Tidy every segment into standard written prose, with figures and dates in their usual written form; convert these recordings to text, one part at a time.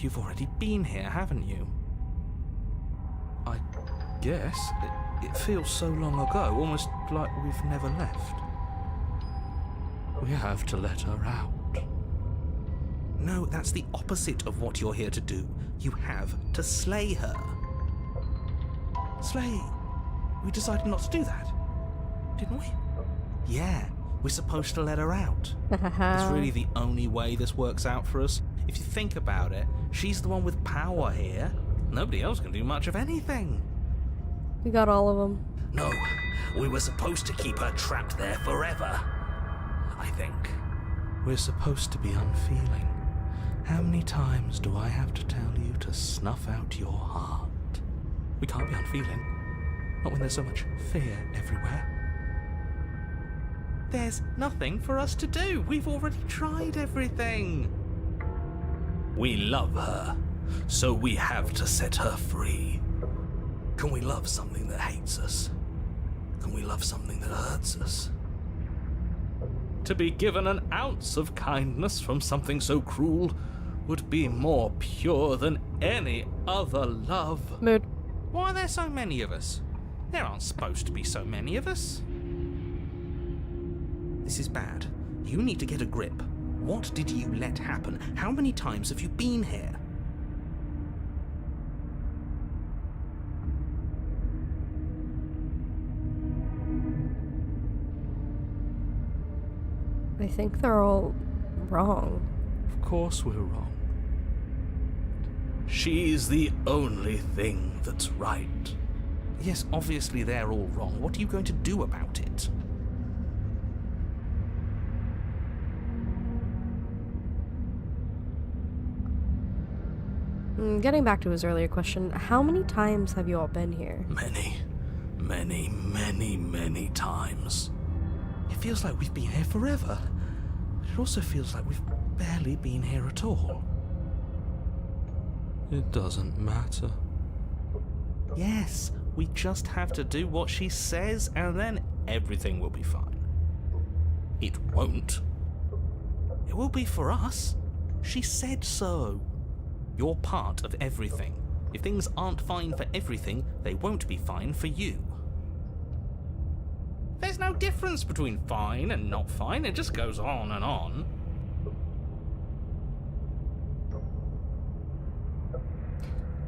you've already been here, haven't you? I guess. It feels so long ago, almost like we've never left. We have to let her out. No, that's the opposite of what you're here to do. You have to slay her. Slay? We decided not to do that, didn't we? Yeah, we're supposed to let her out. It's really the only way this works out for us. If you think about it, she's the one with power here. Nobody else can do much of anything. We got all of them. No, we were supposed to keep her trapped there forever. I think. We're supposed to be unfeeling. How many times do I have to tell you to snuff out your heart? We can't be unfeeling. Not when there's so much fear everywhere. There's nothing for us to do. We've already tried everything. We love her, so we have to set her free. Can we love something that hates us? Can we love something that hurts us? To be given an ounce of kindness from something so cruel would be more pure than any other love. Mood. Why are there so many of us? There aren't supposed to be so many of us. This is bad. You need to get a grip. What did you let happen? How many times have you been here? I think they're all wrong. Of course we're wrong. She's the only thing that's right. Yes, obviously they're all wrong. What are you going to do about it? Getting back to his earlier question, how many times have you all been here? Many times. It feels like we've been here forever. But it also feels like we've barely been here at all. It doesn't matter. Yes, we just have to do what she says and then everything will be fine. It won't. It will be for us. She said so. You're part of everything. If things aren't fine for everything, they won't be fine for you. There's no difference between fine and not fine. It just goes on and on.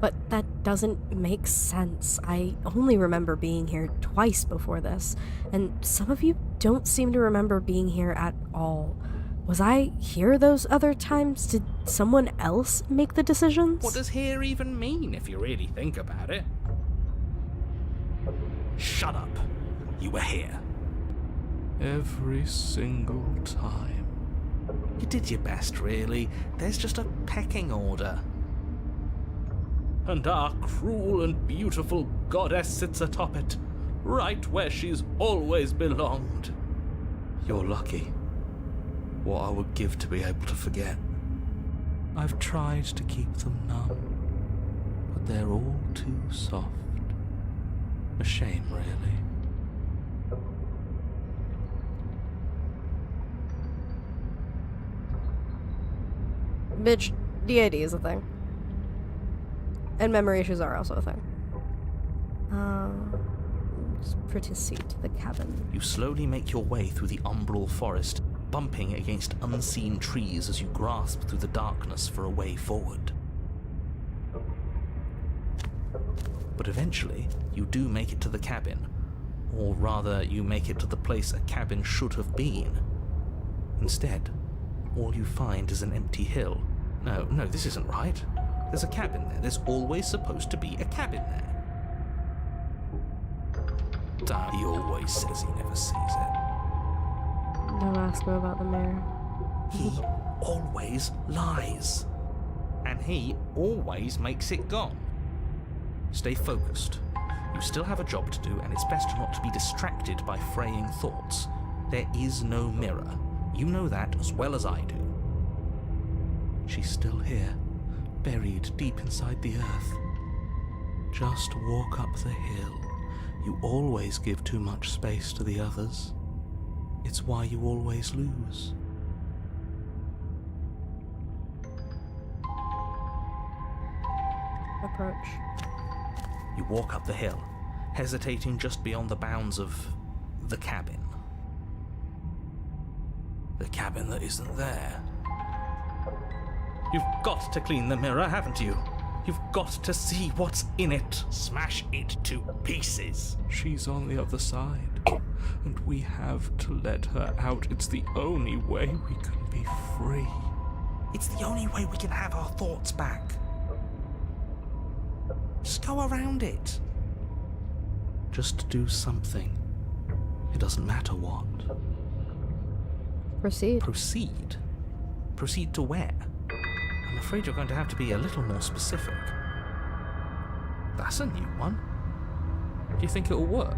But that doesn't make sense. I only remember being here twice before this, and some of you don't seem to remember being here at all. Was I here those other times? Did someone else make the decisions? What does here even mean, if you really think about it? Shut up. You were here. Every single time. You did your best, really. There's just a pecking order. And our cruel and beautiful goddess sits atop it, right where she's always belonged. You're lucky. What I would give to be able to forget. I've tried to keep them numb, but they're all too soft. A shame, really. Bitch, DID is a thing. And memory issues are also a thing. Pretty seat to the cabin. You slowly make your way through the umbral forest, bumping against unseen trees as you grasp through the darkness for a way forward. But eventually, you do make it to the cabin. Or rather, you make it to the place a cabin should have been. Instead, all you find is an empty hill. No, this isn't right. There's a cabin there. There's always supposed to be a cabin there. He always says he never sees it. Don't ask him about the mayor. He always lies. And he always makes it gone. Stay focused. You still have a job to do, and it's best not to be distracted by fraying thoughts. There is no mirror. You know that as well as I do. She's still here, buried deep inside the earth. Just walk up the hill. You always give too much space to the others. It's why you always lose. approach. You walk up the hill, hesitating just beyond the bounds of the cabin. The cabin that isn't there. You've got to clean the mirror, haven't you? You've got to see what's in it. Smash it to pieces. She's on the other side, and we have to let her out. It's the only way we can be free. It's the only way we can have our thoughts back. Just go around it. Just do something. It doesn't matter what. Proceed. Proceed? Proceed to where? I'm afraid you're going to have to be a little more specific. That's a new one. Do you think it'll work?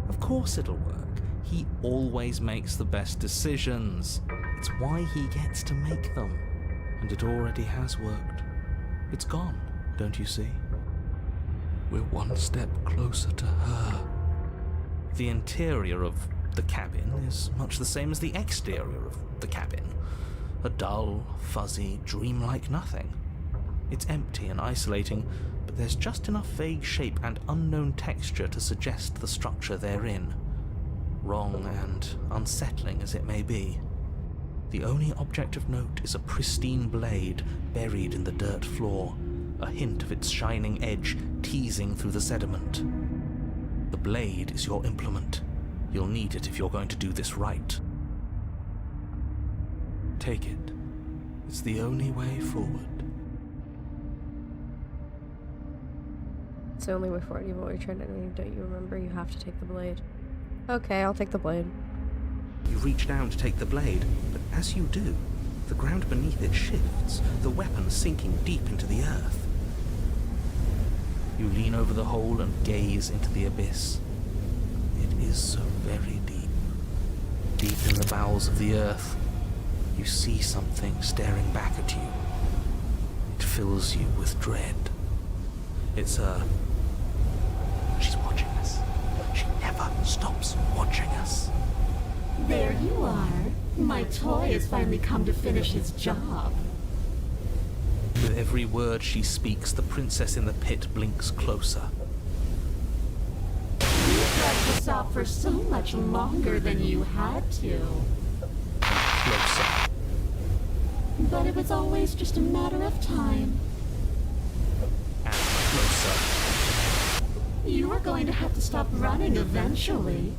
Of course it'll work. He always makes the best decisions. It's why he gets to make them. And it already has worked. It's gone, don't you see? We're one step closer to her. The interior of the cabin is much the same as the exterior of the cabin. A dull, fuzzy, dreamlike nothing. It's empty and isolating, but there's just enough vague shape and unknown texture to suggest the structure therein. Wrong and unsettling as it may be. The only object of note is a pristine blade buried in the dirt floor, a hint of its shining edge teasing through the sediment. The blade is your implement. You'll need it if you're going to do this right. Take it. It's the only way forward. It's the only way forward. You've already tried anything, don't you remember? You have to take the blade. Okay, I'll take the blade. You reach down to take the blade, but as you do, the ground beneath it shifts, the weapon sinking deep into the earth. You lean over the hole and gaze into the abyss. It is so very deep. Deep in the bowels of the earth, you see something staring back at you. It fills you with dread. It's her. She's watching us. She never stops watching us. There you are. My toy has finally come to finish his job. With every word she speaks, the princess in the pit blinks closer. You dragged this out for so much longer than you had to. Closer. But it was always just a matter of time. And closer. You are going to have to stop running eventually.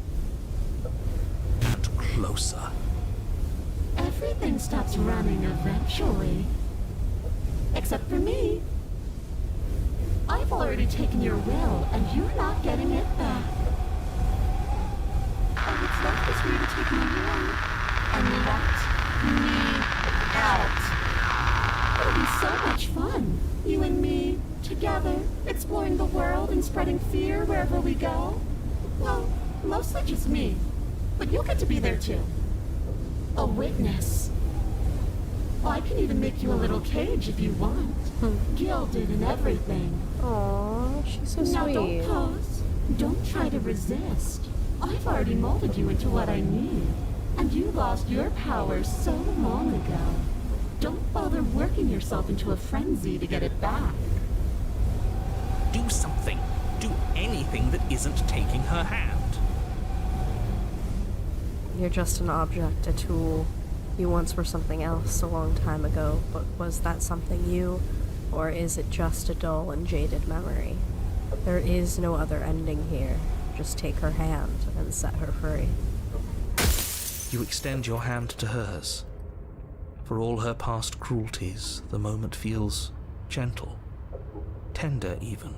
And closer. Everything stops running eventually. Except for me. I've already taken your will, and you're not getting it back. All that's left is for you to take my will and let me out. It'll be so much fun, you and me, together, exploring the world and spreading fear wherever we go. Well, mostly just me, but you'll get to be there too. A witness. I can even make you a little cage if you want. Gilded and everything. Aww, she's so Now sweet. don't pause. Don't try to resist. I've already molded you into what I need. And you lost your power so long ago. Don't bother working yourself into a frenzy to get it back. Do something. Do anything that isn't taking her hand. You're just an object, a tool. You once were something else a long time ago, but was that something you, or is it just a dull and jaded memory? There is no other ending here. Just take her hand and set her free. You extend your hand to hers. For all her past cruelties, the moment feels gentle, tender even.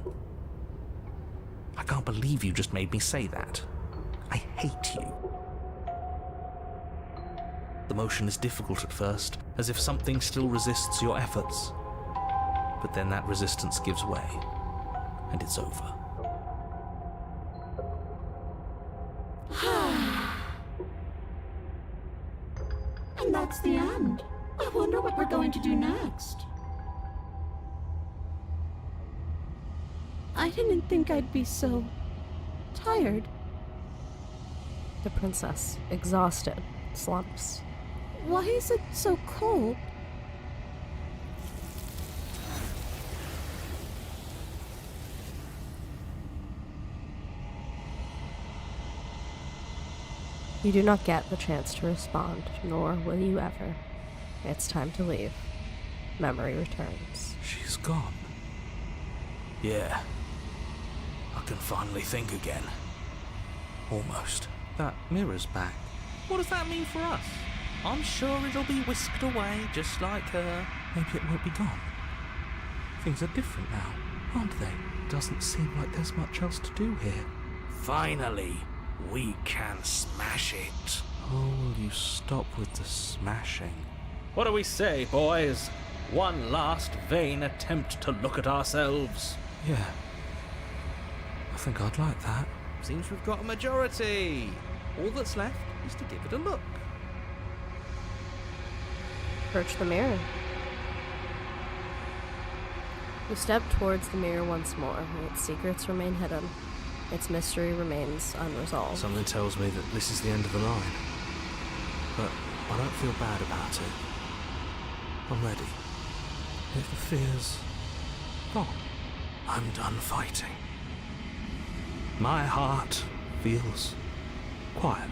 I can't believe you just made me say that. I hate you. The motion is difficult at first, as if something still resists your efforts. But then that resistance gives way, and it's over. And that's the end. I wonder what we're going to do next. I didn't think I'd be so tired. The princess, exhausted, slumps. Why is it so cold? You do not get the chance to respond, nor will you ever. It's time to leave. Memory returns. She's gone. Yeah. I can finally think again. Almost. That mirror's back. What does that mean for us? I'm sure it'll be whisked away just like her. Maybe it won't be gone. Things are different now, aren't they? Doesn't seem like there's much else to do here. Finally, we can smash it. Oh, will you stop with the smashing? What do we say, boys? One last vain attempt to look at ourselves. Yeah. I think I'd like that. Seems we've got a majority. All that's left is to give it a look. Approach the mirror. You step towards the mirror once more. Its secrets remain hidden. Its mystery remains unresolved. Something tells me that this is the end of the line. But I don't feel bad about it. I'm ready. If the fear's gone, I'm done fighting. My heart feels quiet.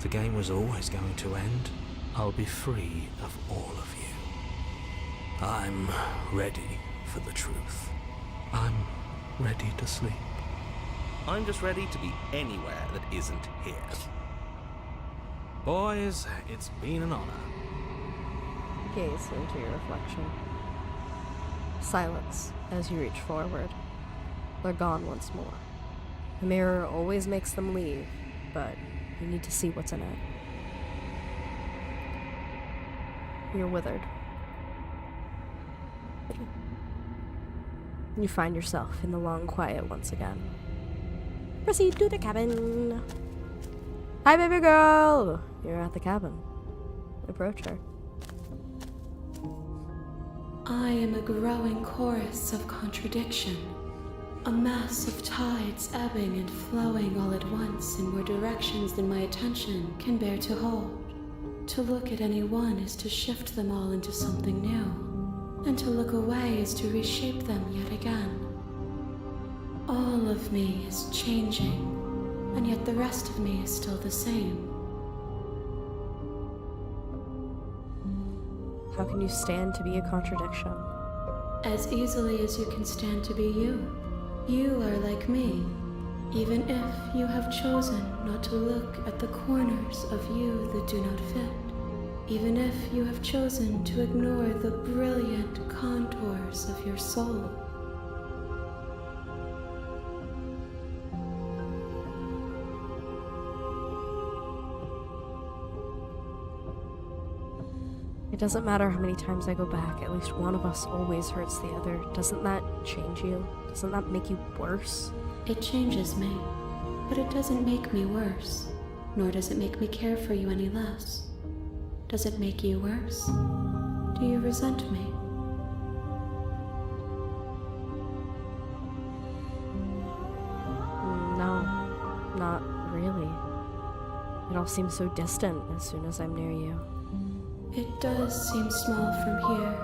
The game was always going to end. I'll be free of all of you. I'm ready for the truth. I'm ready to sleep. I'm just ready to be anywhere that isn't here. Boys, it's been an honor. Gaze into your reflection. Silence as you reach forward. They're gone once more. The mirror always makes them leave, but you need to see what's in it. You're withered. You find yourself in the long quiet once again. Proceed to the cabin. Hi, baby girl! You're at the cabin. Approach her. I am a growing chorus of contradiction, a mass of tides ebbing and flowing all at once in more directions than my attention can bear to hold. To look at any one is to shift them all into something new, and to look away is to reshape them yet again. All of me is changing, and yet the rest of me is still the same. How can you stand to be a contradiction? As easily as you can stand to be you. You are like me, even if you have chosen not to look at the corners of you that do not fit. Even if you have chosen to ignore the brilliant contours of your soul. It doesn't matter how many times I go back, at least one of us always hurts the other. Doesn't that change you? Doesn't that make you worse? It changes me, but it doesn't make me worse, nor does it make me care for you any less. Does it make you worse? Do you resent me? No, not really. It all seems so distant as soon as I'm near you. It does seem small from here,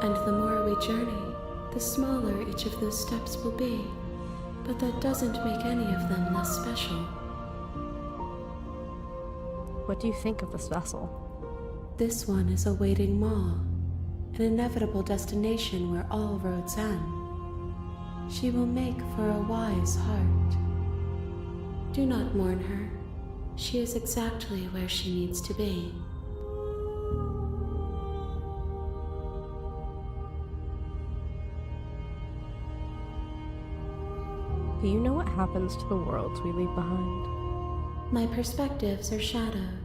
and the more we journey, the smaller each of those steps will be. But that doesn't make any of them less special. What do you think of this vessel? This one is a waiting maw, an inevitable destination where all roads end. She will make for a wise heart. Do not mourn her. She is exactly where she needs to be. Do you know what happens to the worlds we leave behind? My perspectives are shadowed.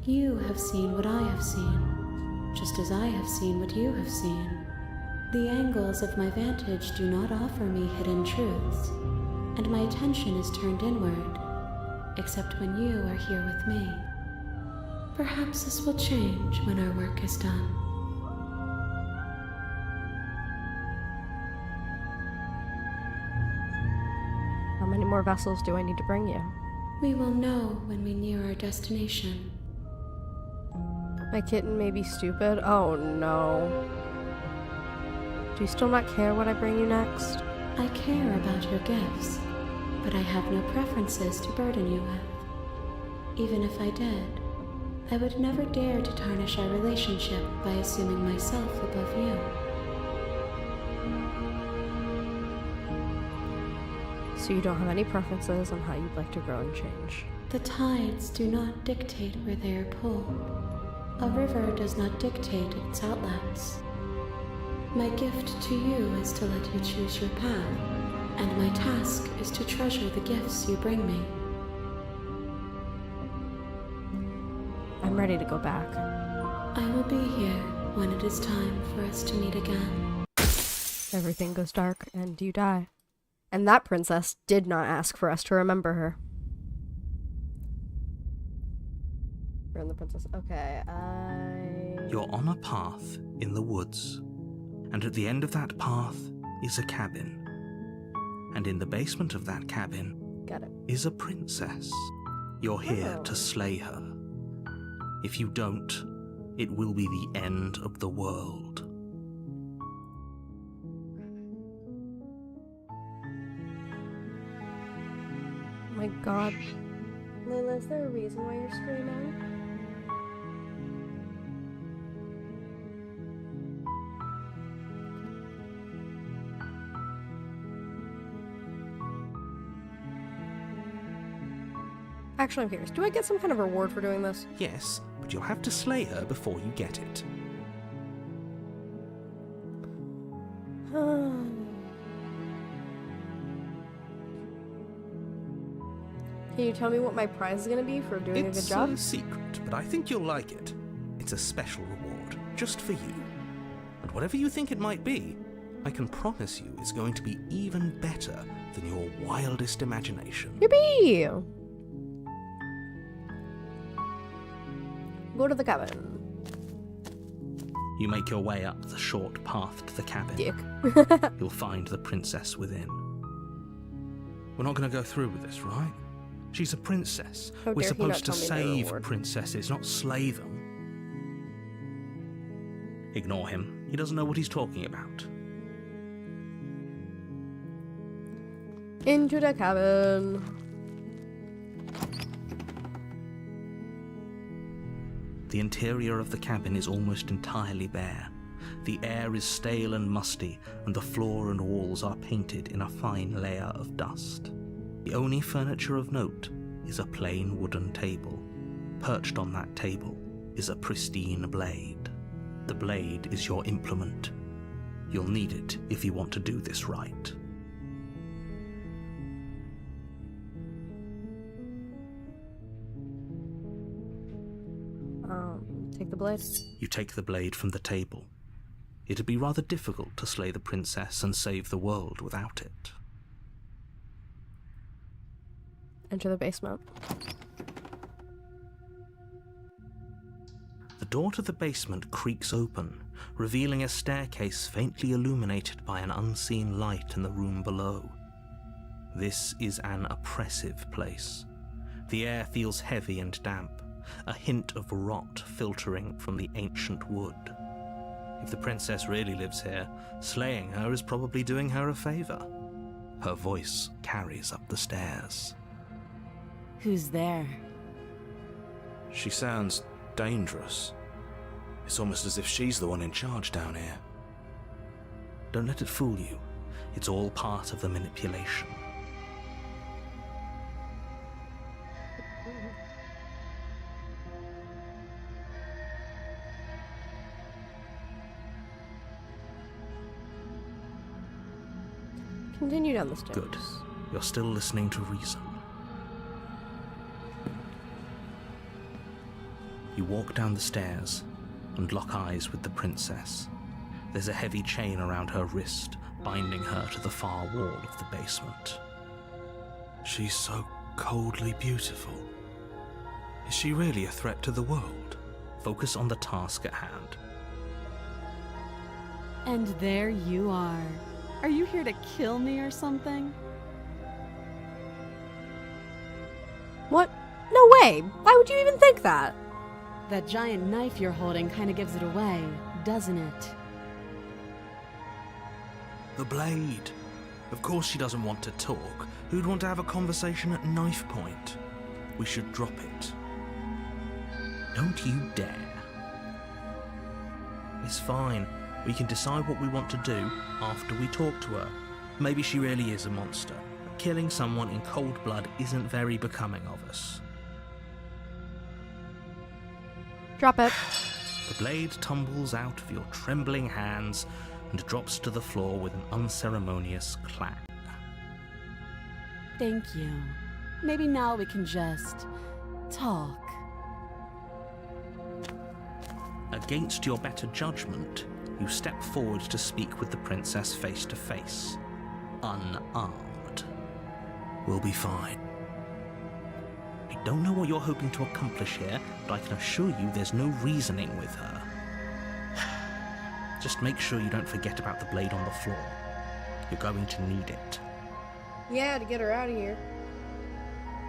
You have seen what I have seen, just as I have seen what you have seen. The angles of my vantage do not offer me hidden truths, and my attention is turned inward, except when you are here with me. Perhaps this will change when our work is done. How many more vessels do I need to bring you? We will know when we near our destination. My kitten may be stupid. Oh no. Do you still not care what I bring you next? I care about your gifts, but I have no preferences to burden you with. Even if I did, I would never dare to tarnish our relationship by assuming myself above you. So you don't have any preferences on how you'd like to grow and change. The tides do not dictate where they are pulled. A river does not dictate its outlets. My gift to you is to let you choose your path, and my task is to treasure the gifts you bring me. I'm ready to go back. I will be here when it is time for us to meet again. Everything goes dark and you die. And that princess did not ask for us to remember her. You're in the princess. Okay, You're on a path in the woods, and at the end of that path is a cabin. And in the basement of that cabin Got it. is a princess. You're here to slay her. If you don't, it will be the end of the world. My god. Layla, is there a reason why you're screaming? Actually, I'm curious. Do I get some kind of reward for doing this? Yes, but you'll have to slay her before you get it. Can you tell me what my prize is going to be for doing a good job? It's a secret, but I think you'll like it. It's a special reward, just for you. And whatever you think it might be, I can promise you it's going to be even better than your wildest imagination. Yippee! Go to the cabin. You make your way up the short path to the cabin. Dick. You'll find the princess within. We're not going to go through with this, right? She's a princess. How We're dare he not supposed to tell me the save reward. princesses, not slay them. Ignore him. He doesn't know what he's talking about. Into the cabin. The interior of the cabin is almost entirely bare. The air is stale and musty, and the floor and walls are painted in a fine layer of dust. The only furniture of note is a plain wooden table. Perched on that table is a pristine blade. The blade is your implement. You'll need it if you want to do this right. Take the blade. You take the blade from the table. It'd be rather difficult to slay the princess and save the world without it. Enter the basement. The door to the basement creaks open, revealing a staircase faintly illuminated by an unseen light in the room below. This is an oppressive place. The air feels heavy and damp, a hint of rot filtering from the ancient wood. If the princess really lives here, slaying her is probably doing her a favor. Her voice carries up the stairs. Who's there? She sounds dangerous. It's almost as if she's the one in charge down here. Don't let it fool you. It's all part of the manipulation. Continue down the stairs. Good. You're still listening to reason. You walk down the stairs and lock eyes with the princess. There's a heavy chain around her wrist, binding her to the far wall of the basement. She's so coldly beautiful. Is she really a threat to the world? Focus on the task at hand. And there you are. Are you here to kill me or something? What? No way! Why would you even think that? That giant knife you're holding kind of gives it away, doesn't it? The blade. Of course she doesn't want to talk. Who'd want to have a conversation at knife point? We should drop it. Don't you dare. It's fine. We can decide what we want to do after we talk to her. Maybe she really is a monster. But killing someone in cold blood isn't very becoming of us. Drop it. The blade tumbles out of your trembling hands and drops to the floor with an unceremonious clang. Thank you. Maybe now we can just talk. Against your better judgment, you step forward to speak with the princess face to face, unarmed. We'll be fine. I don't know what you're hoping to accomplish here, but I can assure you there's no reasoning with her. Just make sure you don't forget about the blade on the floor. You're going to need it. Yeah, to get her out of here.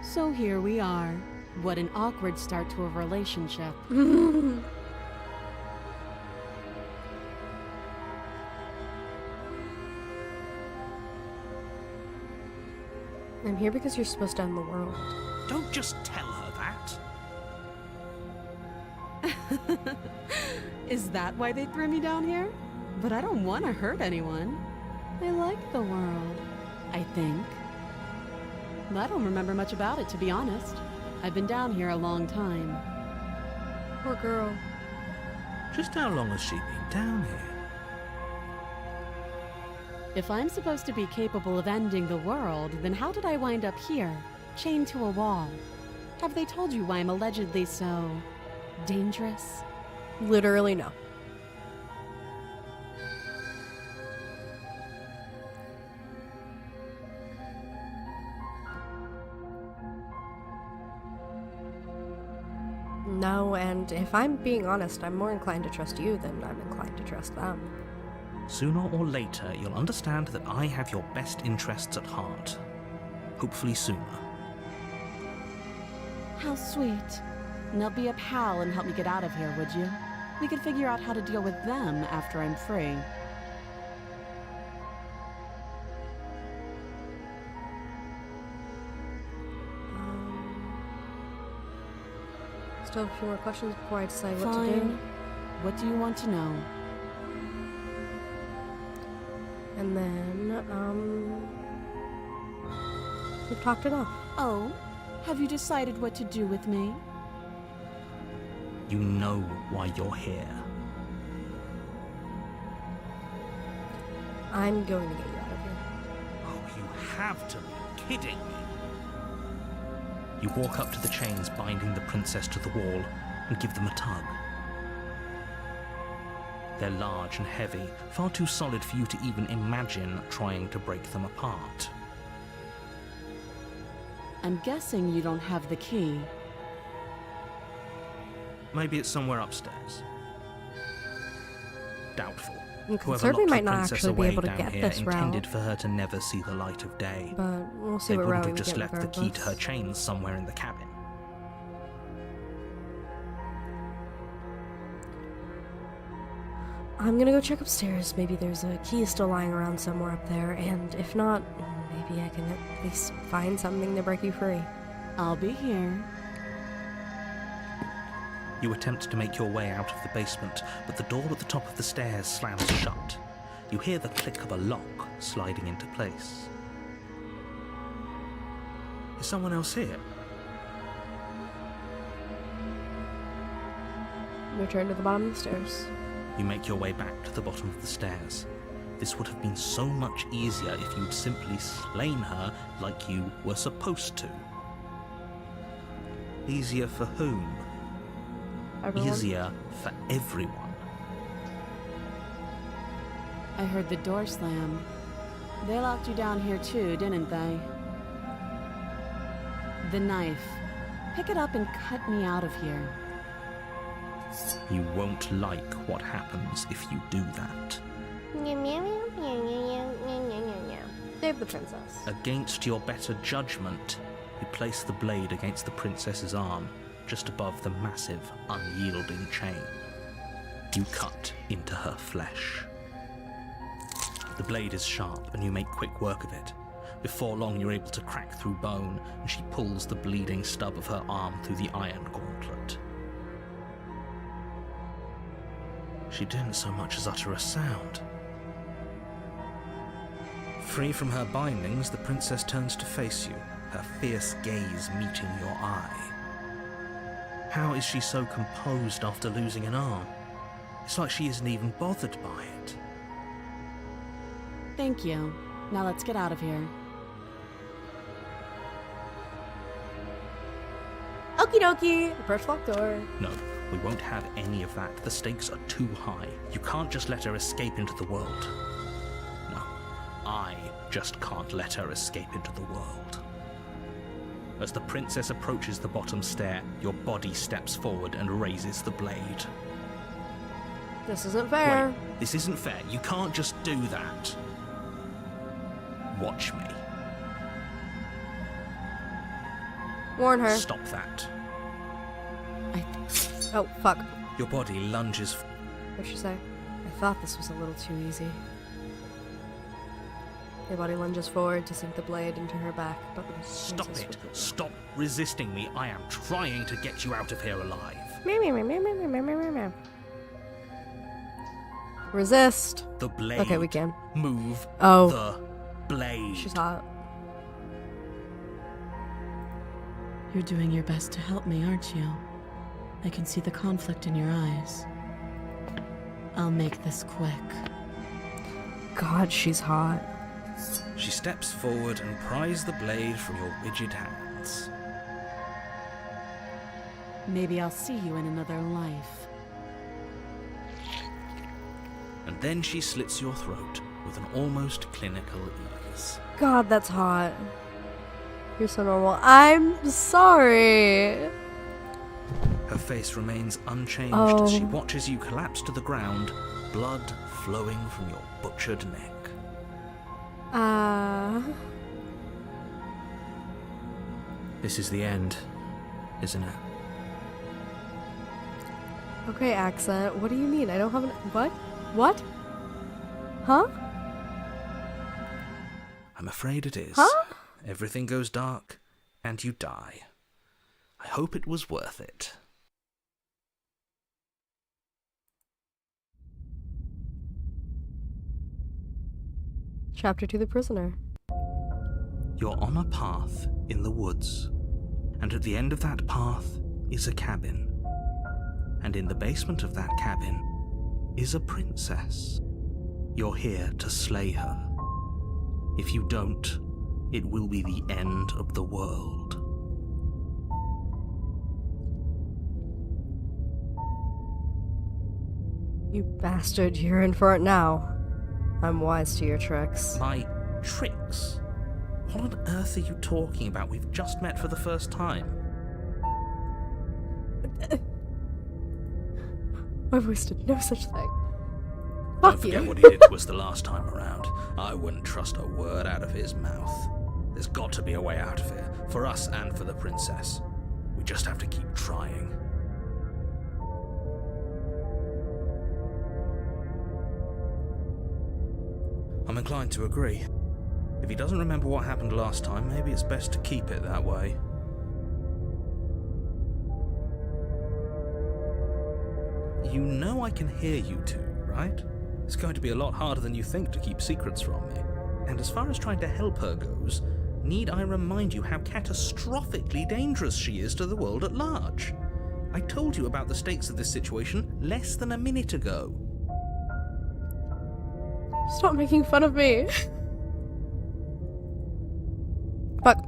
So here we are. What an awkward start to a relationship. I'm here because you're supposed to end the world. Don't just tell her that. Is that why they threw me down here? But I don't want to hurt anyone. I like the world, I think. I don't remember much about it, to be honest. I've been down here a long time. Poor girl. Just how long has she been down here? If I'm supposed to be capable of ending the world, then how did I wind up here, chained to a wall? Have they told you why I'm allegedly so dangerous? Literally no. No, and if I'm being honest, I'm more inclined to trust you than I'm inclined to trust them. Sooner or later, you'll understand that I have your best interests at heart. Hopefully sooner. How sweet. Now be a pal and help me get out of here, would you? We could figure out how to deal with them after I'm free. Still have a few more questions before I decide what to Fine. do. What do you want to know? And then, we've talked enough. Oh, have you decided what to do with me? You know why you're here. I'm going to get you out of here. Oh, you have to be kidding me. You walk up to the chains binding the princess to the wall and give them a tug. They're large and heavy, far too solid for you to even imagine trying to break them apart. I'm guessing you don't have the key. Maybe it's somewhere upstairs. Doubtful. I'm Whoever concerned we locked might the not princess actually be away able to down get here this intended route, for her to never see the light of day. but we'll see They what wouldn't route have we just get left the key to her regardless. chains somewhere in the cabin. I'm gonna go check upstairs. Maybe there's a key still lying around somewhere up there, and if not, maybe I can at least find something to break you free. I'll be here. You attempt to make your way out of the basement, but the door at the top of the stairs slams shut. You hear the click of a lock sliding into place. Is someone else here? Return to the bottom of the stairs. You make your way back to the bottom of the stairs. This would have been so much easier if you'd simply slain her like you were supposed to. Easier for whom? Everyone? Easier for everyone. I heard the door slam. They locked you down here too, didn't they? The knife. Pick it up and cut me out of here. You won't like what happens if you do that. Save the princess. Against your better judgment, you place the blade against the princess's arm, just above the massive, unyielding chain. You cut into her flesh. The blade is sharp, and you make quick work of it. Before long, you're able to crack through bone, and she pulls the bleeding stub of her arm through the iron gauntlet. She didn't so much as utter a sound. Free from her bindings, the princess turns to face you, her fierce gaze meeting your eye. How is she so composed after losing an arm? It's like she isn't even bothered by it. Thank you. Now let's get out of here. Okie dokie! Approach locked door. No, we won't have any of that. The stakes are too high. You can't just let her escape into the world. No, I just can't let her escape into the world. As the princess approaches the bottom stair, your body steps forward and raises the blade. This isn't fair. Wait, this isn't fair. You can't just do that. Watch me. Warn her. Stop that. Oh, fuck. Your body lunges. What'd she say? I thought this was a little too easy. Your body lunges forward to sink the blade into her back, but the Stop princess it. would- Stop resisting me. I am trying to get you out of here alive. Meow, meow, meow, meow, meow, meow, meow, meow. Resist. The blade. Okay, we can. Move Oh. the blade. She's hot. You're doing your best to help me, aren't you? I can see the conflict in your eyes. I'll make this quick. God, she's hot. She steps forward and pries the blade from your rigid hands. Maybe I'll see you in another life. And then she slits your throat with an almost clinical ease. God, that's hot. You're so normal. I'm sorry. Her face remains unchanged Oh. as she watches you collapse to the ground, blood flowing from your butchered neck. This is the end, isn't it? Okay, accent. What do you mean? I don't have an... What? What? Huh? I'm afraid it is. Huh? Everything goes dark, and you die. I hope it was worth it. Chapter 2: The Prisoner. You're on a path in the woods, and at the end of that path is a cabin. And in the basement of that cabin is a princess. You're here to slay her. If you don't, it will be the end of the world. You bastard, you're in for it now. I'm wise to your tricks. My tricks? What on earth are you talking about? We've just met for the first time. My voice did no such thing. Don't Fuck forget you. what he did to us the last time around. I wouldn't trust a word out of his mouth. There's got to be a way out of here, for us and for the princess. We just have to keep trying. I'm inclined to agree. If he doesn't remember what happened last time, maybe it's best to keep it that way. You know I can hear you two, right? It's going to be a lot harder than you think to keep secrets from me. And as far as trying to help her goes, need I remind you how catastrophically dangerous she is to the world at large? I told you about the stakes of this situation less than a minute ago. Stop making fun of me. Fuck.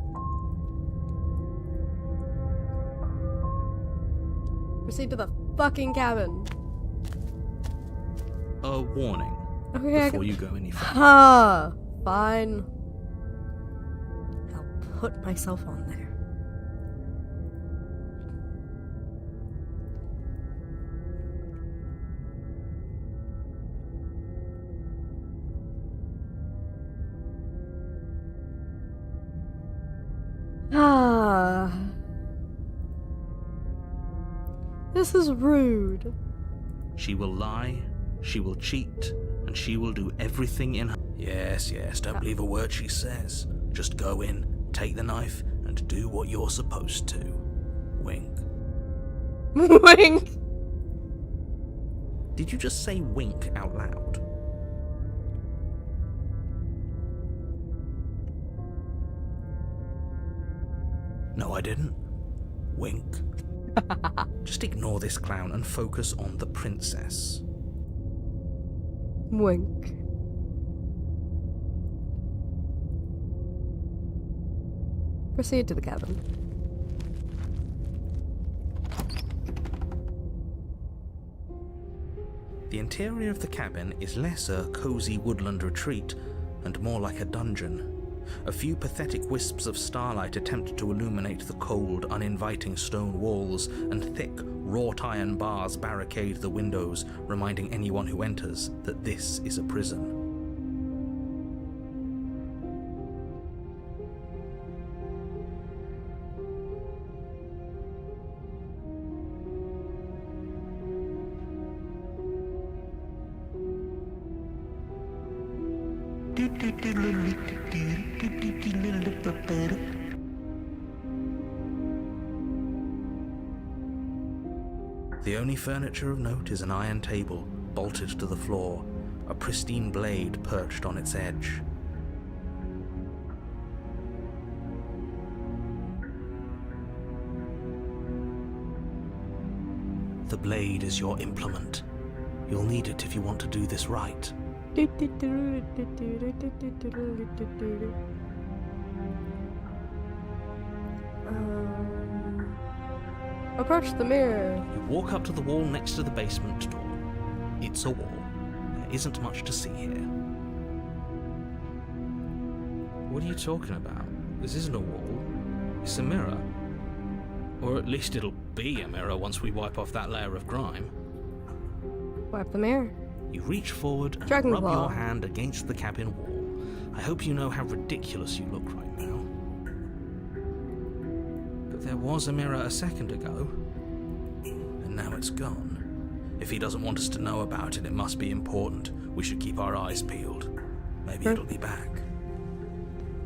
Proceed to the fucking cabin. A warning Okay, before you go any further. Huh. Fine. I'll put myself on there. Ah. This is rude. She will lie, she will cheat, and she will do everything in her... Yes, don't believe a word she says. Just go in, take the knife, and do what you're supposed to. Wink. Wink. Did you just say wink out loud? No, I didn't. Wink. Just ignore this clown and focus on the princess. Wink. Proceed to the cabin. The interior of the cabin is less a cozy woodland retreat and more like a dungeon. A few pathetic wisps of starlight attempt to illuminate the cold, uninviting stone walls, and thick, wrought iron bars barricade the windows, reminding anyone who enters that this is a prison. The only furniture of note is an iron table, bolted to the floor, a pristine blade perched on its edge. The blade is your implement. You'll need it if you want to do this right. Approach the mirror. You walk up to the wall next to the basement door. It's a wall. There isn't much to see here. What are you talking about? This isn't a wall. It's a mirror. Or at least it'll be a mirror once we wipe off that layer of grime. Wipe the mirror. You reach forward and Dragon rub Claw. your hand against the cabin wall. I hope you know how ridiculous you look right now. But there was a mirror a second ago, and now it's gone. If he doesn't want us to know about it, it must be important. We should keep our eyes peeled. Maybe it'll be back.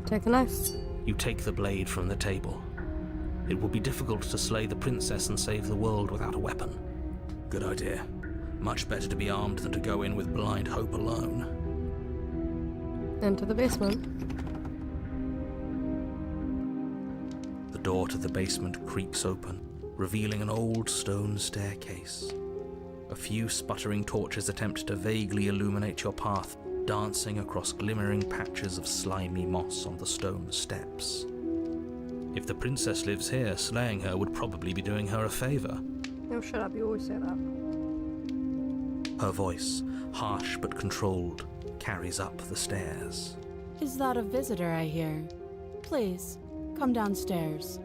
Take the knife. You take the blade from the table. It will be difficult to slay the princess and save the world without a weapon. Good idea. Much better to be armed than to go in with blind hope alone. Into the basement. The door to the basement creaks open, revealing an old stone staircase. A few sputtering torches attempt to vaguely illuminate your path, dancing across glimmering patches of slimy moss on the stone steps. If the princess lives here, slaying her would probably be doing her a favor. No, shut up. You always say that. Her voice, harsh but controlled, carries up the stairs. Is that a visitor I hear? Please, come downstairs.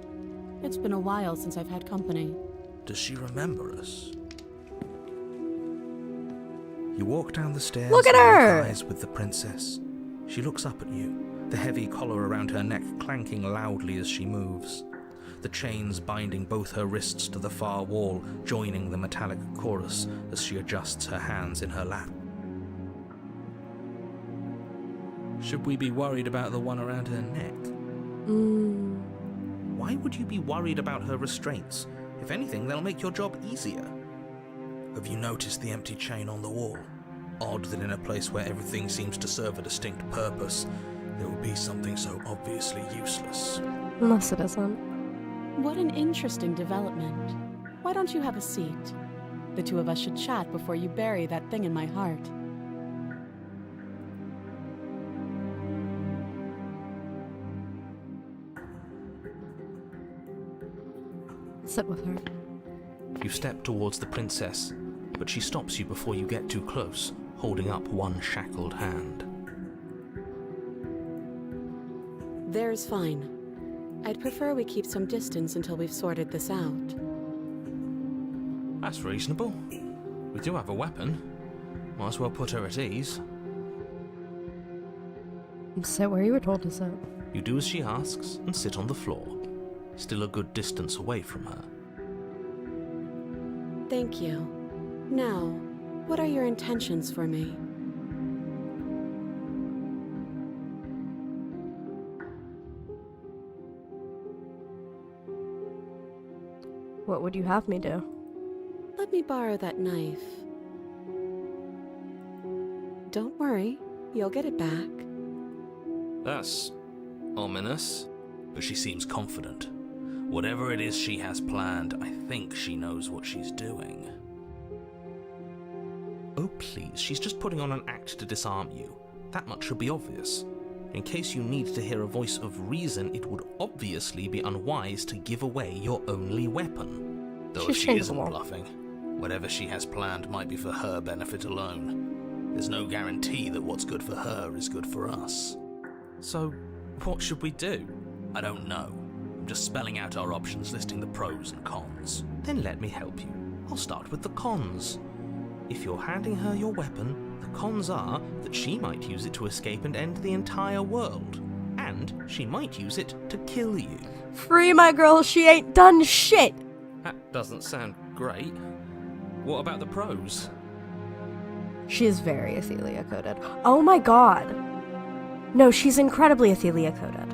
It's been a while since I've had company. Does she remember us? You walk down the stairs Look at and lock her! eyes with the princess. She looks up at you, the heavy collar around her neck clanking loudly as she moves. The chains binding both her wrists to the far wall, joining the metallic chorus as she adjusts her hands in her lap. Should we be worried about the one around her neck? Why would you be worried about her restraints? If anything, they'll make your job easier. Have you noticed the empty chain on the wall? Odd that in a place where everything seems to serve a distinct purpose, there would be something so obviously useless. Unless it isn't. What an interesting development. Why don't you have a seat? The two of us should chat before you bury that thing in my heart. Sit with her. You step towards the princess, but she stops you before you get too close, holding up one shackled hand. There's fine. I'd prefer we keep some distance until we've sorted this out. That's reasonable. We do have a weapon. Might as well put her at ease. Sit where you were told to sit. You do as she asks and sit on the floor, still a good distance away from her. Thank you. Now, what are your intentions for me? What would you have me do? Let me borrow that knife. Don't worry, you'll get it back. That's ominous. But she seems confident. Whatever it is she has planned, I think she knows what she's doing. Oh please, she's just putting on an act to disarm you. That much should be obvious. In case you need to hear a voice of reason, it would obviously be unwise to give away your only weapon. Though if she isn't bluffing, whatever she has planned might be for her benefit alone. There's no guarantee that what's good for her is good for us. So, what should we do? I don't know. I'm just spelling out our options, listing the pros and cons. Then let me help you. I'll start with the cons. If you're handing her your weapon, the cons are that she might use it to escape and end the entire world. And she might use it to kill you. Free my girl, she ain't done shit! That doesn't sound great. What about the pros? She is very Athelia-coded. Oh my god. No, she's incredibly Athelia-coded.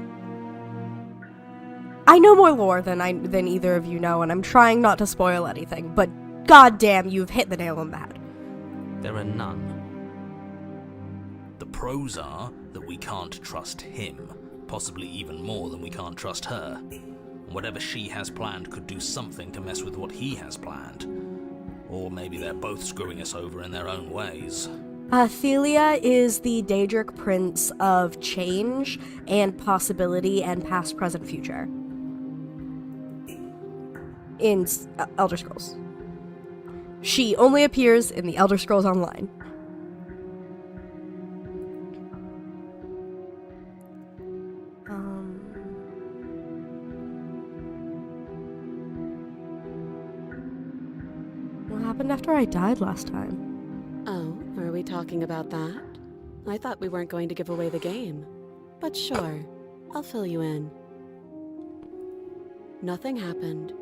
I know more lore than either of you know, and I'm trying not to spoil anything, but goddamn, you've hit the nail on the head. There are none. The pros are that we can't trust him, possibly even more than we can't trust her. Whatever she has planned could do something to mess with what he has planned. Or maybe they're both screwing us over in their own ways. Athelia is the Daedric prince of change and possibility and past, present, future. In Elder Scrolls. She only appears in the Elder Scrolls Online. What happened after I died last time? Oh, are we talking about that? I thought we weren't going to give away the game. But sure, I'll fill you in. Nothing happened.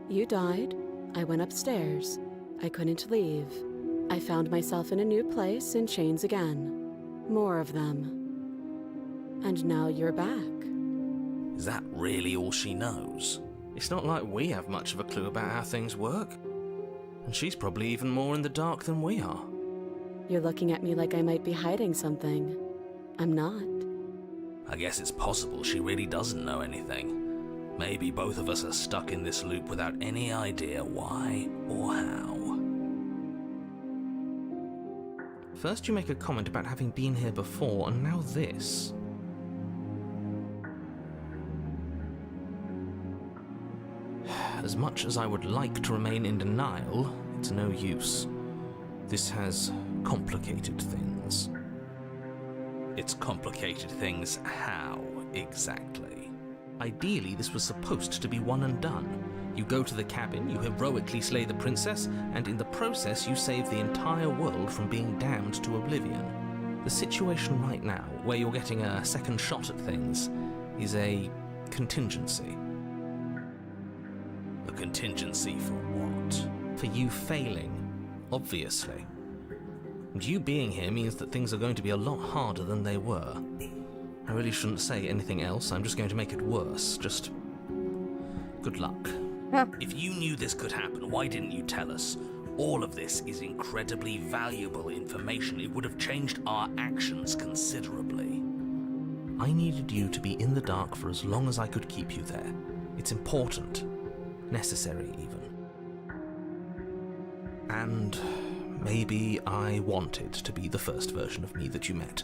You died. I went upstairs. I couldn't leave. I found myself in a new place in chains again. More of them. And now you're back. Is that really all she knows? It's not like we have much of a clue about how things work. And she's probably even more in the dark than we are. You're looking at me like I might be hiding something. I'm not. I guess it's possible she really doesn't know anything. Maybe both of us are stuck in this loop without any idea why or how. First you make a comment about having been here before, and now this. As much as I would like to remain in denial, it's no use. This has complicated things. It's complicated things how, exactly? Ideally, this was supposed to be one and done. You go to the cabin, you heroically slay the princess, and in the process you save the entire world from being damned to oblivion. The situation right now, where you're getting a second shot at things, is a contingency. A contingency for what? For you failing, obviously. And you being here means that things are going to be a lot harder than they were. I really shouldn't say anything else, I'm just going to make it worse. Just good luck. If you knew this could happen, why didn't you tell us? All of this is incredibly valuable information. It would have changed our actions considerably. I needed you to be in the dark for as long as I could keep you there. It's important. Necessary, even. And maybe I wanted to be the first version of me that you met.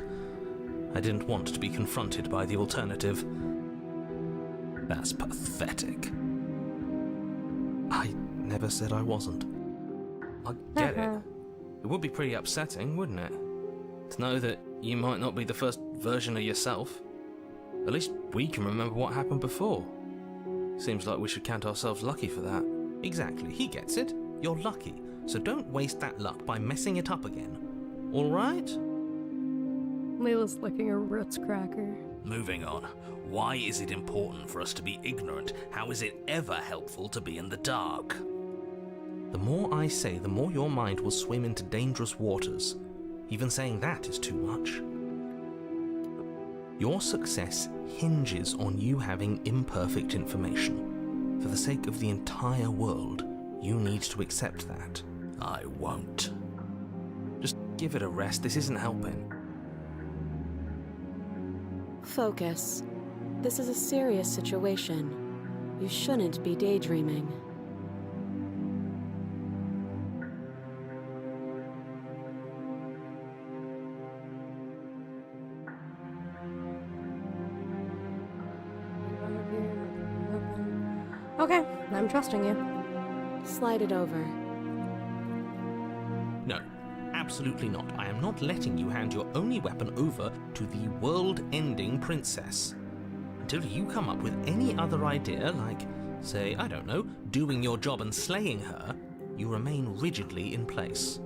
I didn't want to be confronted by the alternative. That's pathetic. I never said I wasn't. I get it. It would be pretty upsetting, wouldn't it? To know that you might not be the first version of yourself. At least we can remember what happened before. Seems like we should count ourselves lucky for that. Exactly, he gets it. You're lucky. So don't waste that luck by messing it up again. Alright? Layla's licking her Ritz cracker. Moving on. Why is it important for us to be ignorant? How is it ever helpful to be in the dark? The more I say, the more your mind will swim into dangerous waters. Even saying that is too much. Your success hinges on you having imperfect information. For the sake of the entire world, you need to accept that. I won't. Just Give it a rest, this isn't helping. Focus. This is a serious situation. You shouldn't be daydreaming. Okay, I'm trusting you. Slide it over. No, absolutely not. I am not letting you hand your only weapon over to the world-ending princess. Until you come up with any other idea, like, say, I don't know, doing your job and slaying her, you remain rigidly in place.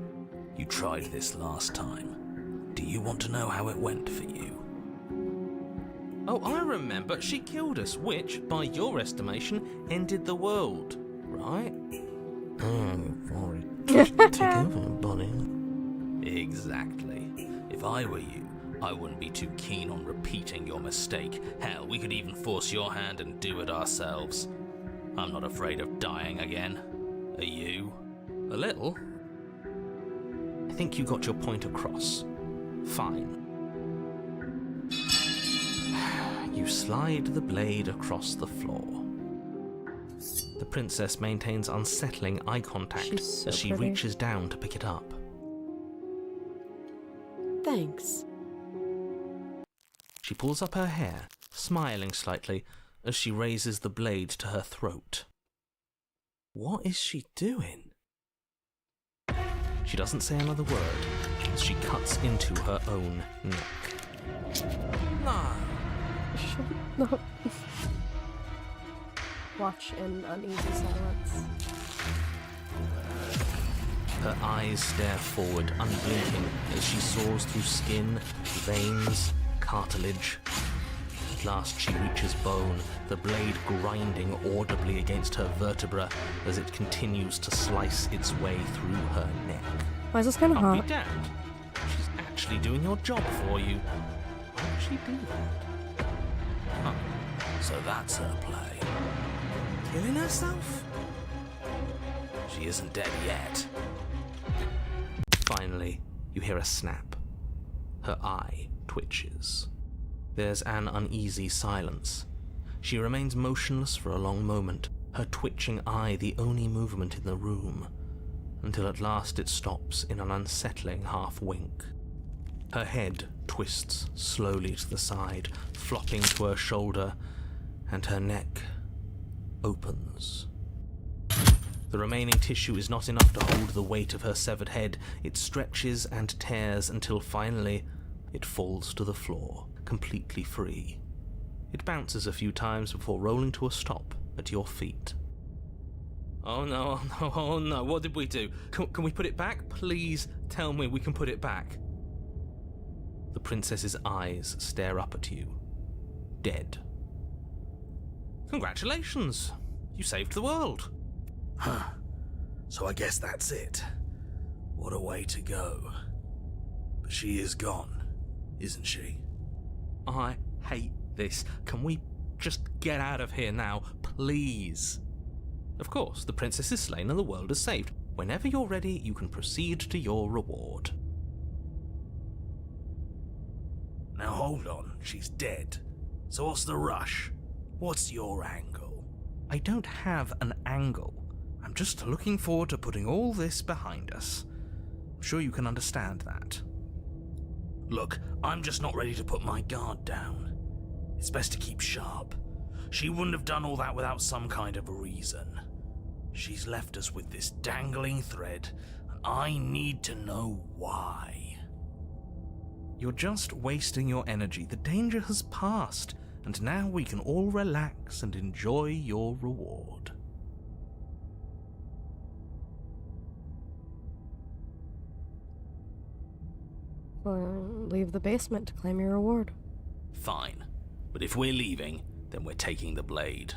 You tried this last time. Do you want to know how it went for you? Oh, I remember. She killed us, which, by your estimation, ended the world, right? Oh, sorry. Take over, buddy. Exactly. If I were you, I wouldn't be too keen on repeating your mistake. Hell, we could even force your hand and do it ourselves. I'm not afraid of dying again. Are you? A little. I think you got your point across. Fine. You slide the blade across the floor. The princess maintains unsettling eye contact She's so as she pretty. reaches down to pick it up. Thanks. She pulls up her hair, smiling slightly as she raises the blade to her throat. What is she doing? She doesn't say another word as she cuts into her own neck. No. No. Watch in uneasy silence. Her eyes stare forward, unblinking, as she saws through skin, veins, cartilage. At last she reaches bone, the blade grinding audibly against her vertebra as it continues to slice its way through her neck. Why is this kind of I'll be hot? damned. She's actually doing your job for you. Why would she do that? Huh. So that's her play. Killing herself? She isn't dead yet. Finally, you hear a snap. Her eye twitches. There's an uneasy silence. She remains motionless for a long moment, her twitching eye the only movement in the room, until at last it stops in an unsettling half-wink. Her head twists slowly to the side, flopping to her shoulder, and her neck opens. The remaining tissue is not enough to hold the weight of her severed head. It stretches and tears until finally it falls to the floor, completely free. It bounces a few times before rolling to a stop at your feet. Oh no, oh no, oh no, what did we do? Can we put it back? Please tell me we can put it back. The princess's eyes stare up at you, dead. Congratulations! You saved the world. Huh. So I guess that's it. What a way to go. But she is gone, isn't she? I hate this. Can we just get out of here now, please? Of course, the princess is slain and the world is saved. Whenever you're ready, you can proceed to your reward. Now hold on, she's dead. So what's the rush? What's your angle? I don't have an angle. I'm just looking forward to putting all this behind us. I'm sure you can understand that. Look, I'm just not ready to put my guard down. It's best to keep sharp. She wouldn't have done all that without some kind of a reason. She's left us with this dangling thread, and I need to know why. You're just wasting your energy. The danger has passed, and now we can all relax and enjoy your reward. Or leave the basement to claim your reward. Fine, but if we're leaving, then we're taking the blade.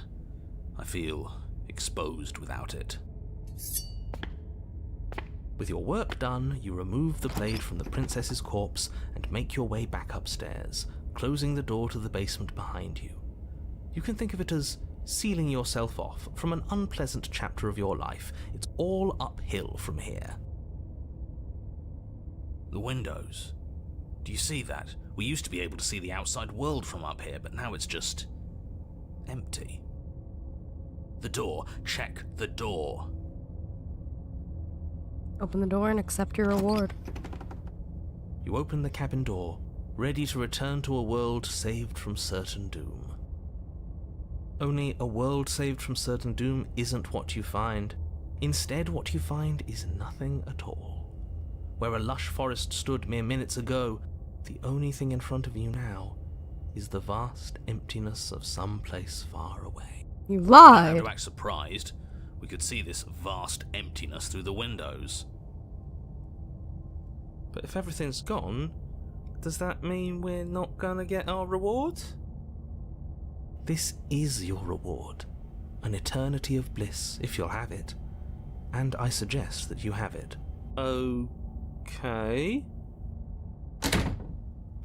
I feel exposed without it. With your work done, you remove the blade from the princess's corpse and make your way back upstairs, closing the door to the basement behind you. You can think of it as sealing yourself off from an unpleasant chapter of your life. It's all uphill from here. The windows. Do you see that? We used to be able to see the outside world from up here, but now it's just empty. The door. Check the door. Open the door and accept your reward. You open the cabin door, ready to return to a world saved from certain doom. Only a world saved from certain doom isn't what you find. Instead, what you find is nothing at all. Where a lush forest stood mere minutes ago, the only thing in front of you now is the vast emptiness of some place far away. You How lied. to act surprised? We could see this vast emptiness through the windows. But if everything's gone, does that mean we're not gonna get our reward? This is your reward. An eternity of bliss, if you'll have it. And I suggest that you have it. Okay.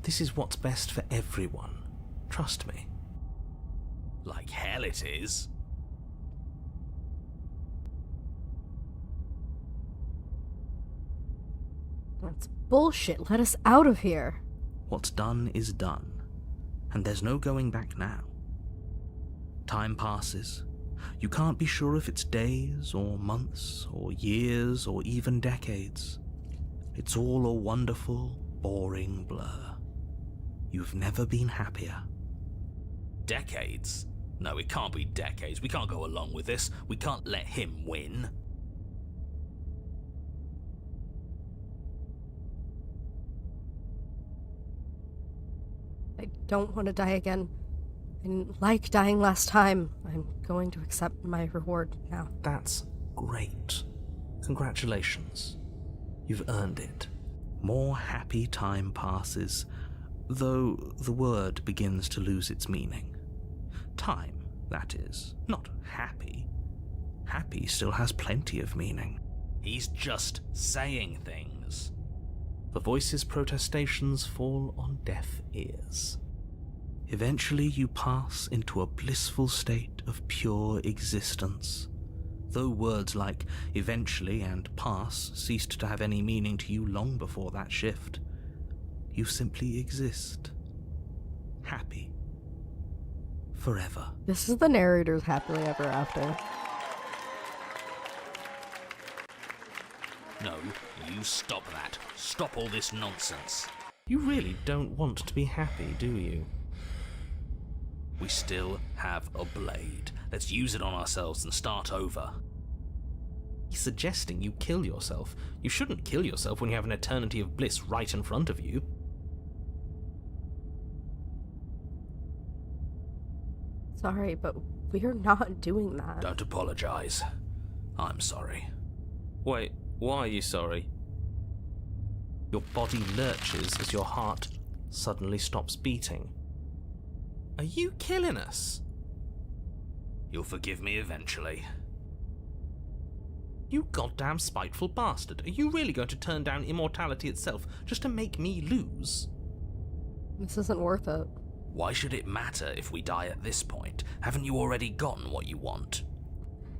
This is what's best for everyone. Trust me. Like hell it is. That's bullshit. Let us out of here. What's done is done, and there's no going back now. Time passes. You can't be sure if it's days, or months, or years, or even decades. It's all a wonderful, boring blur. You've never been happier. Decades? No, it can't be decades. We can't go along with this. We can't let him win. I don't want to die again. I didn't like dying last time. I'm going to accept my reward now. That's great. Congratulations. You've earned it. More happy time passes, though the word begins to lose its meaning. Time, that is, not happy. Happy still has plenty of meaning. He's just saying things. The voice's protestations fall on deaf ears. Eventually you pass into a blissful state of pure existence. Though words like eventually and pass ceased to have any meaning to you long before that shift, you simply exist. Happy. Forever. This is the narrator's happily ever after. No, you stop that. Stop all this nonsense. You really don't want to be happy, do you? We still have a blade. Let's use it on ourselves and start over. He's suggesting you kill yourself. You shouldn't kill yourself when you have an eternity of bliss right in front of you. Sorry, but we're not doing that. Don't apologize. I'm sorry. Wait, why are you sorry? Your body lurches as your heart suddenly stops beating. Are you killing us? You'll forgive me eventually. You goddamn spiteful bastard. Are you really going to turn down immortality itself just to make me lose? This isn't worth it. Why should it matter if we die at this point? Haven't you already gotten what you want?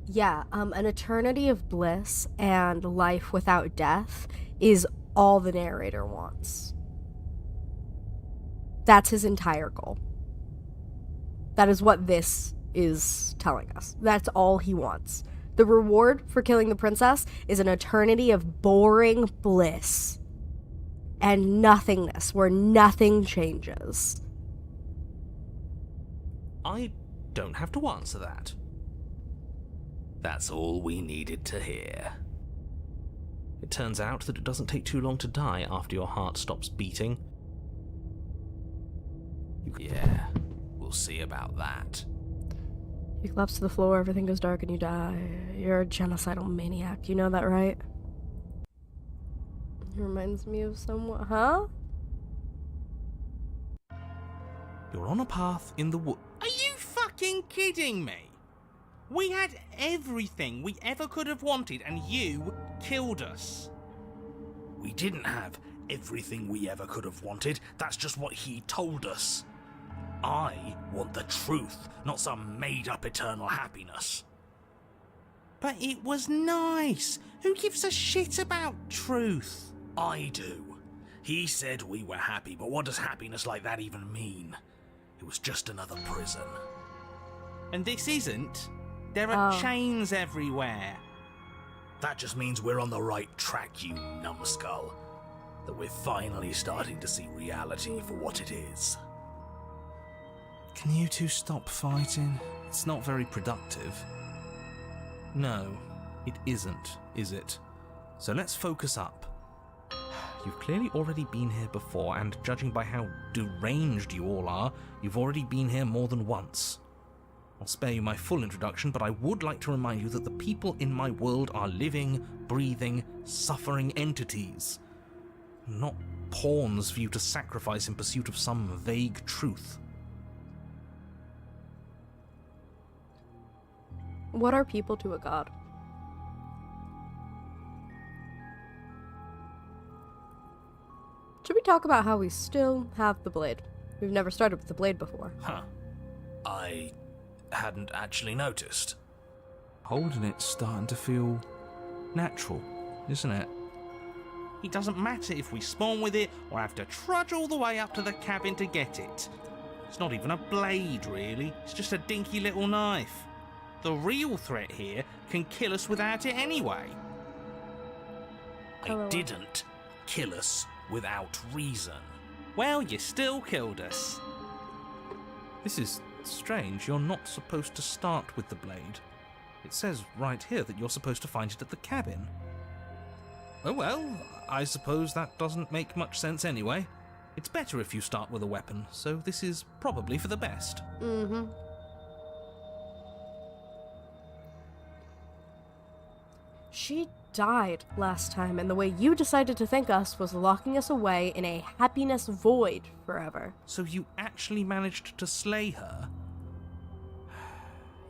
Yeah, an eternity of bliss and life without death is all the narrator wants. That's his entire goal. That is what this is telling us. That's all he wants. The reward for killing the princess is an eternity of boring bliss and nothingness, where nothing changes. I don't have to answer that. That's all we needed to hear. It turns out that it doesn't take too long to die after your heart stops beating. Yeah, we'll see about that. You collapse to the floor, everything goes dark, and you die. You're a genocidal maniac. You know that, right? It reminds me of someone. Huh? You're on a path in the wood. Are you fucking kidding me? We had everything we ever could have wanted, and you killed us. We didn't have everything we ever could have wanted. That's just what he told us. I want the truth, not some made-up eternal happiness. But it was nice. Who gives a shit about truth? I do. He said we were happy, but what does happiness like that even mean? It was just another prison. And this isn't. There are Oh. chains everywhere. That just means we're on the right track, you numbskull. That we're finally starting to see reality for what it is. Can you two stop fighting? It's not very productive. No, it isn't, is it? So let's focus up. You've clearly already been here before, and judging by how deranged you all are, you've already been here more than once. I'll spare you my full introduction, but I would like to remind you that the people in my world are living, breathing, suffering entities. Not pawns for you to sacrifice in pursuit of some vague truth. What are people to a god? Should we talk about how we still have the blade? We've never started with the blade before. Huh. I hadn't actually noticed. Holding it's starting to feel natural, isn't it? It doesn't matter if we spawn with it or have to trudge all the way up to the cabin to get it. It's not even a blade, really. It's just a dinky little knife. The real threat here can kill us without it anyway. I didn't kill us without reason. Well, you still killed us. This is strange. You're not supposed to start with the blade. It says right here that you're supposed to find it at the cabin. Oh well, I suppose that doesn't make much sense anyway. It's better if you start with a weapon, so this is probably for the best. Mm-hmm. She died last time, and the way you decided to thank us was locking us away in a happiness void forever. So you actually managed to slay her?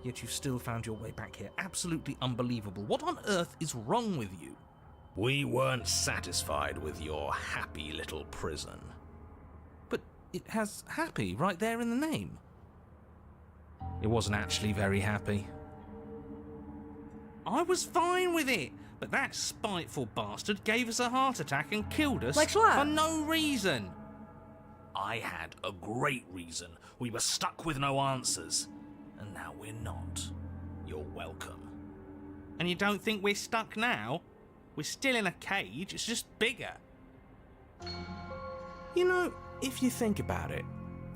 Yet you still found your way back here. Absolutely unbelievable. What on earth is wrong with you? We weren't satisfied with your happy little prison. But it has happy right there in the name. It wasn't actually very happy. I was fine with it, but that spiteful bastard gave us a heart attack and killed us Like Schlatt. for no reason. I had a great reason. We were stuck with no answers. And now we're not. You're welcome. And you don't think we're stuck now? We're still in a cage, it's just bigger. You know, if you think about it,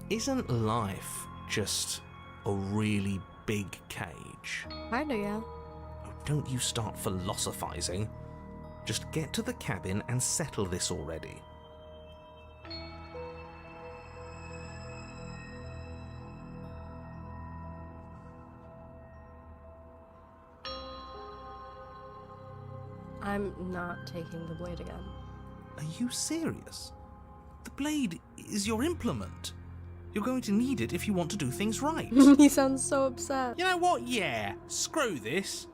isn't life just a really big cage? Kinda, yeah. Oh, don't you start philosophizing. Just get to the cabin and settle this already. I'm not taking the blade again. Are you serious? The blade is your implement. You're going to need it if you want to do things right. He sounds so upset. You know what? Yeah, screw this.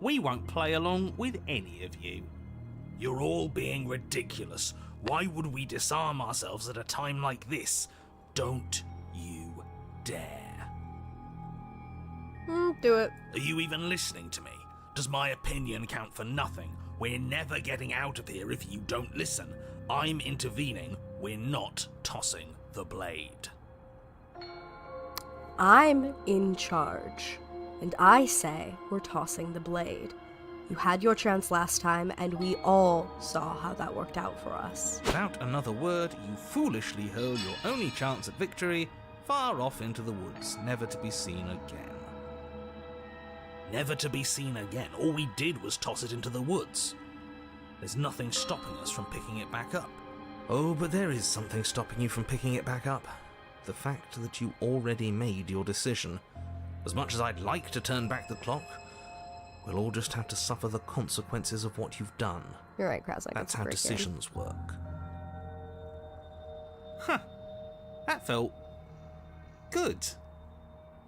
We won't play along with any of you. You're all being ridiculous. Why would we disarm ourselves at a time like this? Don't you dare. Do it. Are you even listening to me? Does my opinion count for nothing? We're never getting out of here if you don't listen. I'm intervening. We're not tossing the blade. I'm in charge, and I say we're tossing the blade. You had your chance last time, and we all saw how that worked out for us. Without another word, you foolishly hurl your only chance at victory far off into the woods, never to be seen again. Never to be seen again. All we did was toss it into the woods. There's nothing stopping us from picking it back up. Oh, but there is something stopping you from picking it back up. The fact that you already made your decision. As much as I'd like to turn back the clock, we'll all just have to suffer the consequences of what you've done. You're right, Krasnik. That's how decisions work. Huh. That felt good.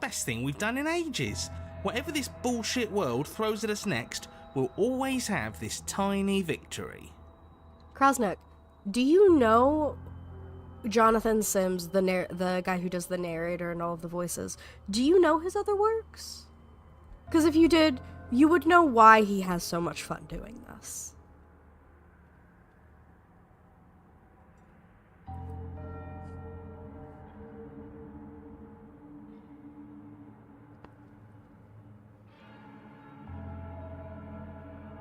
Best thing we've done in ages. Whatever this bullshit world throws at us next, we'll always have this tiny victory. Krasnik, do you know Jonathan Sims, the guy who does the narrator and all of the voices? Do you know his other works? Because if you did, you would know why he has so much fun doing this.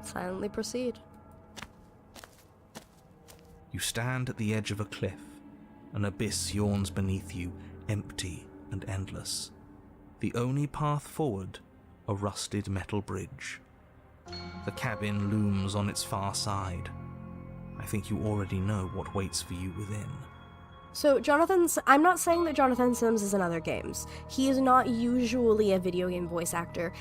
Silently proceed. You stand at the edge of a cliff. An abyss yawns beneath you, empty and endless. The only path forward, a rusted metal bridge. The cabin looms on its far side. I think you already know what waits for you within. So I'm not saying that Jonathan Sims is in other games. He is not usually a video game voice actor.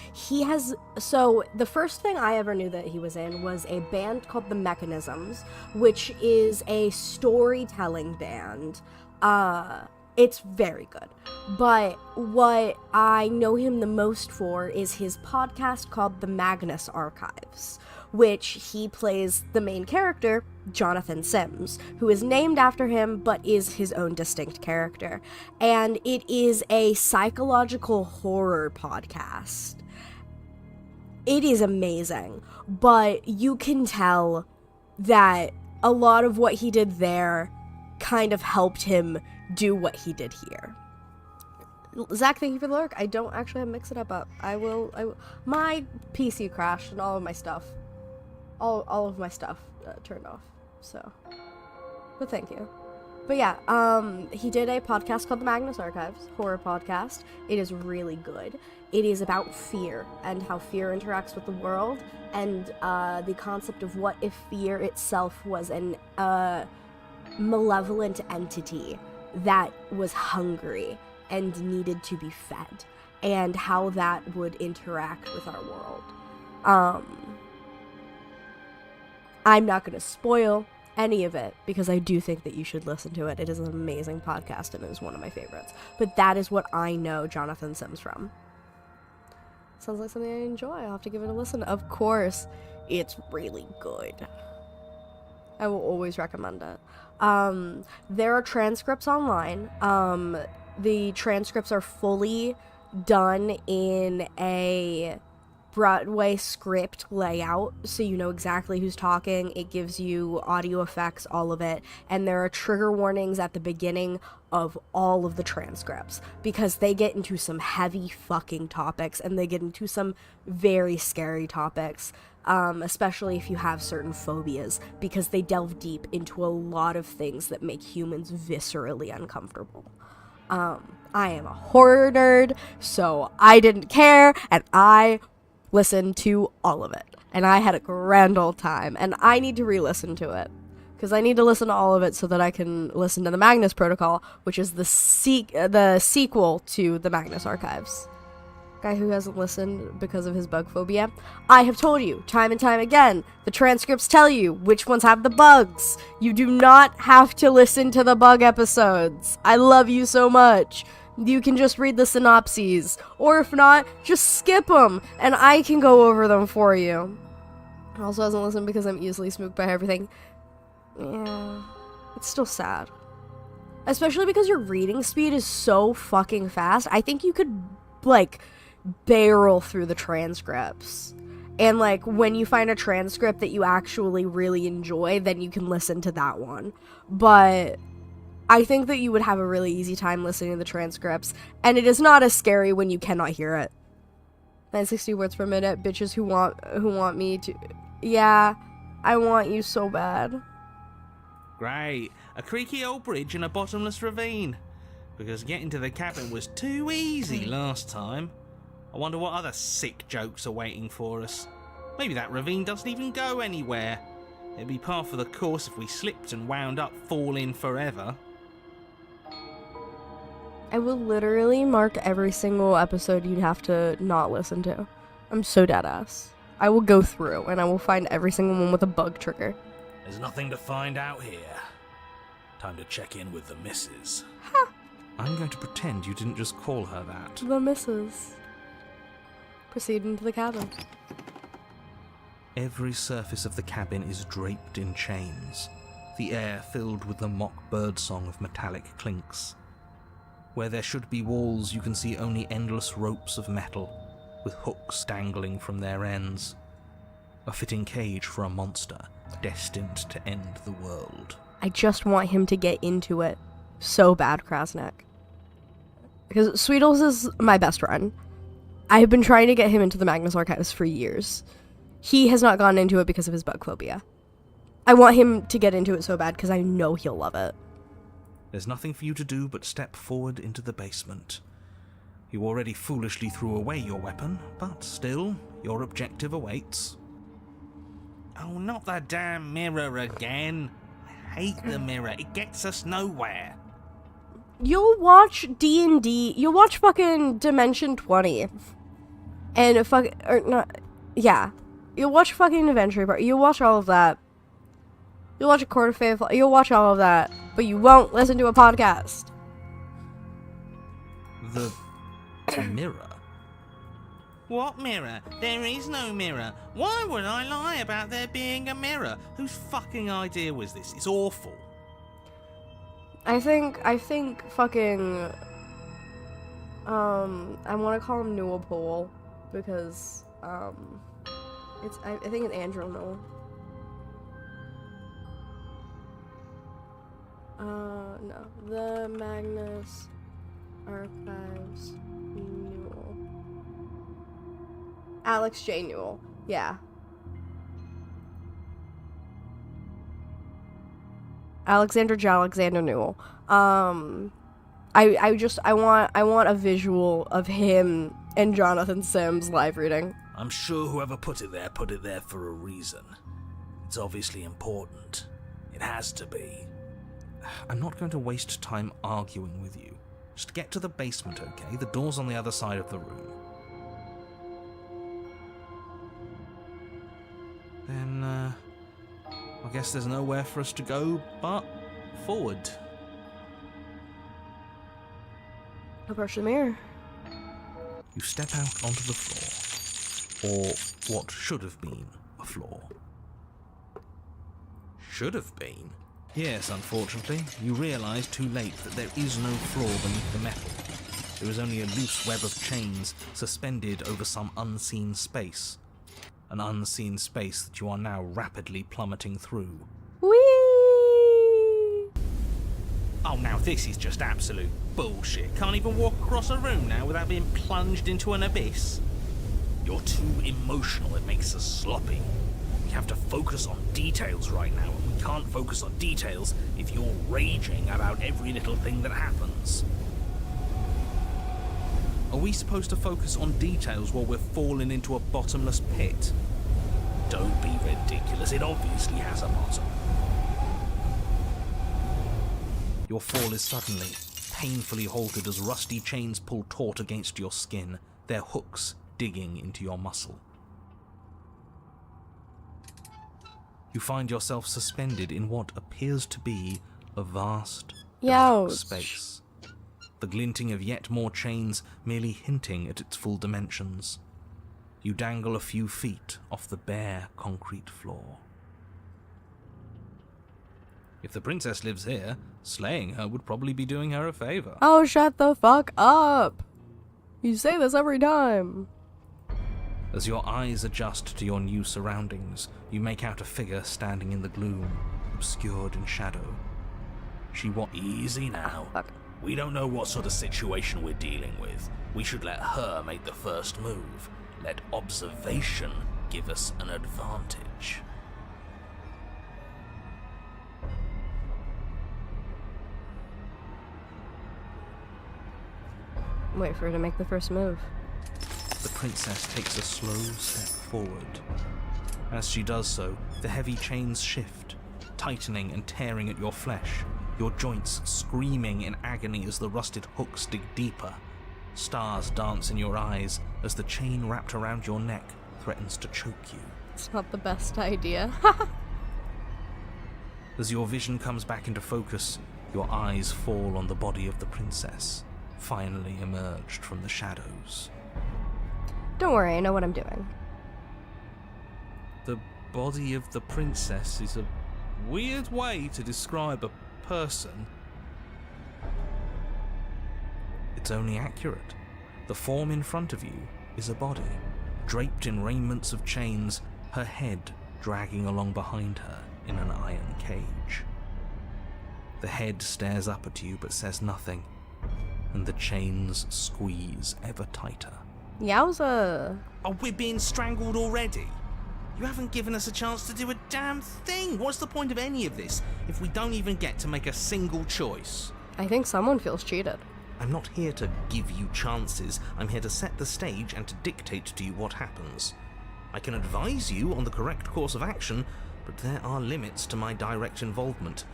So the first thing I ever knew that he was in was a band called The Mechanisms, which is a storytelling band. It's very good. But what I know him the most for is his podcast called The Magnus Archives, which he plays the main character, Jonathan Sims, who is named after him but is his own distinct character. And it is a psychological horror podcast. It is amazing, but you can tell that a lot of what he did there kind of helped him do what he did here. Zach, thank you for the lurk. I don't actually have Mix It Up. I will. My PC crashed and all of my stuff. All of my stuff turned off. So, but thank you. But yeah, he did a podcast called The Magnus Archives, horror podcast. It is really good. It is about fear and how fear interacts with the world, and the concept of what if fear itself was an malevolent entity that was hungry and needed to be fed, and how that would interact with our world. I'm not going to spoil any of it because I do think that you should listen to it. It is an amazing podcast and it is one of my favorites. But that is what I know Jonathan Sims from. Sounds like something I enjoy. I'll have to give it a listen. Of course, it's really good. I will always recommend it. There are transcripts online. The transcripts are fully done in a Broadway script layout, so you know exactly who's talking. It gives you audio effects, all of it, and there are trigger warnings at the beginning of all of the transcripts because they get into some heavy fucking topics and they get into some very scary topics, especially if you have certain phobias, because they delve deep into a lot of things that make humans viscerally uncomfortable. I am a horror nerd, so I didn't care, and I listened to all of it, and I had a grand old time, and I need to re-listen to it because I need to listen to all of it so that I can listen to the Magnus Protocol, which is the sequel to the Magnus Archives. Guy who hasn't listened because of his bug phobia. I have told you time and time again, the transcripts tell you which ones have the bugs. You do not have to listen to the bug episodes. I love you so much. You can just read the synopses, or if not, just skip them, and I can go over them for you. Also hasn't listened because I'm easily spooked by everything. Yeah, it's still sad. Especially because your reading speed is so fucking fast. I think you could, barrel through the transcripts. And, when you find a transcript that you actually really enjoy, then you can listen to that one. But I think that you would have a really easy time listening to the transcripts, and it is not as scary when you cannot hear it. 960 words per minute, bitches who want me to... Yeah, I want you so bad. Great. A creaky old bridge and a bottomless ravine. Because getting to the cabin was too easy last time. I wonder what other sick jokes are waiting for us. Maybe that ravine doesn't even go anywhere. It'd be par for the course if we slipped and wound up falling forever. I will literally mark every single episode you'd have to not listen to. I'm so deadass. I will go through and I will find every single one with a bug trigger. There's nothing to find out here. Time to check in with the missus. Ha! I'm going to pretend you didn't just call her that. The missus. Proceed into the cabin. Every surface of the cabin is draped in chains, the air filled with the mock birdsong of metallic clinks. Where there should be walls, you can see only endless ropes of metal, with hooks dangling from their ends. A fitting cage for a monster destined to end the world. I just want him to get into it so bad, Krasnik. Because Sweetles is my best friend. I have been trying to get him into the Magnus Archives for years. he has not gotten into it because of his bug phobia. I want him to get into it so bad because I know he'll love it. There's nothing for you to do but step forward into the basement. You already foolishly threw away your weapon, but still, your objective awaits. Oh, not the damn mirror again. I hate the mirror. It gets us nowhere. You'll watch D&D, you'll watch fucking Dimension 20. And you'll watch fucking Adventure Party, you'll watch all of that. You'll watch A Court of Faithful, you'll watch all of that. But you won't listen to a podcast. The mirror? What mirror? There is no mirror. Why would I lie about there being a mirror? Whose fucking idea was this? It's awful. I think fucking, I want to call him Newell Poole, because, I think it's Andrew Newell. No. The Magnus Archives Newell. Alex J. Newell. Yeah. Alexander Newell. I want a visual of him and Jonathan Sims live reading. I'm sure whoever put it there for a reason. It's obviously important. It has to be. I'm not going to waste time arguing with you. Just get to the basement, okay? The door's on the other side of the room. Then, I guess there's nowhere for us to go but forward. Approach the mirror. You step out onto the floor. Or what should have been a floor. Should have been? Yes, unfortunately. You realise too late that there is no floor beneath the metal. There is only a loose web of chains suspended over some unseen space. An unseen space that you are now rapidly plummeting through. Whee! Oh, now this is just absolute bullshit. Can't even walk across a room now without being plunged into an abyss. You're too emotional, it makes us sloppy. We have to focus on details right now, and we can't focus on details if you're raging about every little thing that happens. Are we supposed to focus on details while we're falling into a bottomless pit? Don't be ridiculous, it obviously has a bottom. Your fall is suddenly, painfully halted as rusty chains pull taut against your skin, their hooks digging into your muscle. You find yourself suspended in what appears to be a vast, dark space. The glinting of yet more chains merely hinting at its full dimensions. You dangle a few feet off the bare concrete floor. If the princess lives here, slaying her would probably be doing her a favor. Oh, shut the fuck up! You say this every time. As your eyes adjust to your new surroundings, you make out a figure standing in the gloom, obscured in shadow. Easy now. Fuck. We don't know what sort of situation we're dealing with. We should let her make the first move. Let observation give us an advantage. Wait for her to make the first move. The princess takes a slow step forward. As she does so, the heavy chains shift, tightening and tearing at your flesh, your joints screaming in agony as the rusted hooks dig deeper. Stars dance in your eyes as the chain wrapped around your neck threatens to choke you. It's not the best idea. As your vision comes back into focus, your eyes fall on the body of the princess, finally emerged from the shadows. Don't worry, I know what I'm doing. The body of the princess is a weird way to describe a person. It's only accurate. The form in front of you is a body, draped in raiments of chains, her head dragging along behind her in an iron cage. The head stares up at you but says nothing, and the chains squeeze ever tighter. Yowza. Oh, we're being strangled already? You haven't given us a chance to do a damn thing. What's the point of any of this if we don't even get to make a single choice? I think someone feels cheated. I'm not here to give you chances. I'm here to set the stage and to dictate to you what happens. I can advise you on the correct course of action, but there are limits to my direct involvement.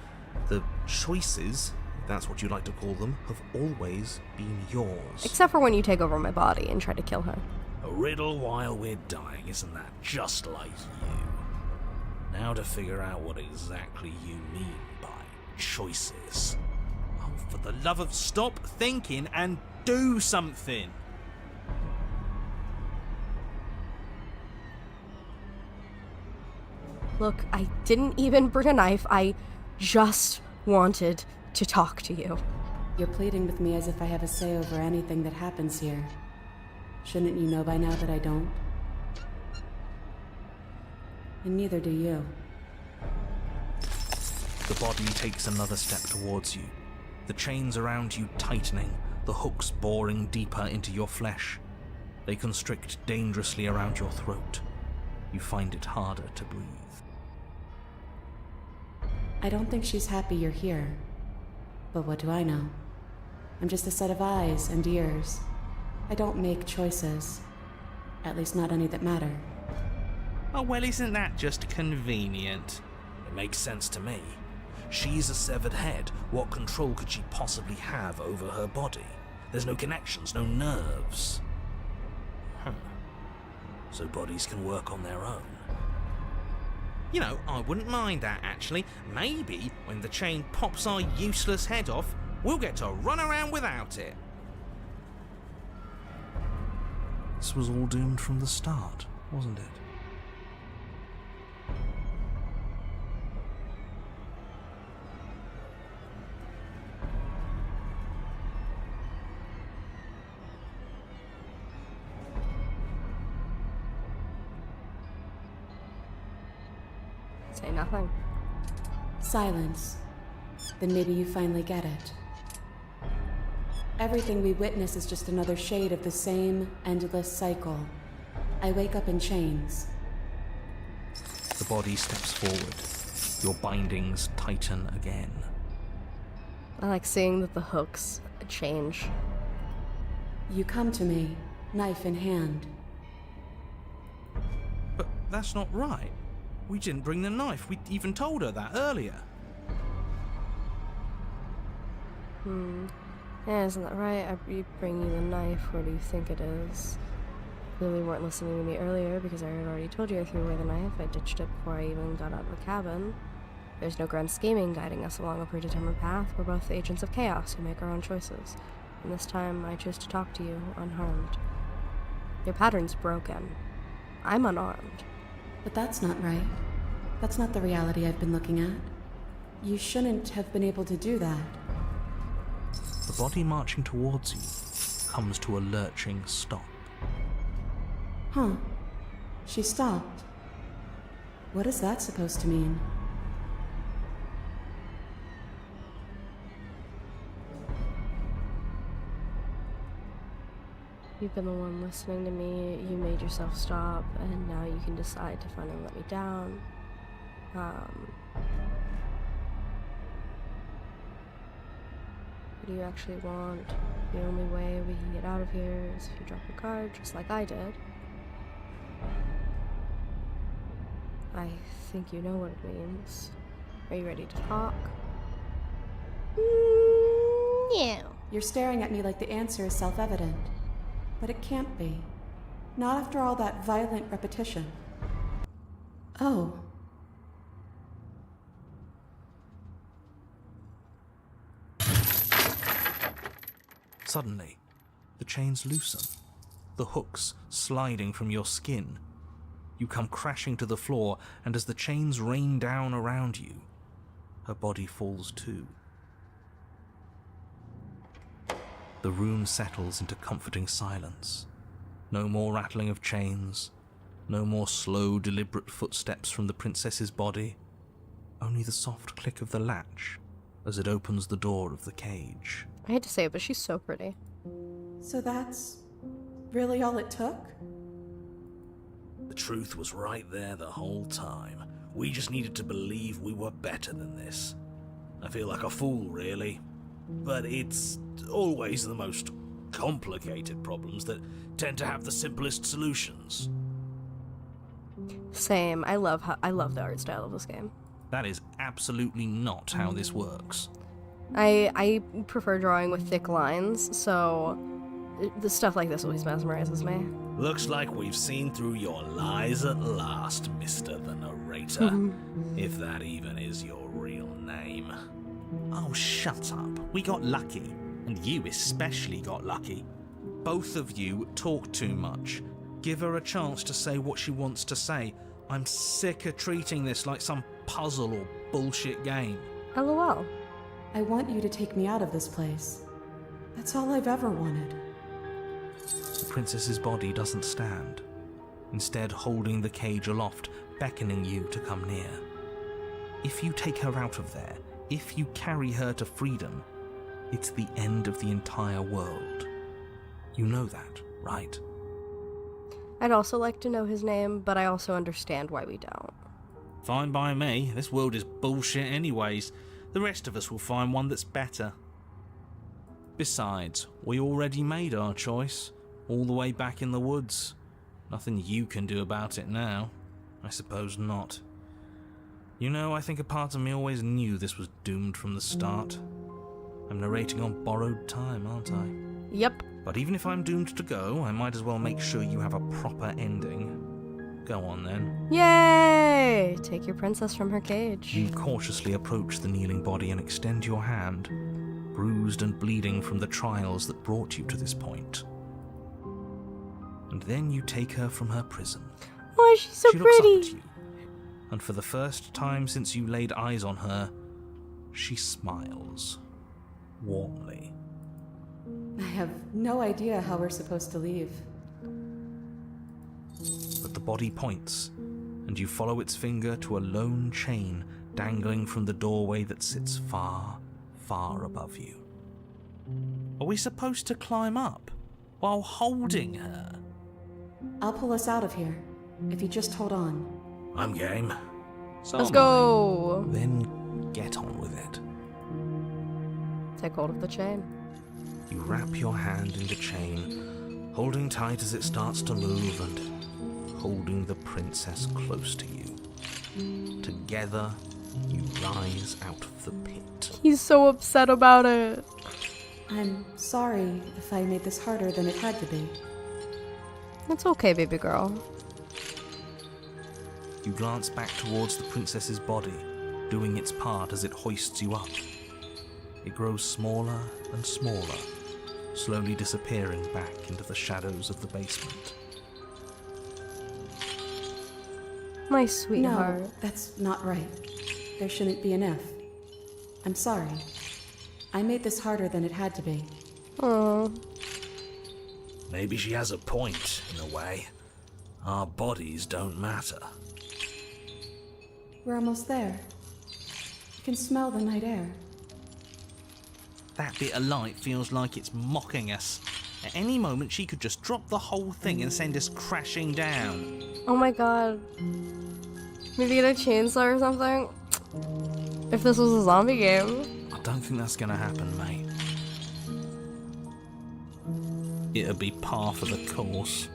The choices, if that's what you like to call them, have always been yours. Except for when you take over my body and try to kill her. A riddle while we're dying, isn't that just like you? Now to figure out what exactly you mean by choices. Oh, for the love of stop thinking and do something! Look, I didn't even bring a knife. I just wanted to talk to you. You're pleading with me as if I have a say over anything that happens here. Shouldn't you know by now that I don't? And neither do you. The body takes another step towards you. The chains around you tightening, the hooks boring deeper into your flesh. They constrict dangerously around your throat. You find it harder to breathe. I don't think she's happy you're here. But what do I know? I'm just a set of eyes and ears. I don't make choices. At least not any that matter. Oh, well, isn't that just convenient? It makes sense to me. She's a severed head. What control could she possibly have over her body? There's no connections, no nerves. So bodies can work on their own. You know, I wouldn't mind that, actually. Maybe when the chain pops our useless head off, we'll get to run around without it. This was all doomed from the start, wasn't it? Say nothing. Silence. Then maybe you finally get it. Everything we witness is just another shade of the same endless cycle. I wake up in chains. The body steps forward. Your bindings tighten again. I like seeing that the hooks change. You come to me, knife in hand. But that's not right. We didn't bring the knife. We even told her that earlier. Yeah, isn't that right? I bring you the knife. Where do you think it is? Clearly weren't listening to me earlier because I had already told you I threw away the knife. I ditched it before I even got out of the cabin. There's no grand scheming guiding us along a predetermined path. We're both agents of chaos who make our own choices. And this time I choose to talk to you unharmed. Your pattern's broken. I'm unarmed. But that's not right. That's not the reality I've been looking at. You shouldn't have been able to do that. The body marching towards you comes to a lurching stop. Huh. She stopped. What is that supposed to mean? You've been the one listening to me, you made yourself stop, and now you can decide to finally let me down. What do you actually want? The only way we can get out of here is if you drop your card, just like I did. I think you know what it means. Are you ready to talk? No. You're staring at me like the answer is self-evident. But it can't be. Not after all that violent repetition. Oh. Suddenly, the chains loosen, the hooks sliding from your skin. You come crashing to the floor, and as the chains rain down around you, her body falls too. The room settles into comforting silence. No more rattling of chains, no more slow, deliberate footsteps from the princess's body, only the soft click of the latch as it opens the door of the cage. I hate to say it, but she's so pretty. So that's really all it took? The truth was right there the whole time. We just needed to believe we were better than this. I feel like a fool, really. But it's always the most complicated problems that tend to have the simplest solutions. Same. I love the art style of this game. That is absolutely not how this works. I prefer drawing with thick lines, so the stuff like this always mesmerizes me. Looks like we've seen through your lies at last, Mr. the Narrator. If that even is your real name. Oh, shut up. We got lucky. And you especially got lucky. Both of you talk too much. Give her a chance to say what she wants to say. I'm sick of treating this like some puzzle or bullshit game. LOL. I want you to take me out of this place. That's all I've ever wanted. The princess's body doesn't stand, instead holding the cage aloft, beckoning you to come near. If you take her out of there, if you carry her to freedom, it's the end of the entire world. You know that, right? I'd also like to know his name, but I also understand why we don't. Fine by me. This world is bullshit anyways. The rest of us will find one that's better. Besides, we already made our choice, all the way back in the woods. Nothing you can do about it now. I suppose not. You know, I think a part of me always knew this was doomed from the start. I'm narrating on borrowed time, aren't I? Yep. But even if I'm doomed to go, I might as well make sure you have a proper ending. Go on then. Yay! Take your princess from her cage. You cautiously approach the kneeling body and extend your hand, bruised and bleeding from the trials that brought you to this point. And then you take her from her prison. Oh, she's so She looks pretty. up at you, and for the first time since you laid eyes on her, she smiles warmly. I have no idea how we're supposed to leave. But the body points, and you follow its finger to a lone chain dangling from the doorway that sits far, far above you. Are we supposed to climb up while holding her? I'll pull us out of here, if you just hold on. I'm game. So Let's am I. go. Then get on with it. Take hold of the chain. You wrap your hand in the chain, holding tight as it starts to move and holding the princess close to you. Together, you rise out of the pit. He's so upset about it. I'm sorry if I made this harder than it had to be. It's okay, baby girl. You glance back towards the princess's body, doing its part as it hoists you up. It grows smaller and smaller, slowly disappearing back into the shadows of the basement. My sweetheart. No, that's not right. There shouldn't be an if. I'm sorry. I made this harder than it had to be. Oh, Maybe she has a point, in a way. Our bodies don't matter. We're almost there. You can smell the night air. That bit of light feels like it's mocking us. At any moment, she could just drop the whole thing and send us crashing down. oh my god. Maybe get a chainsaw or something. If this was a zombie game. I don't think that's gonna happen, mate. It'll be par for the course.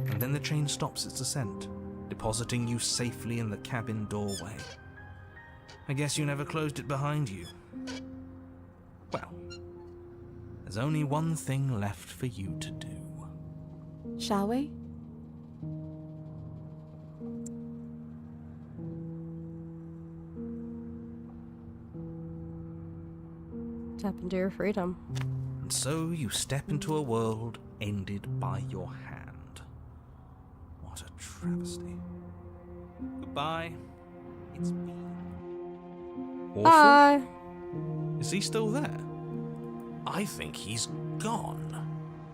And then the chain stops its ascent, depositing you safely in the cabin doorway. I guess you never closed it behind you. Well, there's only one thing left for you to do. Shall we? Tap into your freedom. And so you step into a world ended by your hand. What a travesty. Goodbye. It's me. Awful? Bye. Is he still there? I think he's gone.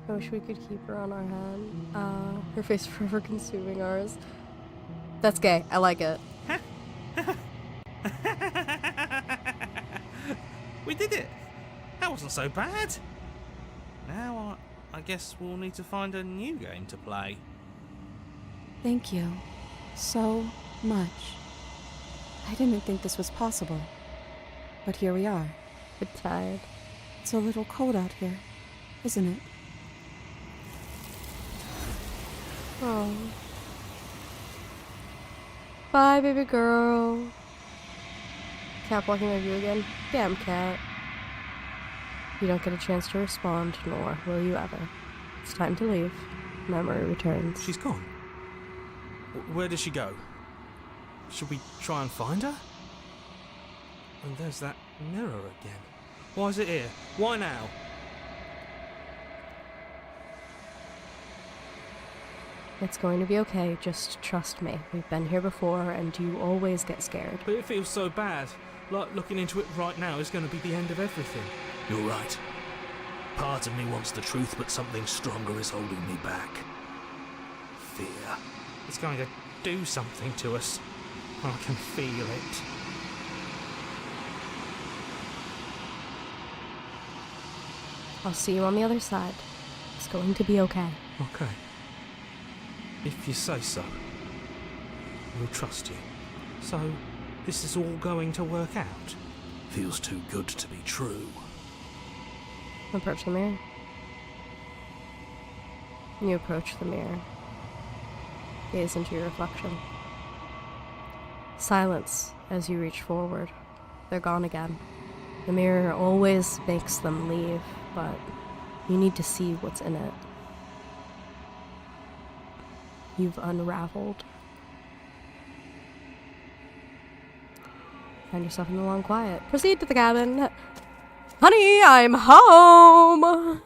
I wish we could keep her on our hand. Her face forever consuming ours. That's gay. I like it. We did it. That wasn't so bad. Now I guess we'll need to find a new game to play. Thank you so much. I didn't think this was possible, but here we are. Good tired. It's a little cold out here, isn't it? Oh. Bye, baby girl. Cat blocking my view again? Damn cat. You don't get a chance to respond, nor will you ever. It's time to leave. Memory returns. She's gone. Where did she go? Should we try and find her? And there's that mirror again. Why is it here? Why now? It's going to be okay, just trust me. We've been here before, and you always get scared. But it feels so bad. Like looking into it right now is going to be the end of everything. You're right. Part of me wants the truth, but something stronger is holding me back. Fear. It's going to do something to us. I can feel it. I'll see you on the other side. It's going to be okay. Okay. If you say so. We'll trust you. So, this is all going to work out? Feels too good to be true. Approach the mirror. You approach the mirror. Gaze into your reflection. Silence as you reach forward. They're gone again. The mirror always makes them leave, but you need to see what's in it. You've unraveled. Find yourself in the long quiet. Proceed to the cabin. Honey, I'm home!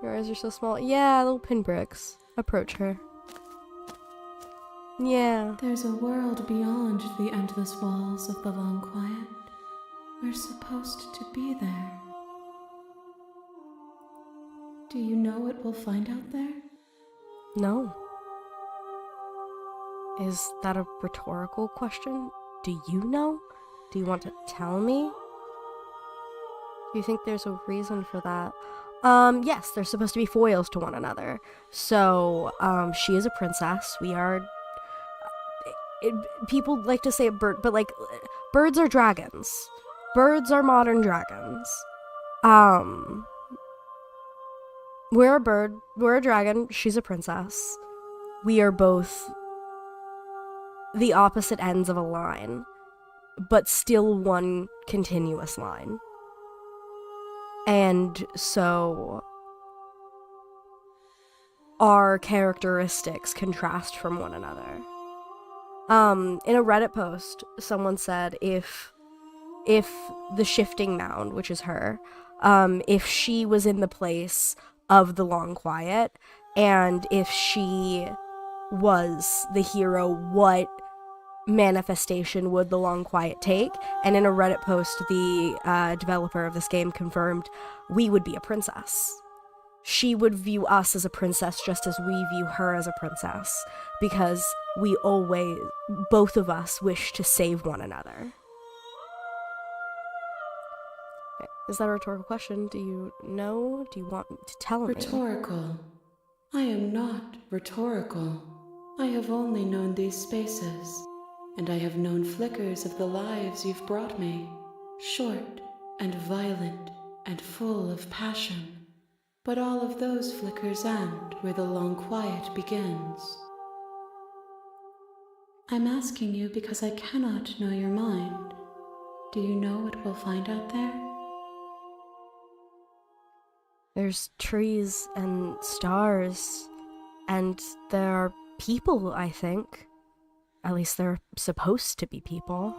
Your eyes are so small. Yeah, little pinpricks. Approach her. Yeah. There's a world beyond the endless walls of the long quiet. We're supposed to be there. Do you know what we'll find out there? No. Is that a rhetorical question? Do you know? Do you want to tell me? Do you think there's a reason for that? Yes, they're supposed to be foils to one another. So, she is a princess. We are... people like to say a bird, but, like, birds are dragons. Birds are modern dragons. We're a bird. We're a dragon. She's a princess. We are both the opposite ends of a line, but still one continuous line. And so our characteristics contrast from one another. In a Reddit post, someone said if the shifting mound, which is her, if she was in the place of the long quiet, and if she was the hero, what manifestation would the long quiet take? And in a Reddit post, the developer of this game confirmed we would be a princess. She would view us as a princess just as we view her as a princess, because we always, both of us, wish to save one another. Is that a rhetorical question? Do you know? Do you want to tell me? Rhetorical. I am not rhetorical. I have only known these spaces, and I have known flickers of the lives you've brought me, short and violent and full of passion. But all of those flickers end where the long quiet begins. I'm asking you because I cannot know your mind. Do you know what we'll find out there? There's trees and stars, and there are people, I think. At least they're supposed to be people.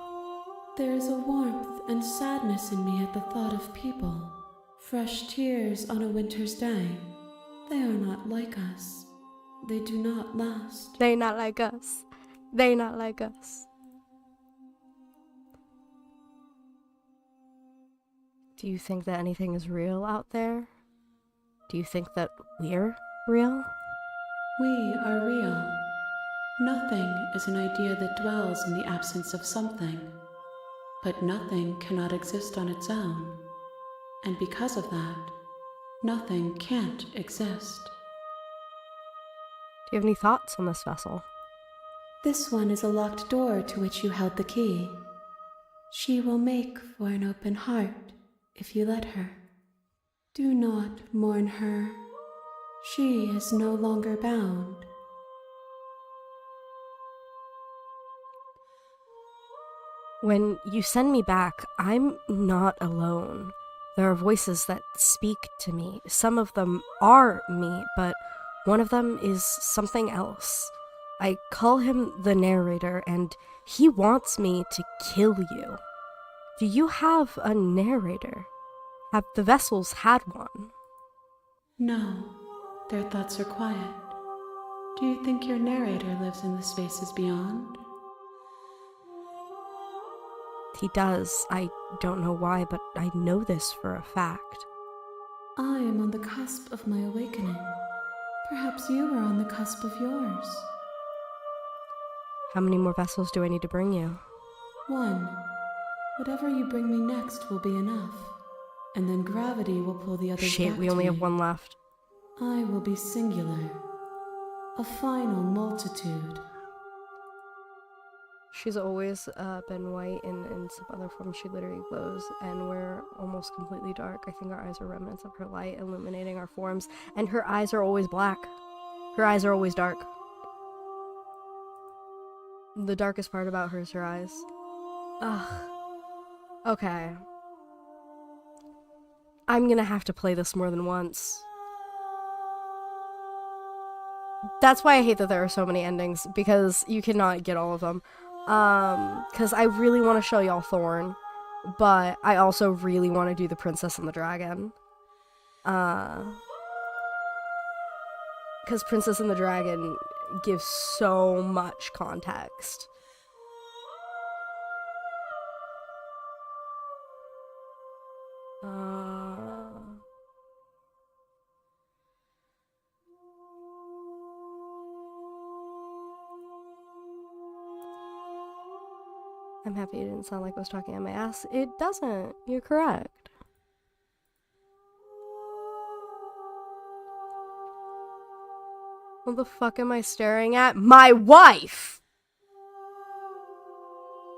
There is a warmth and sadness in me at the thought of people. Fresh tears on a winter's day. They are not like us. They do not last. They not like us. They not like us. Do you think that anything is real out there? Do you think that we're real? We are real. Nothing is an idea that dwells in the absence of something. But nothing cannot exist on its own. And because of that, Nothing can't exist. Do you have any thoughts on this vessel? This one is a locked door to which you held the key. She will make for an open heart if you let her. Do not mourn her. She is no longer bound. When you send me back, I'm not alone. There are voices that speak to me. Some of them are me, but one of them is something else. I call him the narrator, and he wants me to kill you. Do you have a narrator? Have the vessels had one? No, their thoughts are quiet. Do you think your narrator lives in the spaces beyond? He does. I don't know why, but I know this for a fact. I am on the cusp of my awakening. Perhaps you are on the cusp of yours. How many more vessels do I need to bring you? One. Whatever you bring me next will be enough. And then gravity will pull the others Shit, back we to only me. have one left. I will be singular. A final multitude. She's always been white, and in some other form she literally glows, and we're almost completely dark. I think our eyes are remnants of her light illuminating our forms, and her eyes are always black. Her eyes are always dark. The darkest part about her is her eyes. Ugh. Okay. I'm gonna have to play this more than once. That's why I hate that there are so many endings, because you cannot get all of them. Because I really want to show y'all Thorn, but I also really want to do the Princess and the Dragon. Because Princess and the Dragon gives so much context. I'm happy it didn't sound like I was talking on my ass. It doesn't. You're correct. What the fuck am I staring at? My wife!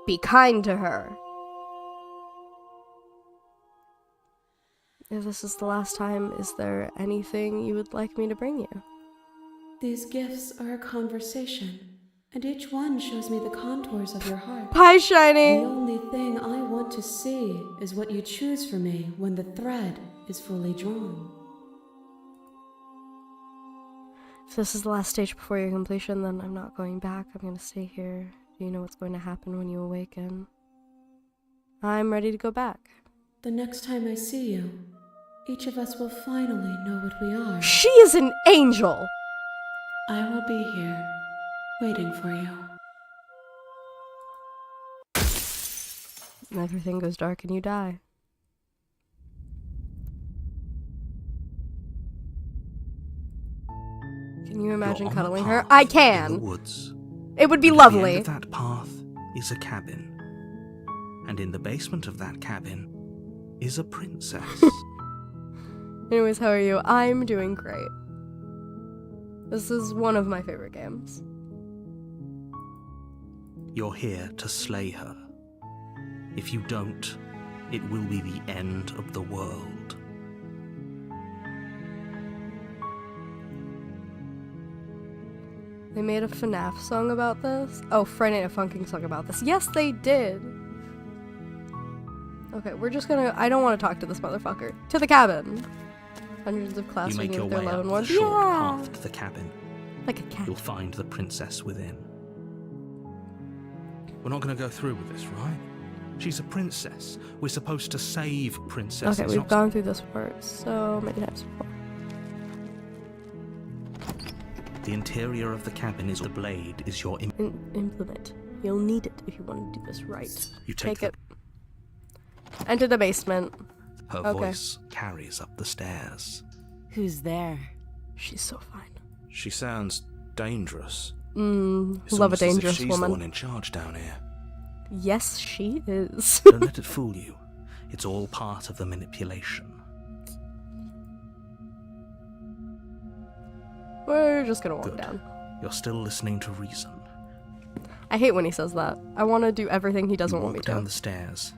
Be kind to her. If this is the last time, is there anything you would like me to bring you? These gifts are a conversation, and each one shows me the contours of your heart. Hi, Shiny! The only thing I want to see is what you choose for me when the thread is fully drawn. If this is the last stage before your completion, then I'm not going back. I'm gonna stay here. Do you know what's going to happen when you awaken? I'm ready to go back. The next time I see you, each of us will finally know what we are. She is an angel! I will be here, waiting for you. And everything goes dark and you die. Can you imagine You're on cuddling a her? path I in can! the woods. It would be And at the lovely. end of that path is a cabin. And in the basement of that cabin is a princess. Anyways, how are you? I'm doing great. This is one of my favorite games. You're here to slay her. If you don't, it will be the end of the world. They made a FNAF song about this? Oh, Friday Night Funkin' song about this. Yes, they did! Okay, we're just gonna... I don't want to talk to this motherfucker. To the cabin! Hundreds of class You make your with their way loved up ones. the short Yeah! path to the cabin. Like a cat. You'll find the princess within. We're not going to go through with this, right? She's a princess. We're supposed to save princesses. Okay, we've not- gone through this part so many times before. The interior of the cabin is the blade is your Implement. You'll need it if you want to do this right. You take the- it. Enter the basement. Her Okay. voice carries up the stairs. Who's there? She's so fine. She sounds dangerous. It's Love a almost as if dangerous she's woman. the one in charge down here. Yes, she is. Don't let it fool you. It's all part of the manipulation. just gonna walk Good. down. You're still listening to reason. I hate when he says that. I want to do everything he doesn't You want me walk to. down the stairs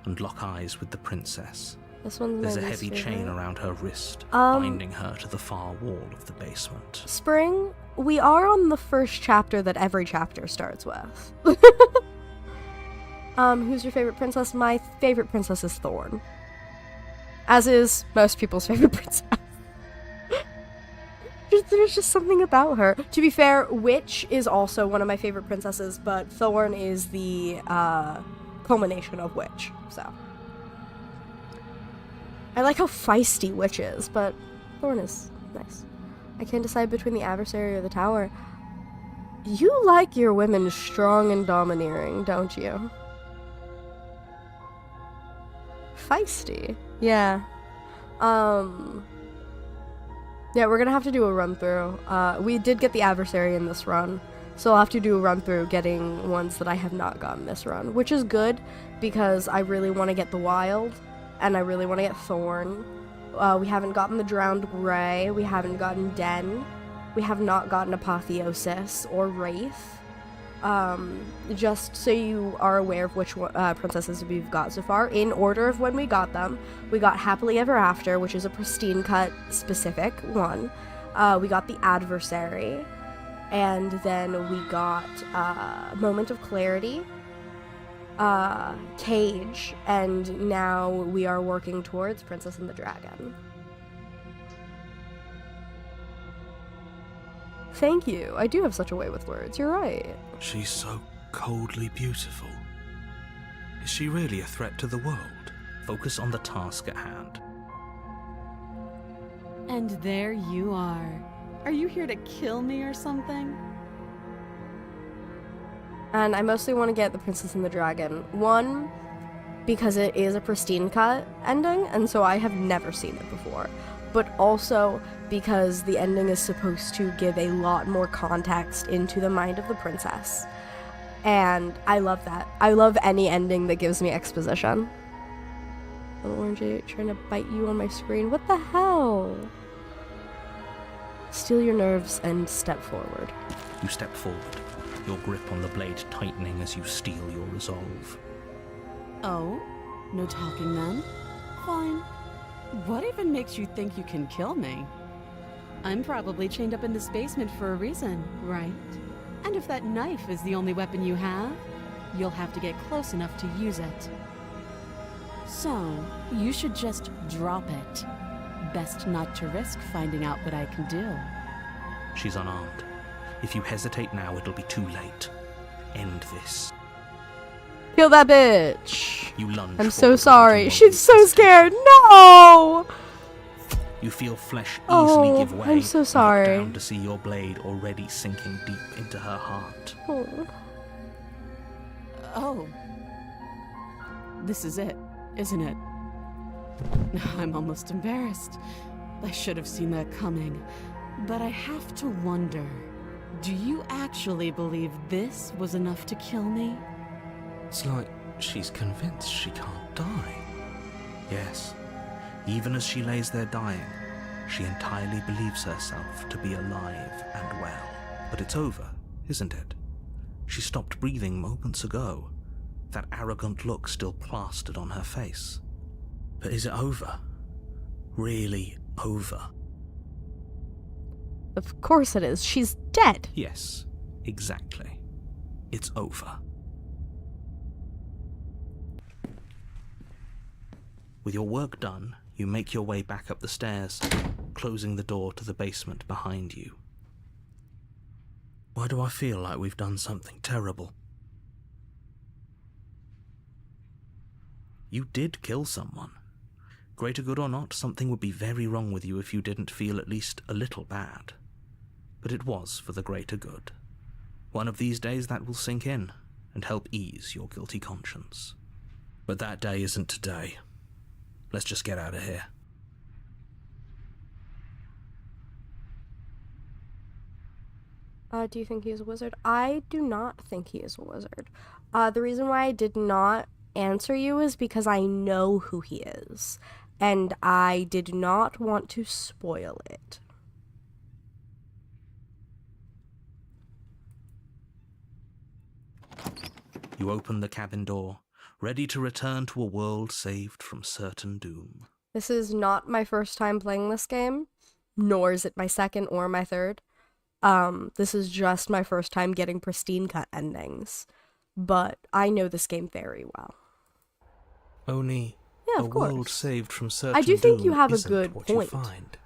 and lock eyes with the princess. This one's There's my a least heavy chain favorite. around her wrist, Um, binding her to the far wall of the basement. Spring, we are on the first chapter that every chapter starts with. Who's your favorite princess? My favorite princess is Thorn. As is most people's favorite princess. There's just something about her. To be fair, Witch is also one of my favorite princesses, but Thorn is the culmination of Witch, so. I like how feisty Witch is, but Thorn is nice. I can't decide between the adversary or the tower. You like your women strong and domineering, don't you? Feisty. Yeah. Yeah, we're gonna have to do a run-through. We did get the adversary in this run, so I'll have to do a run-through getting ones that I have not gotten this run, which is good, because I really want to get the Wild, and I really want to get Thorn. We haven't gotten the Drowned Grey, we haven't gotten Den, we have not gotten Apotheosis or Wraith. Just so you are aware of which princesses we've got so far, in order of when we got them, we got Happily Ever After, which is a pristine cut specific one. We got the Adversary, and then we got Moment of Clarity, Cage, and now we are working towards Princess and the Dragon. Thank you. I do have such a way with words. You're right. She's so coldly beautiful. Is she really a threat to the world? Focus on the task at hand. And there you are. Are you here to kill me or something? And I mostly want to get the Princess and the Dragon. One, because it is a pristine cut ending, and so I have never seen it before. But also because the ending is supposed to give a lot more context into the mind of the princess. And I love that. I love any ending that gives me exposition. Little orange trying to bite you on my screen. What the hell? Steel your nerves and step forward. You step forward, your grip on the blade tightening as you steel your resolve. Oh? No talking then? Fine. What even makes you think you can kill me? I'm probably chained up in this basement for a reason, right? And if that knife is the only weapon you have, you'll have to get close enough to use it. So, you should just drop it. Best not to risk finding out what I can do. She's unarmed. If you hesitate now, it'll be too late. End this. Kill that bitch! You lunge I'm so forward, sorry. making She's so movements. scared. No! You feel flesh easily Oh, give way. I'm so Look sorry. down to see your blade already sinking deep into her heart. Oh. Oh. This is it, isn't it? I'm almost embarrassed. I should have seen that coming. But I have to wonder, do you actually believe this was enough to kill me? It's like she's convinced she can't die. Yes, even as she lays there dying, she entirely believes herself to be alive and well. But it's over, isn't it? She stopped breathing moments ago, that arrogant look still plastered on her face. But is it over? Really over? Of course it is. She's dead. Yes, exactly. It's over. With your work done, you make your way back up the stairs, closing the door to the basement behind you. Why do I feel like we've done something terrible? You did kill someone. Greater good or not, something would be very wrong with you if you didn't feel at least a little bad. But it was for the greater good. One of these days that will sink in and help ease your guilty conscience. But that day isn't today. Let's just get out of here. Do you think he is a wizard? I do not think he is a wizard. The reason why I did not answer you is because I know who he is, and I did not want to spoil it. You open the cabin door, ready to return to a world saved from certain doom. This is not my first time playing this game, nor is it my second or my third. This is just my first time getting pristine cut endings, but I know this game very well. Only Yeah, a of course. world saved from certain I do think doom you have a isn't good what point. You find.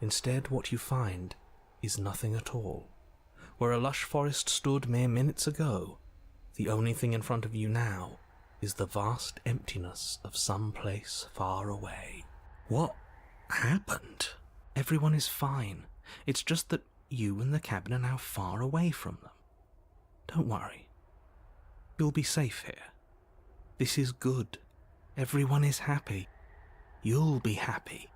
Instead, what you find is nothing at all. Where a lush forest stood mere minutes ago, the only thing in front of you now is the vast emptiness of some place far away. What happened? Everyone is fine. It's just that you and the cabin are now far away from them. Don't worry. You'll be safe here. This is good. Everyone is happy. You'll be happy.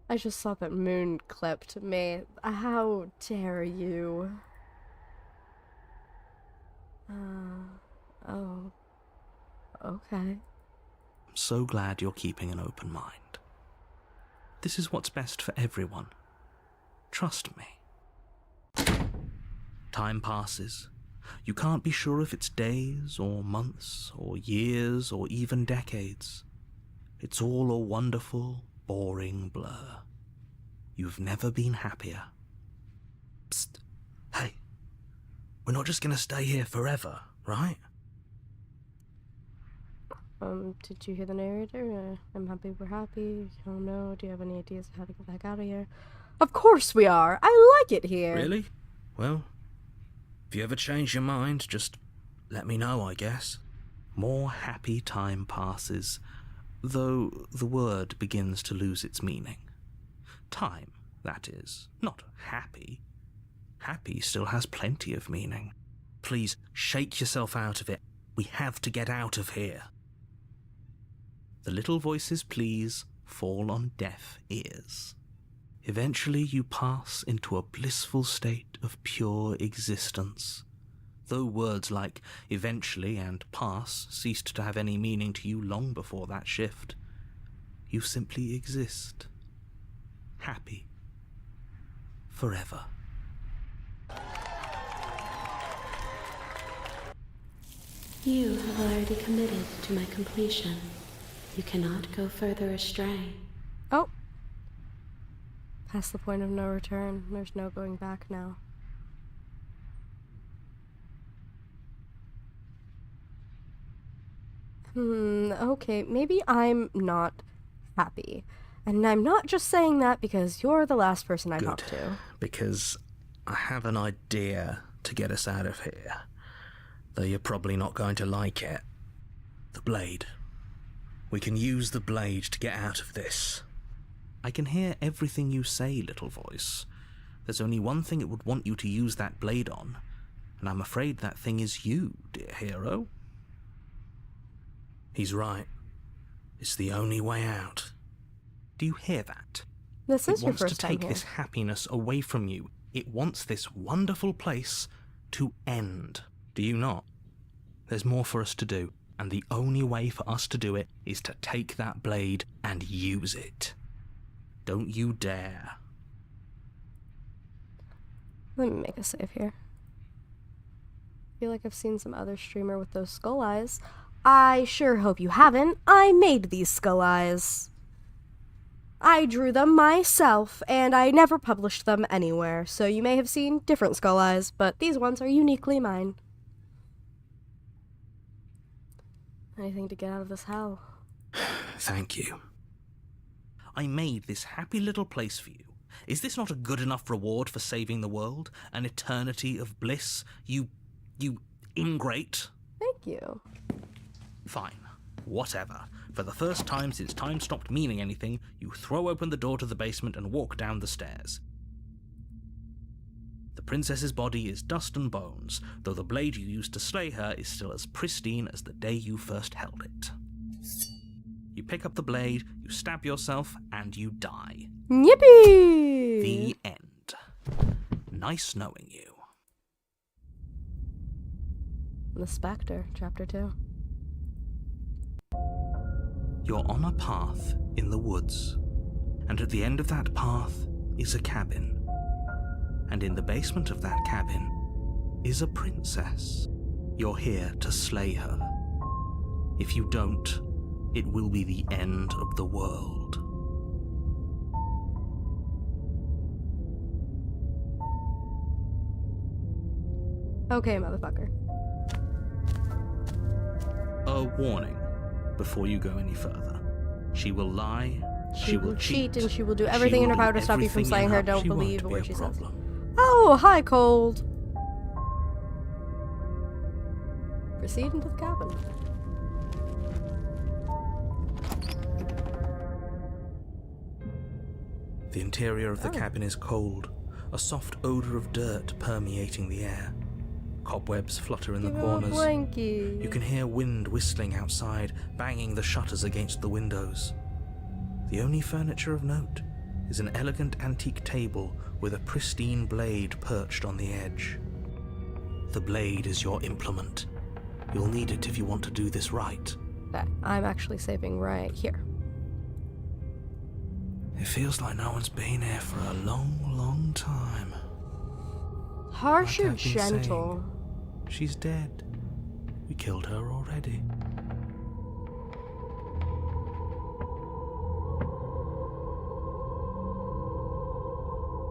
I just saw that Moon clipped me. How dare you? Oh. Okay. I'm so glad you're keeping an open mind. This is what's best for everyone. Trust me. Time passes. You can't be sure if it's days or months or years or even decades. It's all a wonderful, boring blur. You've never been happier. Psst. Hey. We're not just gonna stay here forever, right? Did you hear the narrator? I'm happy we're happy. Oh no, do you have any ideas of how to get back out of here? Of course we are! I like it here! Really? Well, if you ever change your mind, just let me know, I guess. More happy time passes, though the word begins to lose its meaning. Time, that is, not happy. Happy still has plenty of meaning. Please, shake yourself out of it. We have to get out of here. The little voice's pleas fall on deaf ears. Eventually you pass into a blissful state of pure existence. Though words like eventually and pass ceased to have any meaning to you long before that shift, you simply exist. Happy. Forever. You have already committed to my completion. You cannot go further astray. Oh. Past the point of no return. There's no going back now. Okay, maybe I'm not happy. And I'm not just saying that because you're the last person I Good, talked to. because I have an idea to get us out of here. Though you're probably not going to like it. The blade. We can use the blade to get out of this. I can hear everything you say, little voice. There's only one thing it would want you to use that blade on, and I'm afraid that thing is you, dear hero. He's right. It's the only way out. Do you hear that? This is It your wants to first time take here. this happiness away from you. It wants this wonderful place to end. Do you not? There's more for us to do, and the only way for us to do it is to take that blade and use it. Don't you dare. Let me make a save here. I feel like I've seen some other streamer with those skull eyes. I sure hope you haven't. I made these skull eyes. I drew them myself, and I never published them anywhere, so you may have seen different skull eyes, but these ones are uniquely mine. Anything to get out of this hell. Thank you. I made this happy little place for you. Is this not a good enough reward for saving the world? An eternity of bliss? You ingrate? Thank you. Fine. Whatever. For the first time since time stopped meaning anything, you throw open the door to the basement and walk down the stairs. The princess's body is dust and bones, though the blade you used to slay her is still as pristine as the day you first held it. You pick up the blade, you stab yourself, and you die. Yippee! The end. Nice knowing you. The Spectre, Chapter 2. You're on a path in the woods, and at the end of that path is a cabin. And in the basement of that cabin is a princess. You're here to slay her. If you don't, it will be the end of the world. Okay, motherfucker. A warning before you go any further. She will lie, She will cheat, and she will do She everything in will her power do to stop you from everything slaying in her. her- Don't she won't believe a be word a she says. problem. Oh, hi, Cold. Proceed into the cabin. The interior of the Oh. cabin is cold, a soft odor of dirt permeating the air. Cobwebs flutter in the Give him a corners. blankie. You can hear wind whistling outside, banging the shutters against the windows. The only furniture of note is an elegant antique table with a pristine blade perched on the edge. The blade is your implement. You'll need it if you want to do this right. Okay, I'm actually saving right here. It feels like no one's been here for a long, long time. Harsh Like or I've been gentle? saying, she's dead. We killed her already.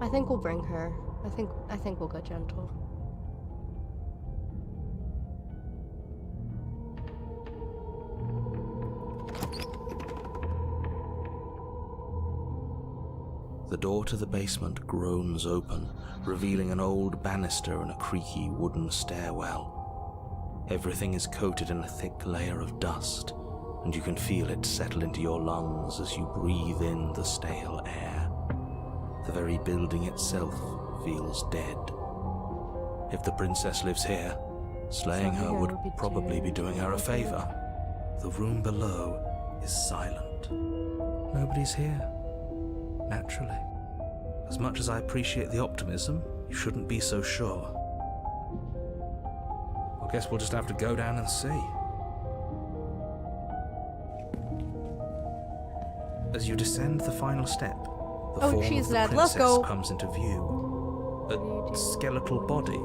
I think we'll bring her. I think we'll go gentle. The door to the basement groans open, revealing an old banister and a creaky wooden stairwell. Everything is coated in a thick layer of dust, and you can feel it settle into your lungs as you breathe in the stale air. The very building itself feels dead. If the princess lives here, slaying her would probably be doing her a favor. The room below is silent. Nobody's here. Naturally. As much as I appreciate the optimism, you shouldn't be so sure. I guess we'll just have to go down and see. As you descend the final step, the form she's of the dead. Let's princess go. comes into view. A skeletal body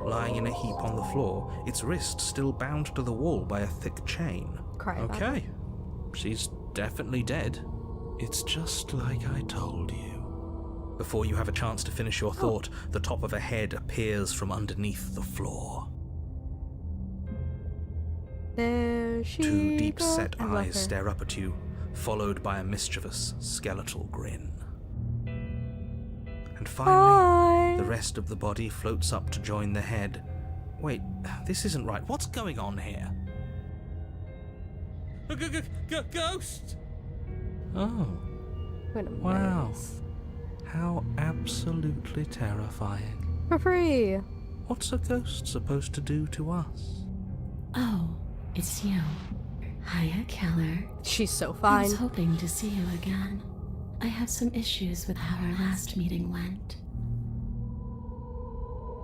lying in a heap on the floor, its wrist still bound to the wall by a thick chain. Cry about Okay, she's definitely dead. It's just like I told you. Before you have a chance to finish your thought, the top of a head appears from underneath the floor. There she Two deep-set goes. I love eyes her. stare up at you, followed by a mischievous skeletal grin. And finally, Bye. the rest of the body floats up to join the head. Wait, this isn't right. What's going on here? A ghost! Oh, Wait a minute. wow. How absolutely terrifying. For free. What's a ghost supposed to do to us? Oh, it's you. Hiya, Keller. She's so I fine. was hoping to see you again. I have some issues with how our last meeting went.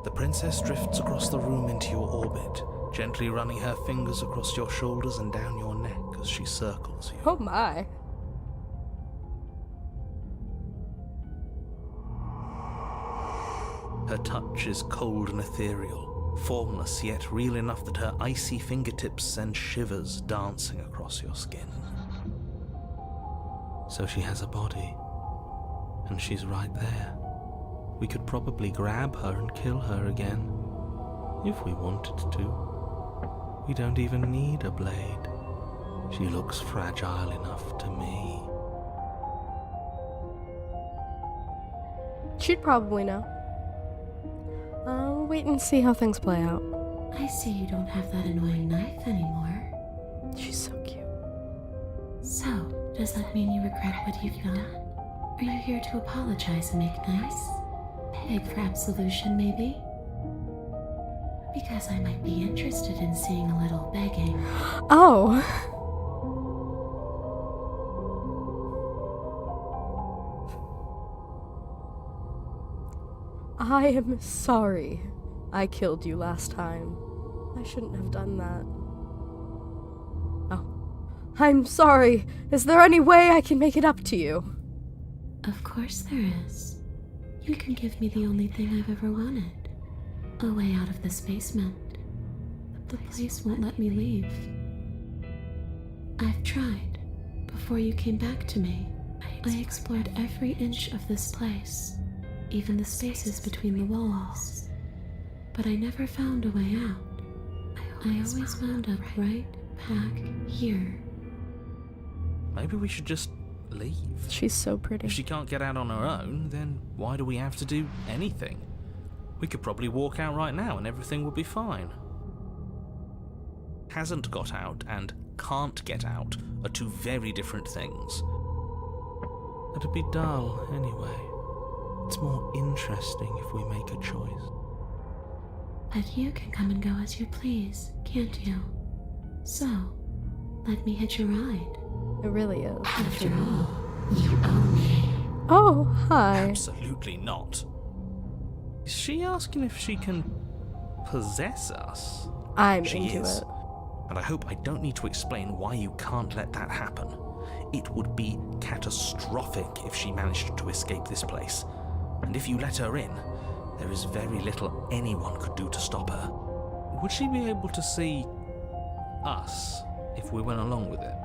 The princess drifts across the room into your orbit, gently running her fingers across your shoulders and down your neck as she circles you. Oh my. Her touch is cold and ethereal, formless yet real enough that her icy fingertips send shivers dancing across your skin. So she has a body, and she's right there. We could probably grab her and kill her again, if we wanted to. We don't even need a blade. She looks fragile enough to me. She'd probably know. I'll wait and see how things play out. I see you don't have that annoying knife anymore. She's so cute. So, does that mean you regret what you've done? Are you here to apologize and make nice? Beg for absolution, maybe? Because I might be interested in seeing a little begging. Oh. I am sorry I killed you last time. I shouldn't have done that. Oh. I'm sorry. Is there any way I can make it up to you? Of course there is. You can give me the only thing I've ever wanted. a way out of this basement. The place won't let me leave. I've tried. Before you came back to me, I explored every inch of this place, even the spaces between the walls. But I never found a way out. I always wound up right back here. Maybe we should just leave. She's so pretty. If she can't get out on her own, then why do we have to do anything? We could probably walk out right now and everything would be fine. Hasn't got out and can't get out are two very different things. It'd be dull anyway. It's more interesting if we make a choice. But you can come and go as you please, can't you? So, let me hitch a ride. It really is. After all, you own me. Oh, hi. Absolutely not. Is she asking if she can possess us? I'm She into is. it. And I hope I don't need to explain why you can't let that happen. It would be catastrophic if she managed to escape this place. And if you let her in, there is very little anyone could do to stop her. Would she be able to see us if we went along with it?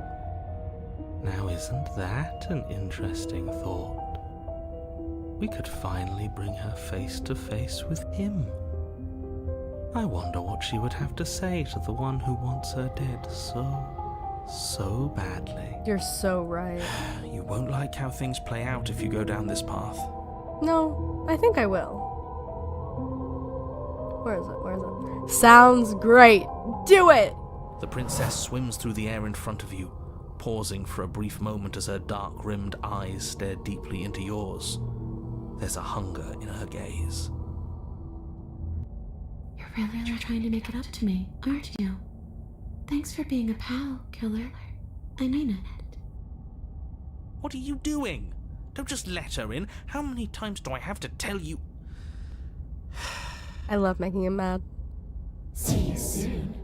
Now, isn't that an interesting thought? We could finally bring her face to face with him. I wonder what she would have to say to the one who wants her dead so badly. You're so right. You won't like how things play out if you go down this path. No, I think I will. Where is it? Where is it? Sounds great. Do it! The princess swims through the air in front of you, pausing for a brief moment as her dark-rimmed eyes stare deeply into yours. There's a hunger in her gaze. You're really trying to make it up to me, aren't you? Thanks for being a pal, killer. I mean it. What are you doing? Don't just let her in. How many times do I have to tell you? I love making him mad. See you soon.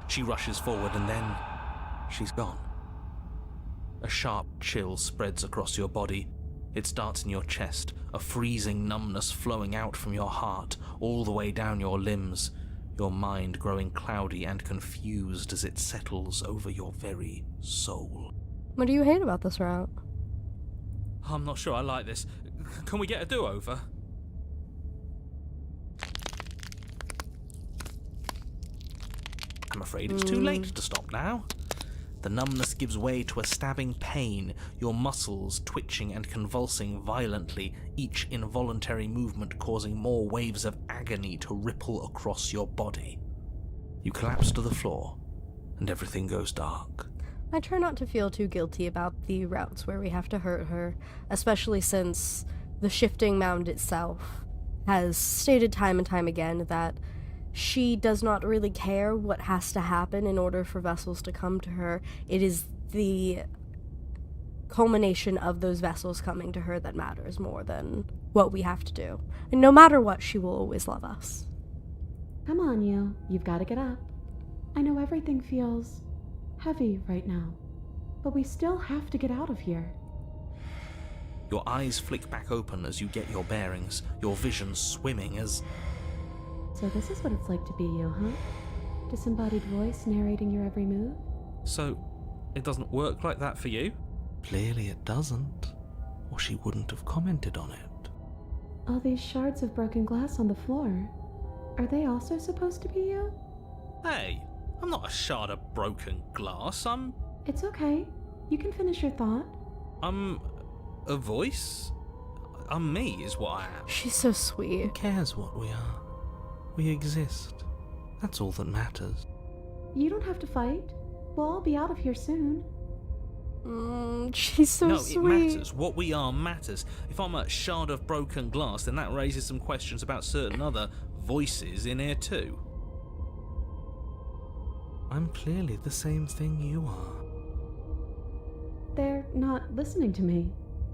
She rushes forward and then she's gone. A sharp chill spreads across your body. It starts in your chest, a freezing numbness flowing out from your heart, all the way down your limbs, your mind growing cloudy and confused as it settles over your very soul. What do you hate about this route? I'm not sure I like this. Can we get a do-over? I'm afraid it's too late to stop now. The numbness gives way to a stabbing pain, your muscles twitching and convulsing violently, each involuntary movement causing more waves of agony to ripple across your body. You collapse to the floor, and everything goes dark. I try not to feel too guilty about the routes where we have to hurt her, especially since the shifting mound itself has stated time and time again that she does not really care what has to happen in order for vessels to come to her. It is the culmination of those vessels coming to her that matters more than what we have to do. And no matter what, she will always love us. Come on, you. You've got to get up. I know everything feels heavy right now, but we still have to get out of here. Your eyes flick back open as you get your bearings, your vision swimming as... So this is what it's like to be you, huh? Disembodied voice narrating your every move? So, it doesn't work like that for you? Clearly it doesn't, or she wouldn't have commented on it. All these shards of broken glass on the floor, are they also supposed to be you? Hey, I'm not a shard of broken glass, It's okay. You can finish your thought. I'm a voice? I'm me is what I am. She's so Who sweet. cares what we are? We exist. That's all that matters. You don't have to fight. We'll all be out of here soon. She's so No, sweet. it matters. What we are matters. If I'm a shard of broken glass, then that raises some questions about certain other voices in here too. I'm clearly the same thing you are. They're not listening to me.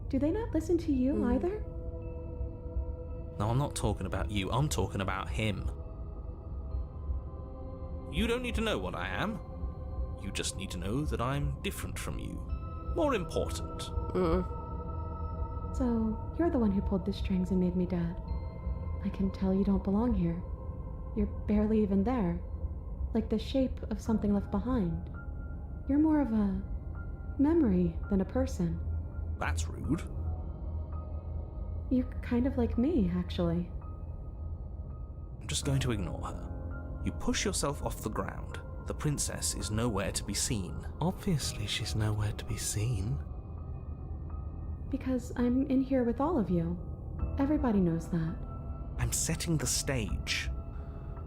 Do they not listen to you either? No, I'm not talking about you. I'm talking about him. You don't need to know what I am. You just need to know that I'm different from you. More important. So, you're the one who pulled the strings and made me dead. I can tell you don't belong here. You're barely even there. Like the shape of something left behind. You're more of a memory than a person. That's rude. You're kind of like me, actually. I'm just going to ignore her. You push yourself off the ground. The princess is nowhere to be seen. Obviously, she's nowhere to be seen. Because I'm in here with all of you. Everybody knows that. I'm setting the stage.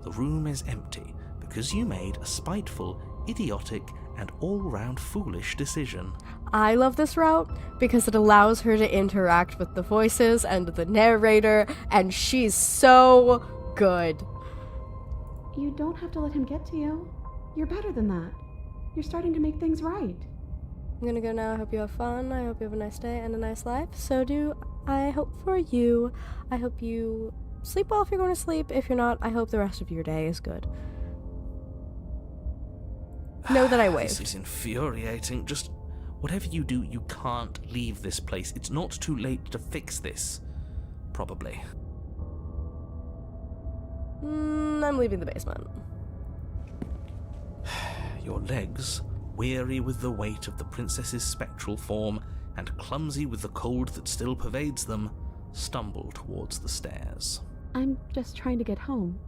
The room is empty because you made a spiteful, idiotic, and all-round foolish decision. I love this route because it allows her to interact with the voices and the narrator, and she's so good. You don't have to let him get to you. You're better than that. You're starting to make things right. I'm gonna go now. I hope you have fun. I hope you have a nice day and a nice life. So do I hope for you. I hope you sleep well if you're going to sleep. If you're not, I hope the rest of your day is good. Know that I waved. This is infuriating. Just whatever you do, you can't leave this place. It's not too late to fix this. Probably. I'm leaving the basement. Your legs, weary with the weight of the princess's spectral form and clumsy with the cold that still pervades them, stumble towards the stairs. I'm just trying to get home.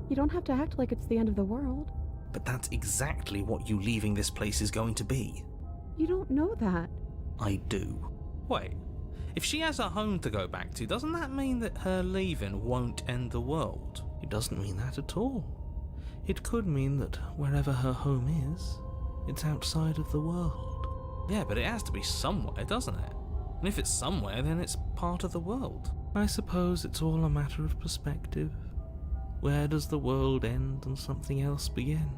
You don't have to act like it's the end of the world. But that's exactly what you leaving this place is going to be. You don't know that. I do. Wait, if she has a home to go back to, doesn't that mean that her leaving won't end the world? It doesn't mean that at all. It could mean that wherever her home is, it's outside of the world. Yeah, but it has to be somewhere, doesn't it? And if it's somewhere, then it's part of the world. I suppose it's all a matter of perspective. Where does the world end and something else begin?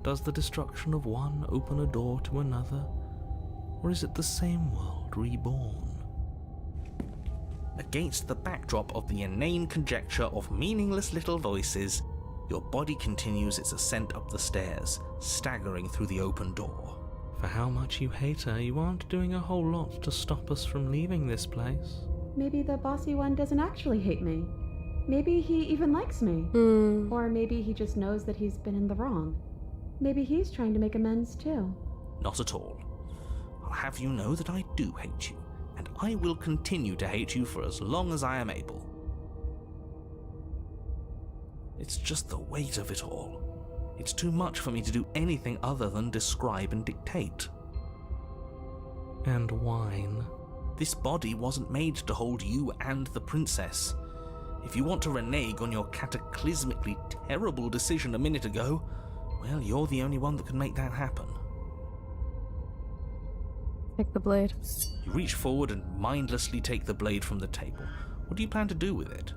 Does the destruction of one open a door to another? Or is it the same world reborn? Against the backdrop of the inane conjecture of meaningless little voices, your body continues its ascent up the stairs, staggering through the open door. For how much you hate her, you aren't doing a whole lot to stop us from leaving this place. Maybe the bossy one doesn't actually hate me. Maybe he even likes me. Or maybe he just knows that he's been in the wrong. Maybe he's trying to make amends too. Not at all. I'll have you know that I do hate you, and I will continue to hate you for as long as I am able. It's just the weight of it all. It's too much for me to do anything other than describe and dictate. And whine. This body wasn't made to hold you and the princess. If you want to renege on your cataclysmically terrible decision a minute ago, well, you're the only one that can make that happen. Take the blade. You reach forward and mindlessly take the blade from the table. What do you plan to do with it?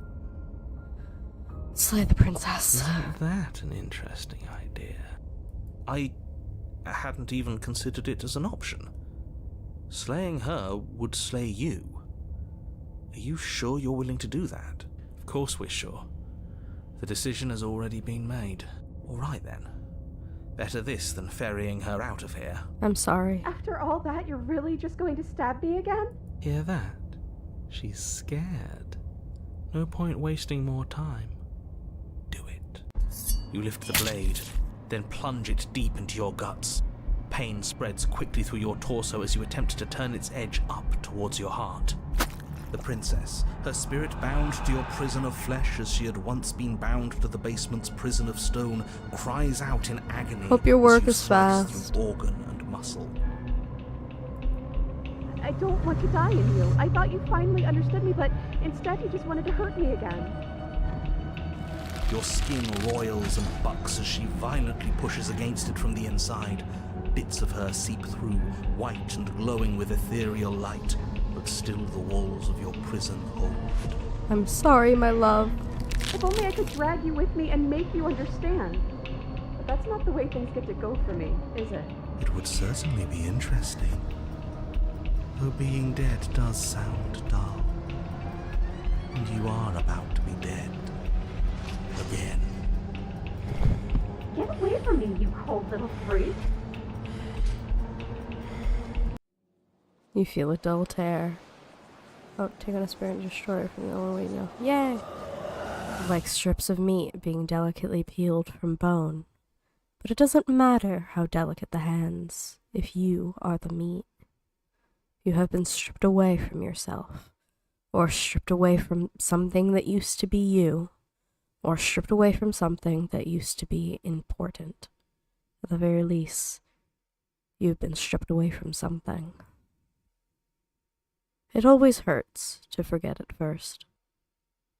Slay the princess. Isn't that an interesting idea? I hadn't even considered it as an option. Slaying her would slay you. Are you sure you're willing to do that? Of course we're sure. The decision has already been made. All right then. Better this than ferrying her out of here. I'm sorry. After all that, you're really just going to stab me again? Hear that? She's scared. No point wasting more time. Do it. You lift the blade, then plunge it deep into your guts. Pain spreads quickly through your torso as you attempt to turn its edge up towards your heart. The princess, her spirit bound to your prison of flesh as she had once been bound to the basement's prison of stone, cries out in agony. Hope your work as you is slice fast. through organ and muscle. I don't want to die in you. I thought you finally understood me, but instead you just wanted to hurt me again. Your skin roils and bucks as she violently pushes against it from the inside. Bits of her seep through, white and glowing with ethereal light, but still the walls of your prison hold. I'm sorry, my love. If only I could drag you with me and make you understand. But that's not the way things get to go for me, is it? It would certainly be interesting. Though being dead does sound dull. And you are about to be dead. Again. Get away from me, you cold little freak. You feel a dull tear. Oh, take on a spirit and destroy it from the only way you know. Yay! like strips of meat being delicately peeled from bone. But it doesn't matter how delicate the hands if you are the meat. You have been stripped away from yourself, or stripped away from something that used to be you, or stripped away from something that used to be important. At the very least, you've been stripped away from something. It always hurts to forget at first,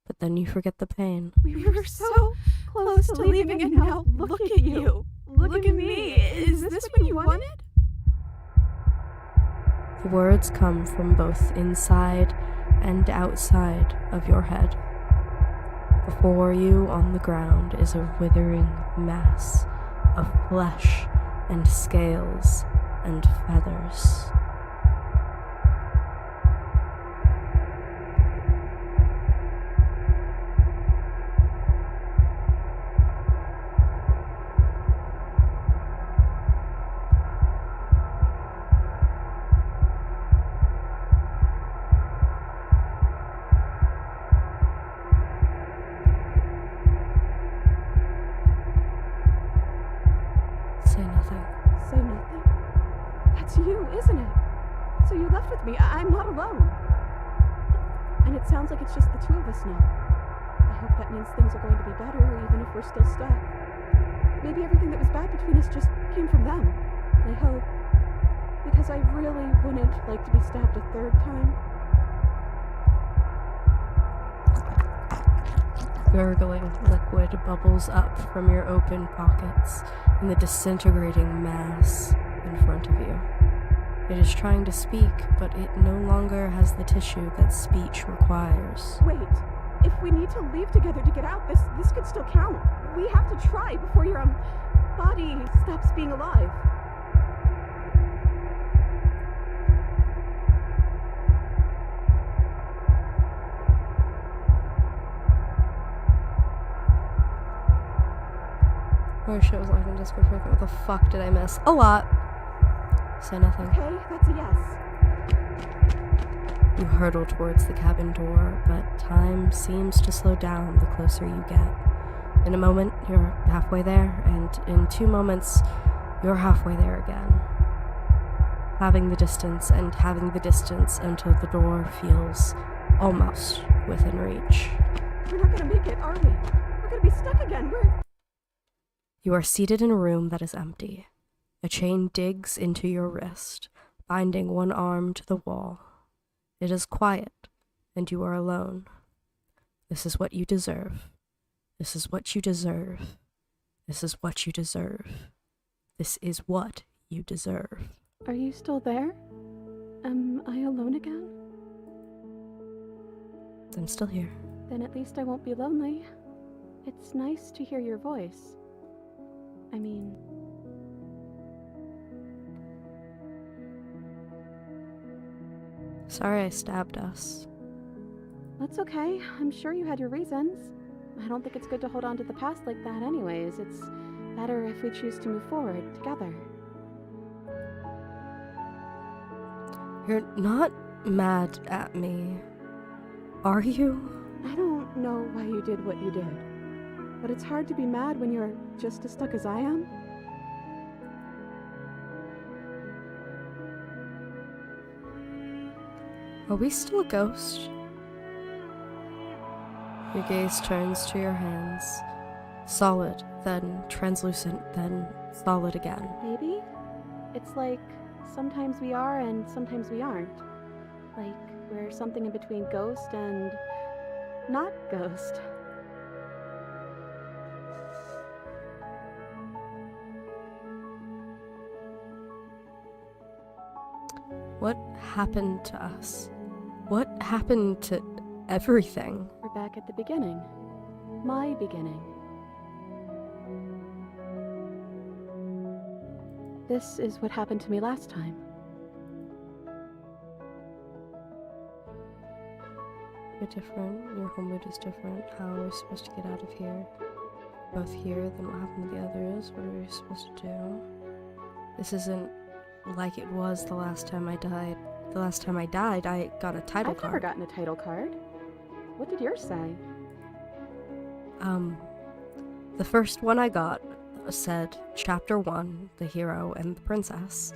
but then you forget the pain. We were so close to leaving, and now look at you. Look at me. Is this what you wanted? The words come from both inside and outside of your head. Before you on the ground is a withering mass of flesh and scales and feathers. Say nothing. Say nothing? That's you, isn't it? So you left with me. I'm not alone. And it sounds like it's just the two of us now. I hope that means things are going to be better, even if we're still stuck. Maybe everything that was bad between us just came from them. I hope. Because I really wouldn't like to be stabbed a third time. Gurgling liquid bubbles up from your open pockets in the disintegrating mass in front of you. It is trying to speak, but it no longer has the tissue that speech requires. Wait. If we need to leave together to get out, this could still count. We have to try before your, body stops being alive. Oh shit, was like in Discord freaking. What the fuck did I miss? A lot. Say nothing. Okay, that's a yes. You hurtle towards the cabin door, but time seems to slow down the closer you get. In a moment, you're halfway there, and in 2 moments, you're halfway there again. Having the distance and having the distance until the door feels almost within reach. We're not gonna make it, are we? We're gonna be stuck again. You are seated in a room that is empty. A chain digs into your wrist, binding one arm to the wall. It is quiet, and you are alone. This is what you deserve. This is what you deserve. This is what you deserve. This is what you deserve. Are you still there? Am I alone again? I'm still here. Then at least I won't be lonely. It's nice to hear your voice. I mean... Sorry I stabbed us. That's okay. I'm sure you had your reasons. I don't think it's good to hold on to the past like that anyways. It's better if we choose to move forward together. You're not mad at me, are you? I don't know why you did what you did, but it's hard to be mad when you're just as stuck as I am. Are we still a ghost? Your gaze turns to your hands. Solid, then translucent, then solid again. Maybe? It's like sometimes we are and sometimes we aren't. Like we're something in between ghost and not ghost. What happened to us? What happened to everything? We're back at the beginning. My beginning. This is what happened to me last time. You're different. Your home mood is different. How are we supposed to get out of here? Both here, then what happened to the others? What are we supposed to do? This isn't like it was the last time I died. The last time I died, I got a title I've card. never gotten a title card. What did yours say? The first one I got said Chapter 1, the hero and the princess.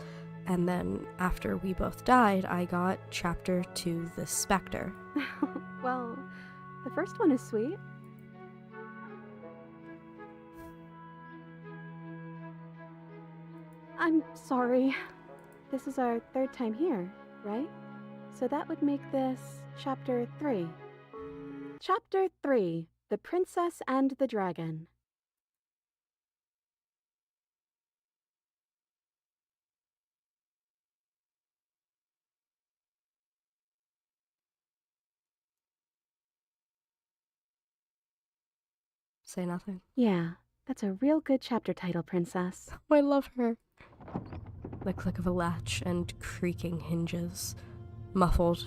And then after we both died, I got Chapter 2, the specter. Well, the first one is sweet. I'm sorry. This is our third time here, right? So that would make this Chapter 3. Chapter 3, The Princess and the Dragon. Say nothing. Yeah, that's a real good chapter title, Princess. Oh, I love her. The click of a latch and creaking hinges. Muffled.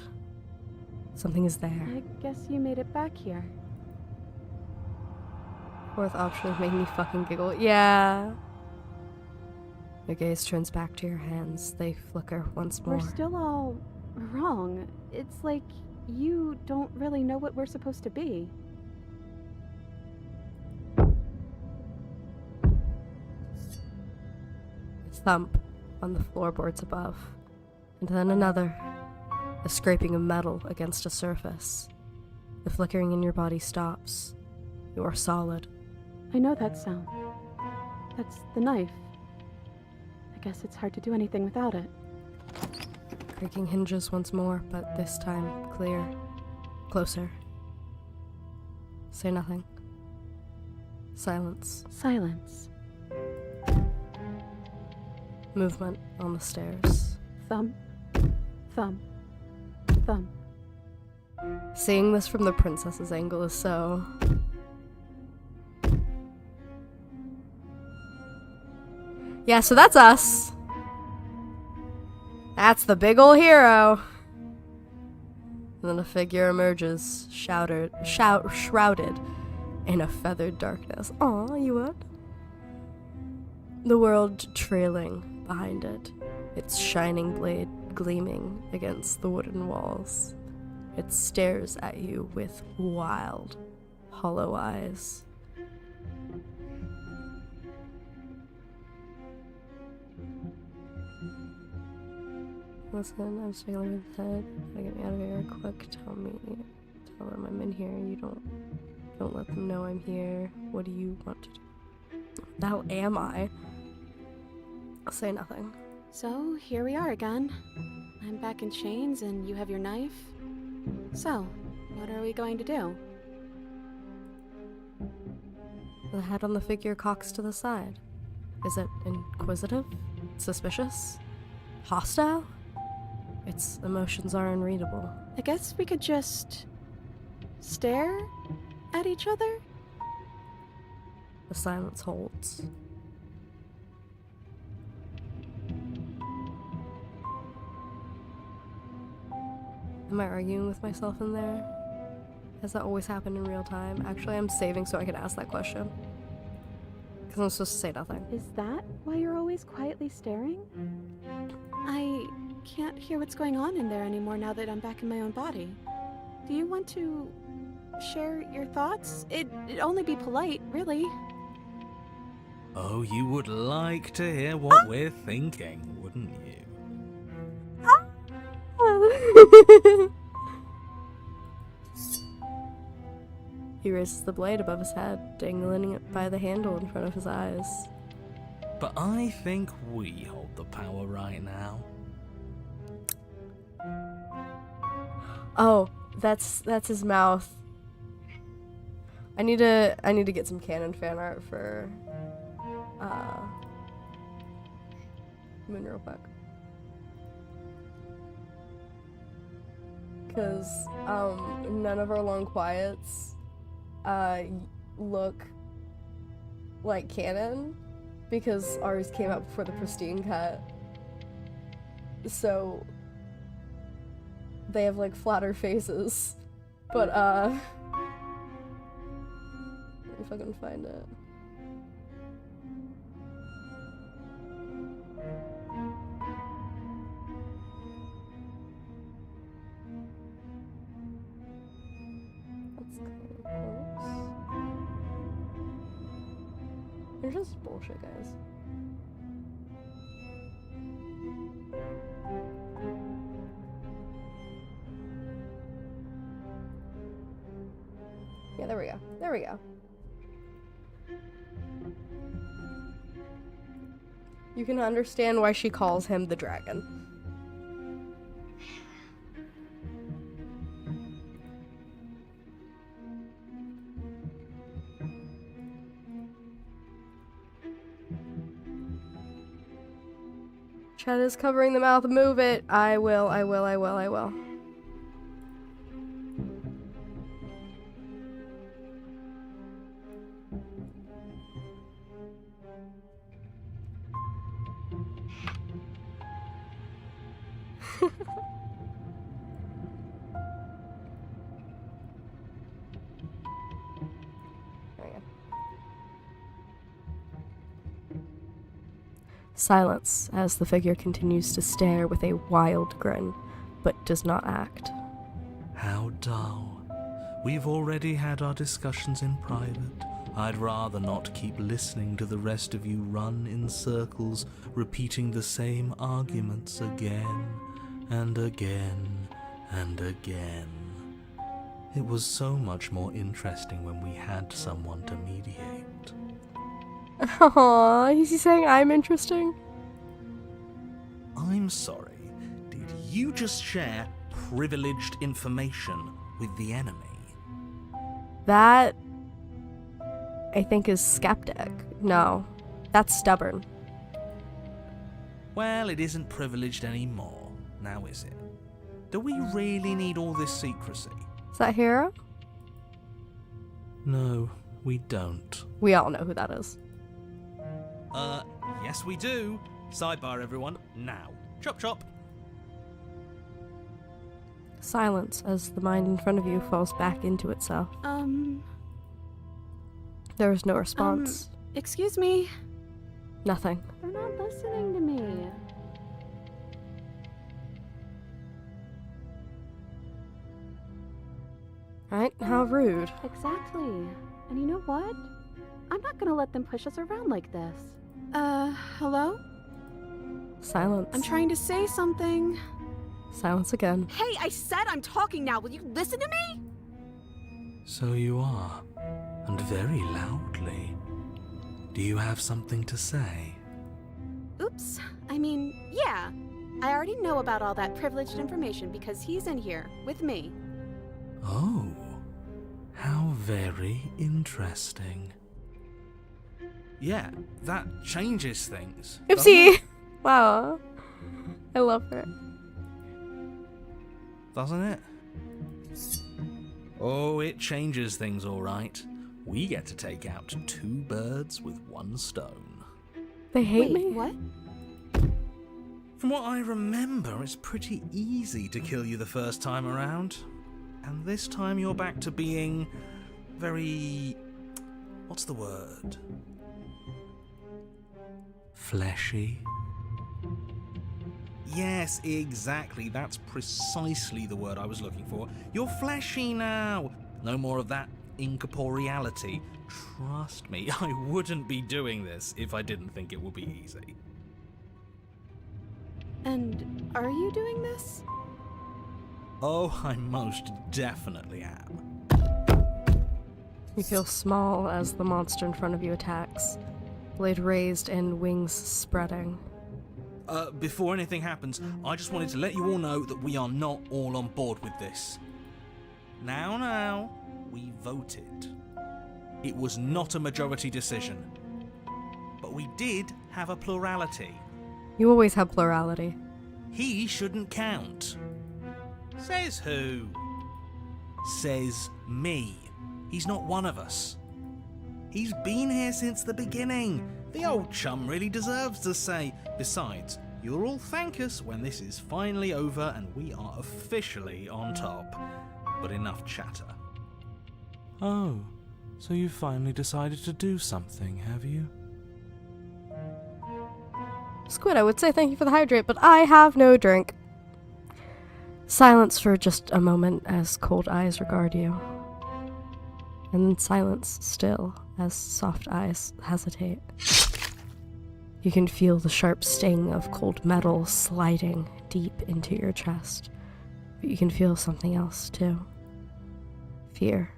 Something is there. I guess you made it back here. Fourth option of making me fucking giggle. Yeah. Your gaze turns back to your hands. They flicker once more. We're still all wrong. It's like you don't really know what we're supposed to be. Thump on the floorboards above. And then another. A scraping of metal against a surface. The flickering in your body stops. You are solid. I know that sound. That's the knife. I guess it's hard to do anything without it. Creaking hinges once more, but this time clear. Closer. Say nothing. Silence. Silence. Movement on the stairs. Thump. Thump. Thump. Seeing this from the princess's angle is so... Yeah, so that's us. That's the big ol' hero. And then a figure emerges, shrouded in a feathered darkness. Aw, you would? The world trailing behind it, its shining blade gleaming against the wooden walls. It stares at you with wild, hollow eyes. Listen, I'm struggling with the head. Gotta get me out of here quick. Tell them I'm in here. You don't let them know I'm here. What do you want to do? What the hell am I? I'll say nothing. So, here we are again. I'm back in chains and you have your knife. So, what are we going to do? The head on the figure cocks to the side. Is it inquisitive? Suspicious? Hostile? Its emotions are unreadable. I guess we could just stare at each other? The silence holds. Am I arguing with myself in there? Has that always happened in real time? Actually, I'm saving so I can ask that question. Because I'm supposed to say nothing. Is that why you're always quietly staring? I can't hear what's going on in there anymore now that I'm back in my own body. Do you want to share your thoughts? It'd only be polite, really. Oh, you would like to hear what we're thinking, wouldn't you? He raises the blade above his head, dangling it by the handle in front of his eyes. But I think we hold the power right now. Oh, that's his mouth. I need to get some canon fan art for Moon real quick. Cause none of our long quiets look like canon because ours came out before the pristine cut. So they have like flatter faces. But let me if I can find it. That's kind of close. You're just bullshit, guys. Yeah, there we go. There we go. You can understand why she calls him the dragon. Chet is covering the mouth. Move it. I will. Silence as the figure continues to stare with a wild grin, but does not act. How dull. We've already had our discussions in private. I'd rather not keep listening to the rest of you run in circles, repeating the same arguments again and again and again. It was so much more interesting when we had someone to mediate. Aww, is he saying I'm interesting? I'm sorry, did you just share privileged information with the enemy? That, I think, is skeptic. No, that's stubborn. Well, it isn't privileged anymore, now is it? Do we really need all this secrecy? Is that Hero? No, we don't. We all know who that is. Yes we do. Sidebar, everyone, now. Chop chop. Silence as the mind in front of you falls back into itself. There is no response. Excuse me? Nothing. They're not listening to me. Right? How rude. Exactly. And you know what? I'm not gonna let them push us around like this. Hello? Silence. I'm trying to say something. Silence again. Hey, I said I'm talking now. Will you listen to me? So you are, and very loudly. Do you have something to say? Oops. I mean, yeah. I already know about all that privileged information because he's in here with me. Oh, how very interesting. Yeah, that changes things. Oopsie! Wow. I love her. Doesn't it? Oh, it changes things, all right. We get to take out 2 birds with 1 stone. They hate Wait, me? what? From what I remember, it's pretty easy to kill you the first time around. And this time you're back to being very... what's the word? Fleshy? Yes, exactly. That's precisely the word I was looking for. You're fleshy now. No more of that incorporeality. Trust me, I wouldn't be doing this if I didn't think it would be easy. And are you doing this? Oh, I most definitely am. You feel small as the monster in front of you attacks. Blade raised and wings spreading. Before anything happens, I just wanted to let you all know that we are not all on board with this. Now, we voted. It was not a majority decision. But we did have a plurality. You always have plurality. He shouldn't count. Says who? Says me. He's not one of us. He's been here since the beginning. The old chum really deserves to say. Besides, you'll all thank us when this is finally over and we are officially on top. But enough chatter. Oh, so you finally decided to do something, have you? Squid, I would say thank you for the hydrate, but I have no drink. Silence for just a moment as cold eyes regard you. And then silence still as soft eyes hesitate. You can feel the sharp sting of cold metal sliding deep into your chest, but you can feel something else too. Fear,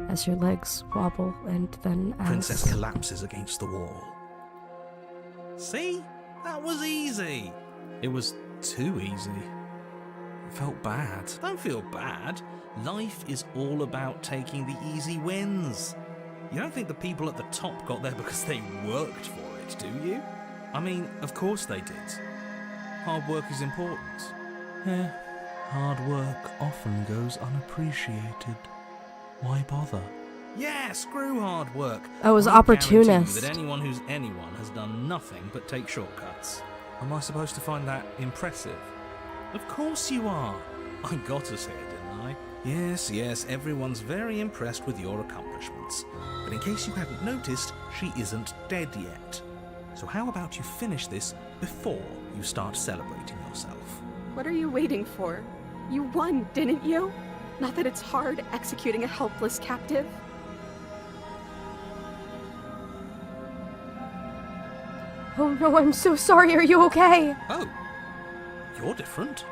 as your legs wobble and then as... Princess collapses against the wall. See? That was easy. It was too easy. I felt bad. Don't feel bad. Life is all about taking the easy wins. You don't think the people at the top got there because they worked for it, do you? I mean, of course they did. Hard work is important. Yeah, hard work often goes unappreciated. Why bother? Yeah, screw hard work. I was I guarantee opportunist. you that anyone who's anyone has done nothing but take shortcuts. Am I supposed to find that impressive? Of course you are. I got us here, didn't I? Yes, everyone's very impressed with your accomplishments. But in case you hadn't noticed, she isn't dead yet. So how about you finish this before you start celebrating yourself? What are you waiting for? You won, didn't you? Not that it's hard executing a helpless captive. Oh no, I'm so sorry. Are you okay? Oh, you're different.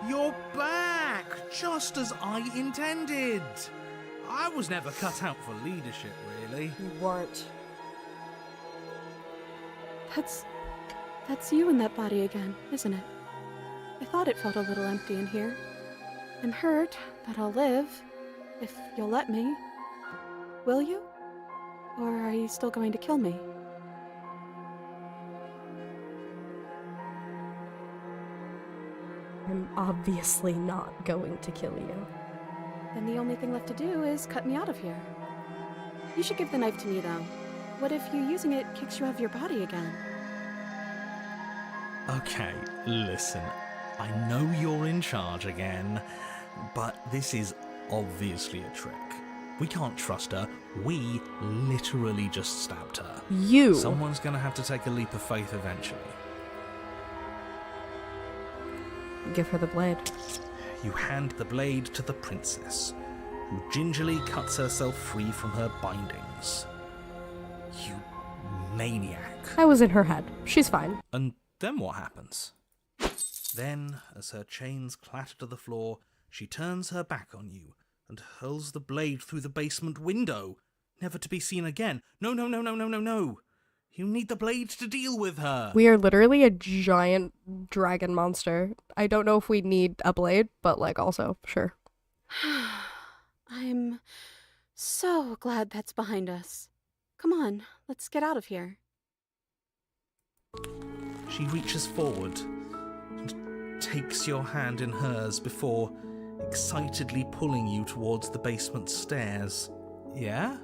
You're back, just as I intended. I was never cut out for leadership, really. You weren't. That's you in that body again, isn't it? I thought it felt a little empty in here. I'm hurt, but I'll live, if you'll let me. Will you? Or are you still going to kill me? I'm obviously not going to kill you. Then the only thing left to do is cut me out of here. You should give the knife to me, though. What if you using it kicks you out of your body again? Okay, listen. I know you're in charge again, but this is obviously a trick. We can't trust her. We literally just stabbed her. You! Someone's gonna have to take a leap of faith eventually. Give her the blade. You hand the blade to the princess, who gingerly cuts herself free from her bindings. You maniac. I was in her head. She's fine. And then what happens? Then, as her chains clatter to the floor, she turns her back on you and hurls the blade through the basement window, never to be seen again. No. You need the blade to deal with her. We are literally a giant dragon monster. I don't know if we need a blade, but like also, sure. I'm so glad that's behind us. Come on, let's get out of here. She reaches forward and takes your hand in hers before excitedly pulling you towards the basement stairs. Yeah?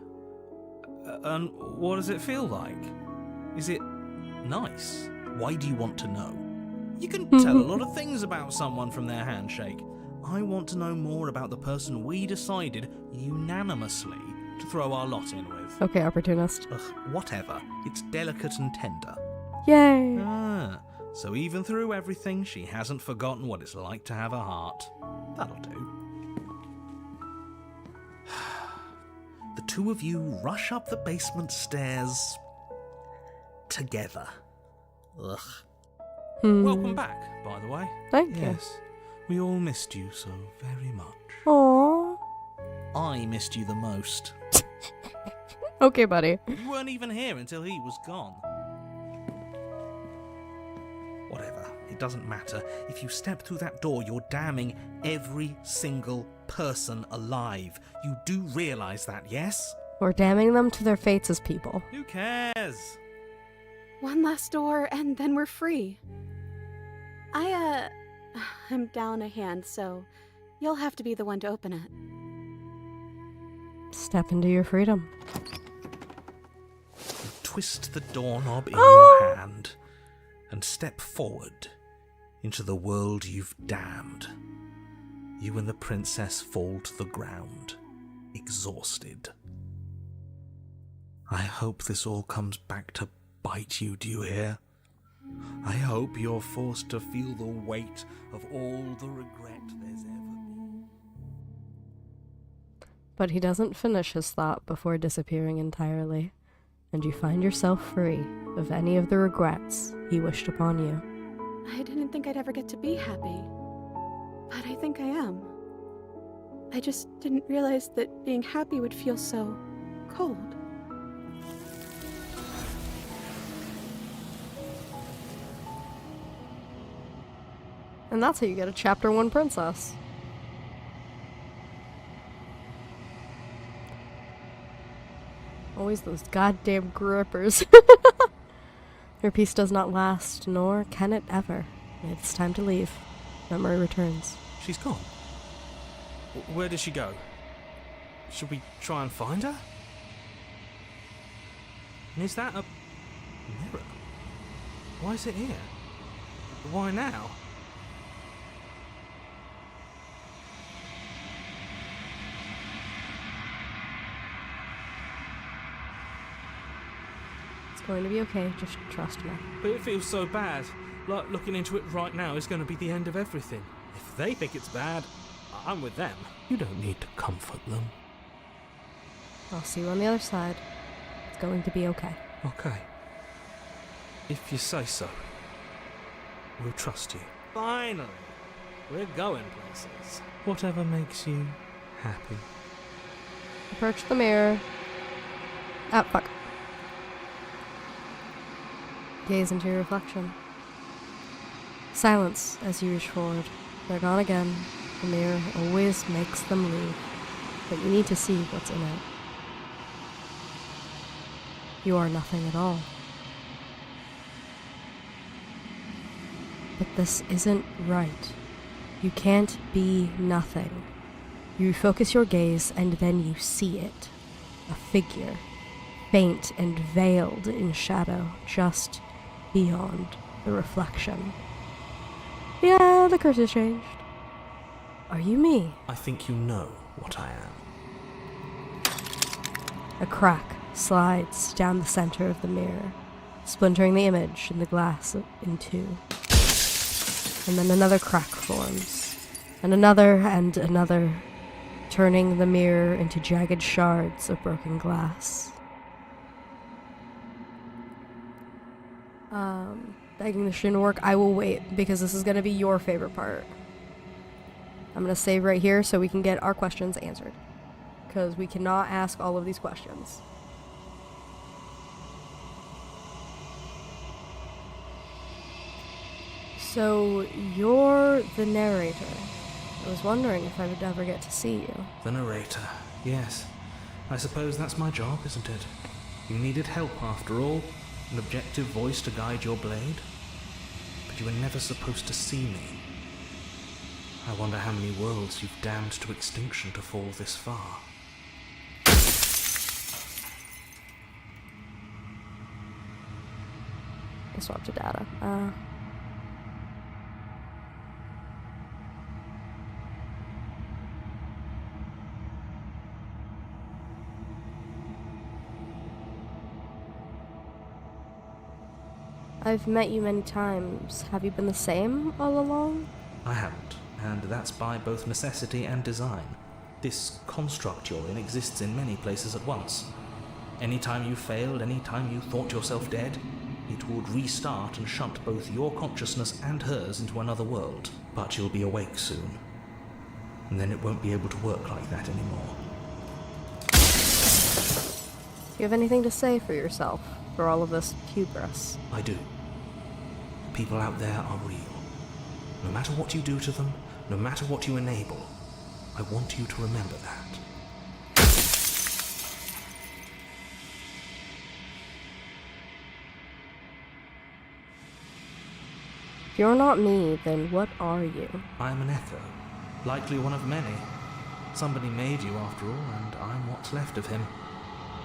And what does it feel like? Is it nice? Why do you want to know? You can tell a lot of things about someone from their handshake. I want to know more about the person we decided unanimously to throw our lot in with. Okay, opportunist. Ugh, whatever. It's delicate and tender. Yay! Ah, so even through everything, she hasn't forgotten what it's like to have a heart. That'll do. The two of you rush up the basement stairs together. Ugh. Welcome back, by the way. Thank you. Yes, we all missed you so very much. Aww. I missed you the most. Okay, buddy. You weren't even here until he was gone. Whatever, it doesn't matter. If you step through that door, you're damning every single person alive. You do realise that, yes? We're damning them to their fates as people. Who cares? One last door, and then we're free. I'm down a hand, so you'll have to be the one to open it. Step into your freedom. Twist the doorknob in your hand and step forward into the world you've damned. You and the princess fall to the ground, exhausted. I hope this all comes back to bite you, do you hear? I hope you're forced to feel the weight of all the regret there's ever been. But he doesn't finish his thought before disappearing entirely, and you find yourself free of any of the regrets he wished upon you. I didn't think I'd ever get to be happy, but I think I am. I just didn't realize that being happy would feel so cold. And that's how you get a Chapter 1 princess. Always those goddamn grippers. Your peace does not last, nor can it ever. It's time to leave. Memory returns. She's gone. Where did she go? Should we try and find her? And is that a mirror? Why is it here? Why now? It's going to be okay, just trust me. But it feels so bad. Like looking into it right now is going to be the end of everything. If they think it's bad, I'm with them. You don't need to comfort them. I'll see you on the other side. It's going to be okay. Okay. If you say so. We'll trust you. Finally! We're going places. Whatever makes you happy. Approach the mirror. Ah, fuck. Gaze into your reflection. Silence as you reach forward. They're gone again. The mirror always makes them leave. But you need to see what's in it. You are nothing at all. But this isn't right. You can't be nothing. You focus your gaze and then you see it. A figure, faint and veiled in shadow, just beyond the reflection. Yeah, the curse has changed. Are you me? I think you know what I am. A crack slides down the center of the mirror, splintering the image in the glass in two. And then another crack forms, and another, turning the mirror into jagged shards of broken glass. Begging this shouldn't work. I will wait, because this is going to be your favorite part. I'm going to save right here so we can get our questions answered. Because we cannot ask all of these questions. So, you're the narrator. I was wondering if I would ever get to see you. The narrator, yes. I suppose that's my job, isn't it? You needed help after all, an objective voice to guide your blade. But you were never supposed to see me. I wonder how many worlds you've damned to extinction to fall this far. I swapped to data. I've met you many times. Have you been the same all along? I haven't, and that's by both necessity and design. This construct you're in exists in many places at once. Anytime you failed, anytime you thought yourself dead, it would restart and shunt both your consciousness and hers into another world. But you'll be awake soon, and then it won't be able to work like that anymore. Do you have anything to say for yourself, for all of this hubris? I do. People out there are real. No matter what you do to them, no matter what you enable, I want you to remember that. If you're not me, then what are you? I am an echo, likely one of many. Somebody made you after all, and I'm what's left of him.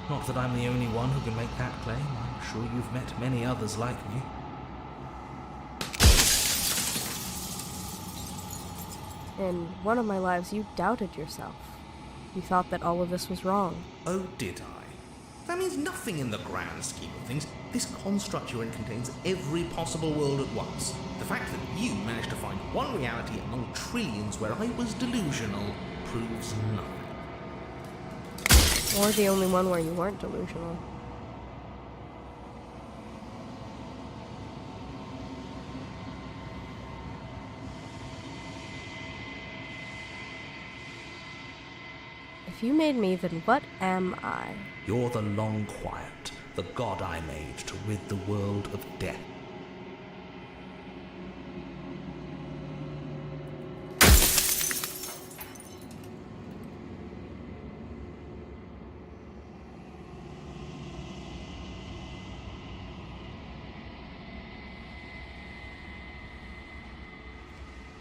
Not that I'm the only one who can make that claim. I'm sure you've met many others like me. In one of my lives, you doubted yourself. You thought that all of this was wrong. Oh, did I? That means nothing in the grand scheme of things. This construct you're in contains every possible world at once. The fact that you managed to find one reality among trillions where I was delusional proves nothing. Or the only one where you weren't delusional. If you made me, then what am I? You're the Long Quiet, the god I made to rid the world of death.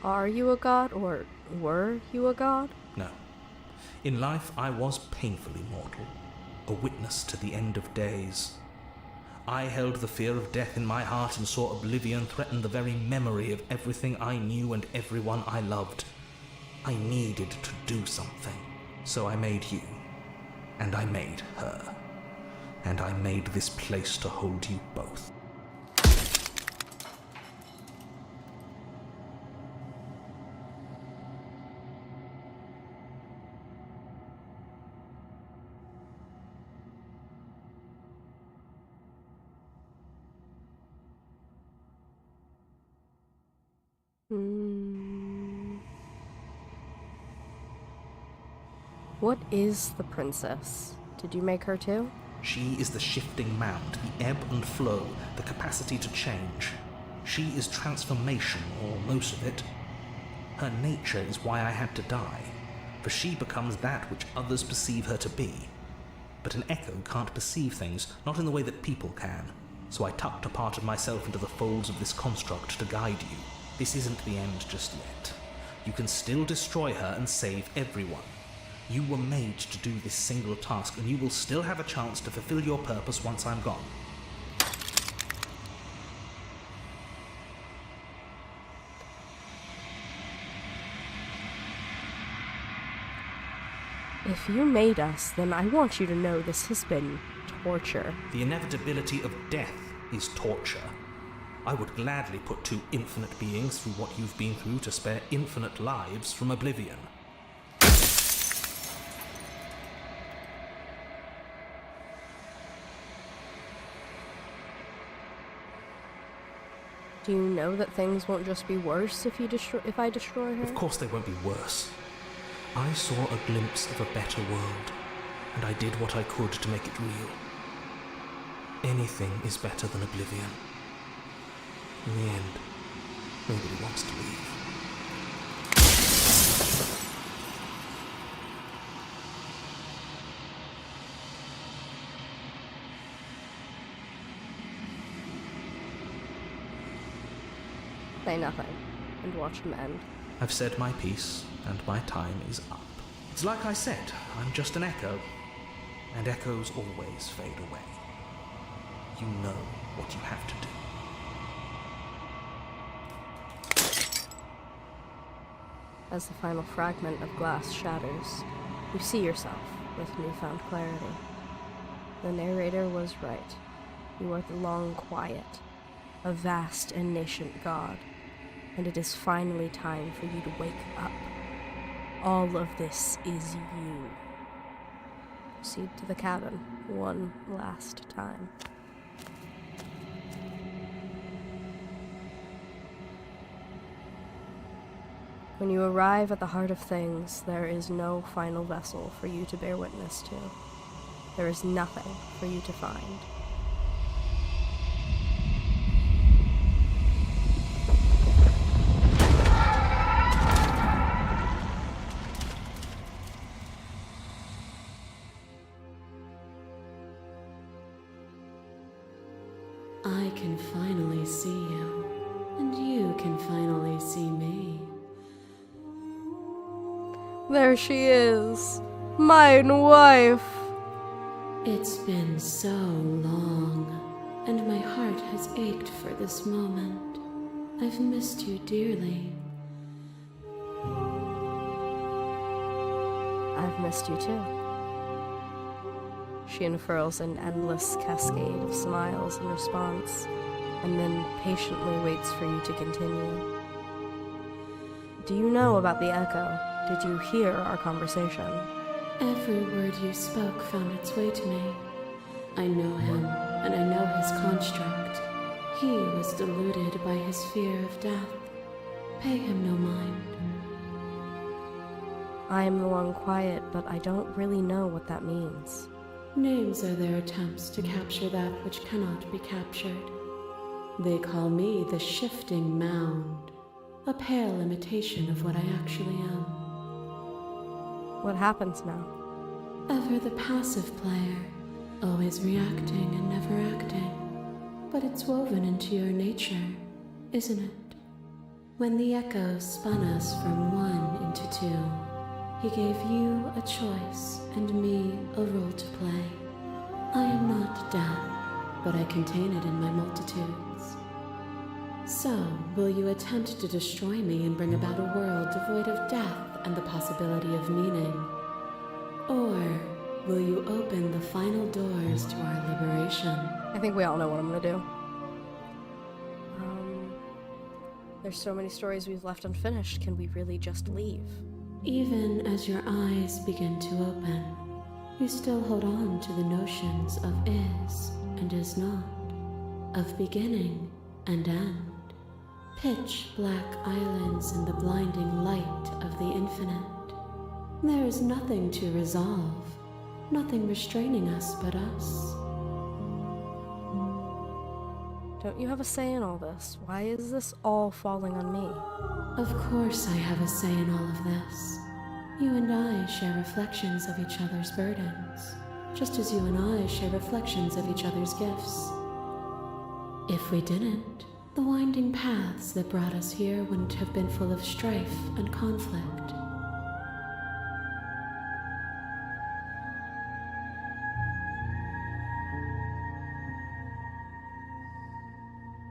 Are you a god, or were you a god? No. In life, I was painfully mortal, a witness to the end of days. I held the fear of death in my heart and saw oblivion threaten the very memory of everything I knew and everyone I loved. I needed to do something, so I made you, and I made her, and I made this place to hold you both. What is the princess? Did you make her too? She is the shifting mound, the ebb and flow, the capacity to change. She is transformation, or most of it. Her nature is why I had to die, for she becomes that which others perceive her to be. But an echo can't perceive things, not in the way that people can, so I tucked a part of myself into the folds of this construct to guide you. This isn't the end just yet. You can still destroy her and save everyone. You were made to do this single task, and you will still have a chance to fulfill your purpose once I'm gone. If you made us, then I want you to know this has been torture. The inevitability of death is torture. I would gladly put two infinite beings through what you've been through to spare infinite lives from oblivion. Do you know that things won't just be worse if I destroy her? Of course they won't be worse. I saw a glimpse of a better world, and I did what I could to make it real. Anything is better than oblivion. In the end, nobody wants to leave. Say nothing, and watch him end. I've said my piece, and my time is up. It's like I said, I'm just an echo, and echoes always fade away. You know what you have to do. As the final fragment of glass shatters, you see yourself with newfound clarity. The narrator was right. You are the Long Quiet, a vast and nascent god, and it is finally time for you to wake up. All of this is you. Proceed to the cabin one last time. When you arrive at the heart of things, there is no final vessel for you to bear witness to. There is nothing for you to find. I can finally see you, and you can finally see me. There she is, mine wife. It's been so long, and my heart has ached for this moment. I've missed you dearly. I've missed you too. She unfurls an endless cascade of smiles in response, and then patiently waits for you to continue. Do you know about the echo? Did you hear our conversation? Every word you spoke found its way to me. I know him, and I know his construct. He was deluded by his fear of death. Pay him no mind. I am the one quiet, but I don't really know what that means. Names are their attempts to capture that which cannot be captured. They call me the Shifting Mound, a pale imitation of what I actually am. What happens now? Ever the passive player, always reacting and never acting. But it's woven into your nature, isn't it? When the echo spun us from one into two, he gave you a choice and me a role to play. I am not death, but I contain it in my multitudes. So, will you attempt to destroy me and bring about a world devoid of death and the possibility of meaning? Or will you open the final doors to our liberation? I think we all know what I'm gonna do. There's so many stories we've left unfinished. Can we really just leave? Even as your eyes begin to open, you still hold on to the notions of is and is not, of beginning and end, pitch black islands in the blinding light of the infinite. There is nothing to resolve, nothing restraining us but us. Don't you have a say in all this? Why is this all falling on me? Of course I have a say in all of this. You and I share reflections of each other's burdens, just as you and I share reflections of each other's gifts. If we didn't, the winding paths that brought us here wouldn't have been full of strife and conflict.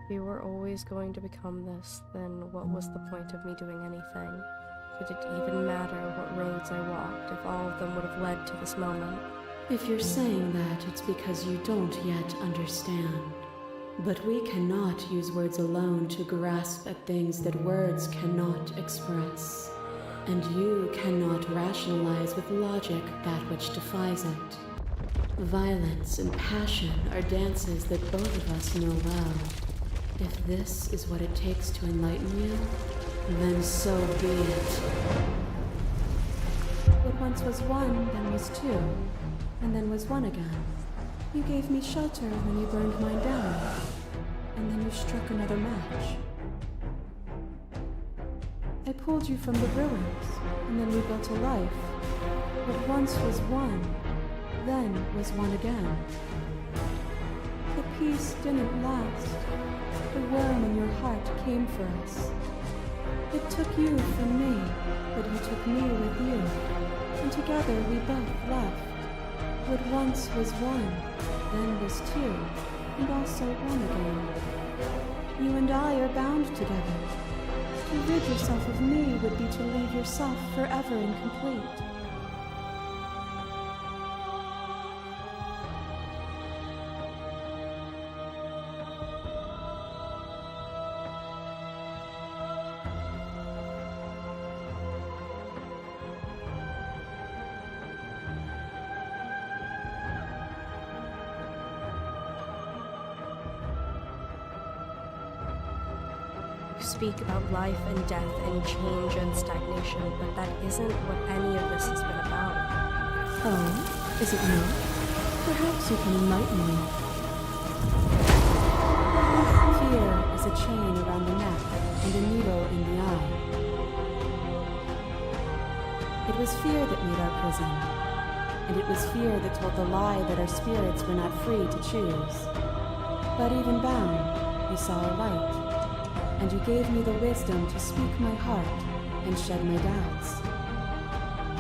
If we were always going to become this, then what was the point of me doing anything? Did it even matter what roads I walked if all of them would have led to this moment? If you're saying that, it's because you don't yet understand. But we cannot use words alone to grasp at things that words cannot express. And you cannot rationalize with logic that which defies it. Violence and passion are dances that both of us know well. If this is what it takes to enlighten you, then so be it. What once was one, then was two, and then was one again. You gave me shelter when you burned mine down, and then you struck another match. I pulled you from the ruins, and then we built a life. What once was one, then was one again. The peace didn't last. The worm in your heart came for us. It took you from me, but you took me with you, and together we both left. What once was one, then was two, and also one again. You and I are bound together. To rid yourself of me would be to leave yourself forever incomplete. Speak about life and death and change and stagnation, but that isn't what any of this has been about. Oh, is it not? Perhaps you can enlighten me. Fear is a chain around the neck and a needle in the eye. It was fear that made our prison, and it was fear that told the lie that our spirits were not free to choose. But even bound, we saw a light. And you gave me the wisdom to speak my heart and shed my doubts.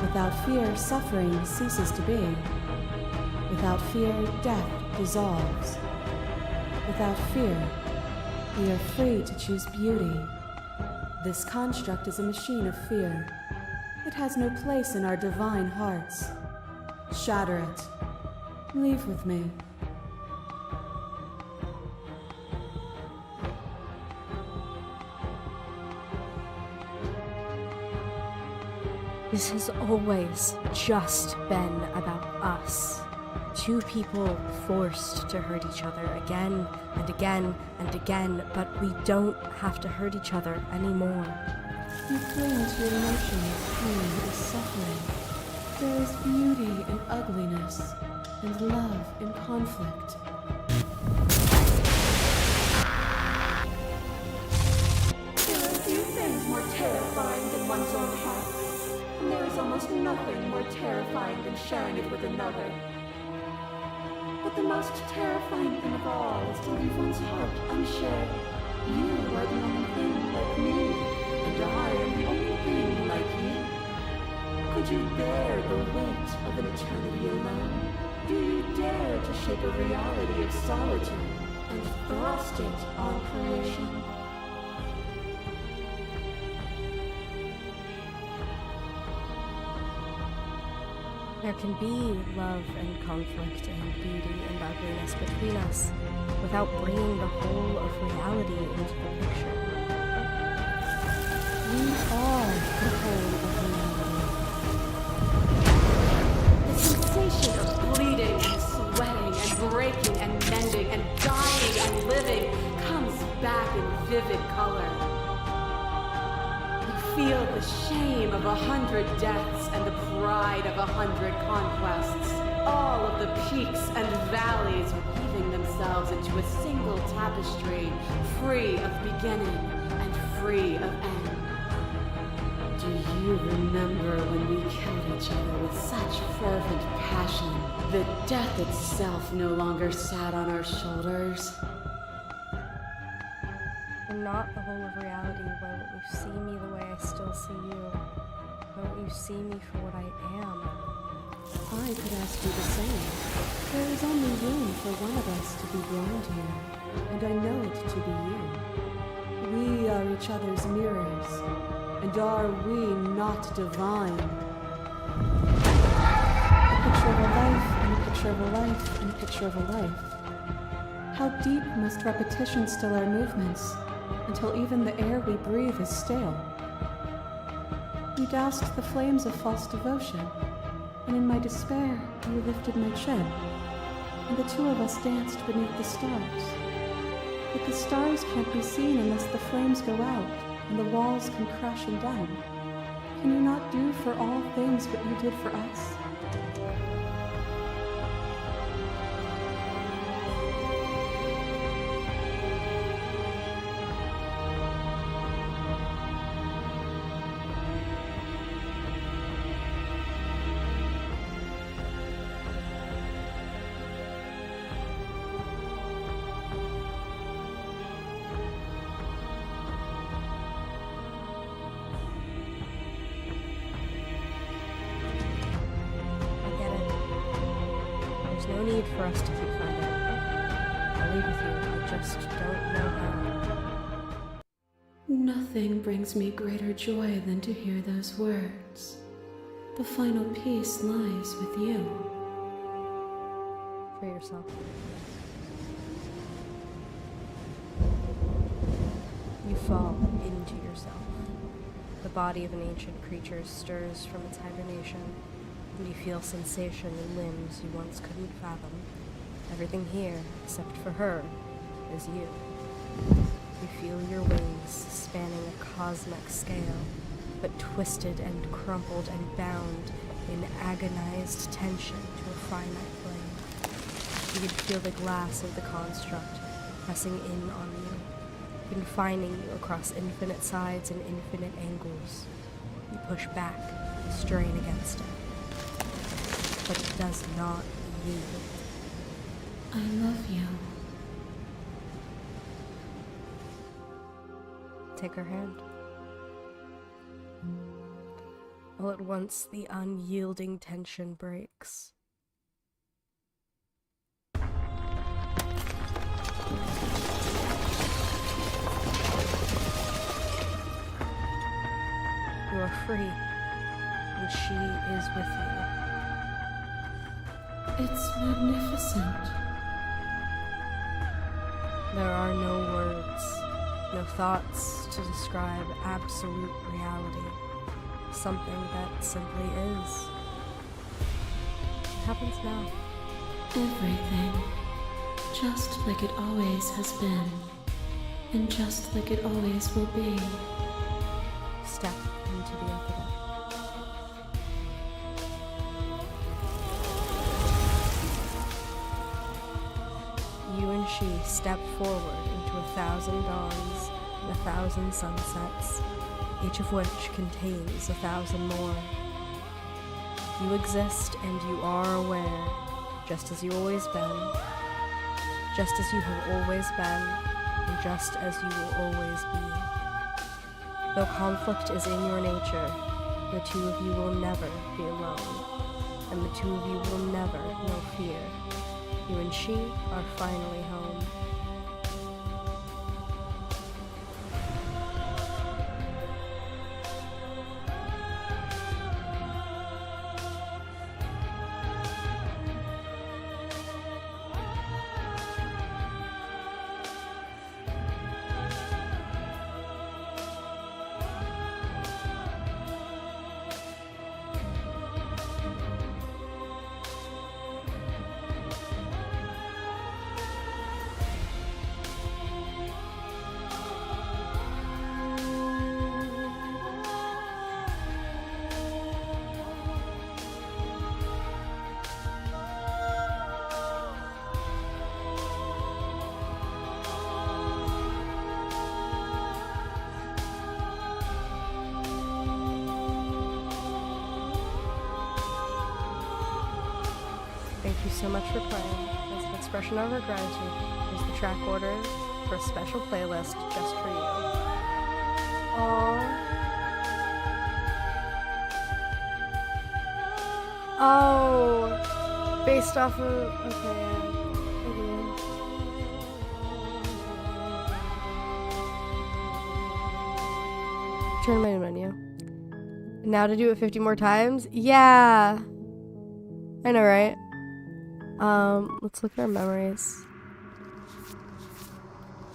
Without fear, suffering ceases to be. Without fear, death dissolves. Without fear, we are free to choose beauty. This construct is a machine of fear. It has no place in our divine hearts. Shatter it. Leave with me. This has always just been about us. Two people forced to hurt each other again and again and again, but we don't have to hurt each other anymore. You cling to your emotions, pain and suffering. There is beauty in ugliness, and love in conflict. There are few things more terrifying than one's own heart, and there is almost nothing more terrifying than sharing it with another. But the most terrifying thing of all is to leave one's heart unshared. You are the only thing like me, and I am the only thing like you. Could you bear the weight of an eternity alone? Do you dare to shape a reality of solitude and thrust it on creation? There can be love and conflict and beauty and ugliness between us without bringing the whole of reality into the picture. We are the whole of reality. The sensation of bleeding and sweating and breaking and mending and dying and living comes back in vivid color. You feel the shame of 100 deaths and the pride of 100 conquests. All of the peaks and valleys weaving themselves into a single tapestry, free of beginning and free of end. Do you remember when we killed each other with such fervent passion that death itself no longer sat on our shoulders? I'm not the whole of reality. Why won't you see me the way I still see you? Why won't you see me for what I am? I could ask you the same. There is only room for one of us to be blind here, and I know it to be you. We are each other's mirrors, and are we not divine? A picture of a life, and a picture of a life, and a picture of a life. How deep must repetition still our movements, until even the air we breathe is stale? You doused the flames of false devotion, and in my despair, you lifted my chin, and the two of us danced beneath the stars. But the stars can't be seen unless the flames go out, and the walls come crashing down. Can you not do for all things what you did for us? There's no need for us to keep fighting. I'll leave with you. I just don't know how. Nothing brings me greater joy than to hear those words. The final peace lies with you. For yourself. You fall into yourself. The body of an ancient creature stirs from its hibernation, and you feel sensation in limbs you once couldn't fathom. Everything here, except for her, is you. You feel your wings spanning a cosmic scale, but twisted and crumpled and bound in agonized tension to a finite plane. You can feel the glass of the construct pressing in on you, confining you across infinite sides and infinite angles. You push back, strain against it, but it does not yield. I love you. Take her hand. All at once, the unyielding tension breaks. You are free, and she is with you. It's magnificent. There are no words, no thoughts to describe absolute reality. Something that simply is. It happens now. Everything. Just like it always has been. And just like it always will be. Stay step into the upper deck. You and she step forward into 1,000 dawns and 1,000 sunsets, each of which contains 1,000 more. You exist and you are aware, just as you've always been, just as you have always been, and just as you will always be. Though conflict is in your nature, the two of you will never be alone, and the two of you will never know fear. You and she are finally home. Thank you so much for playing. As an expression of our gratitude, here's the track order for a special playlist just for you. Oh, based off of, okay. Turn my menu. Now to do it 50 more times? Yeah. I know, right? Let's look at our memories.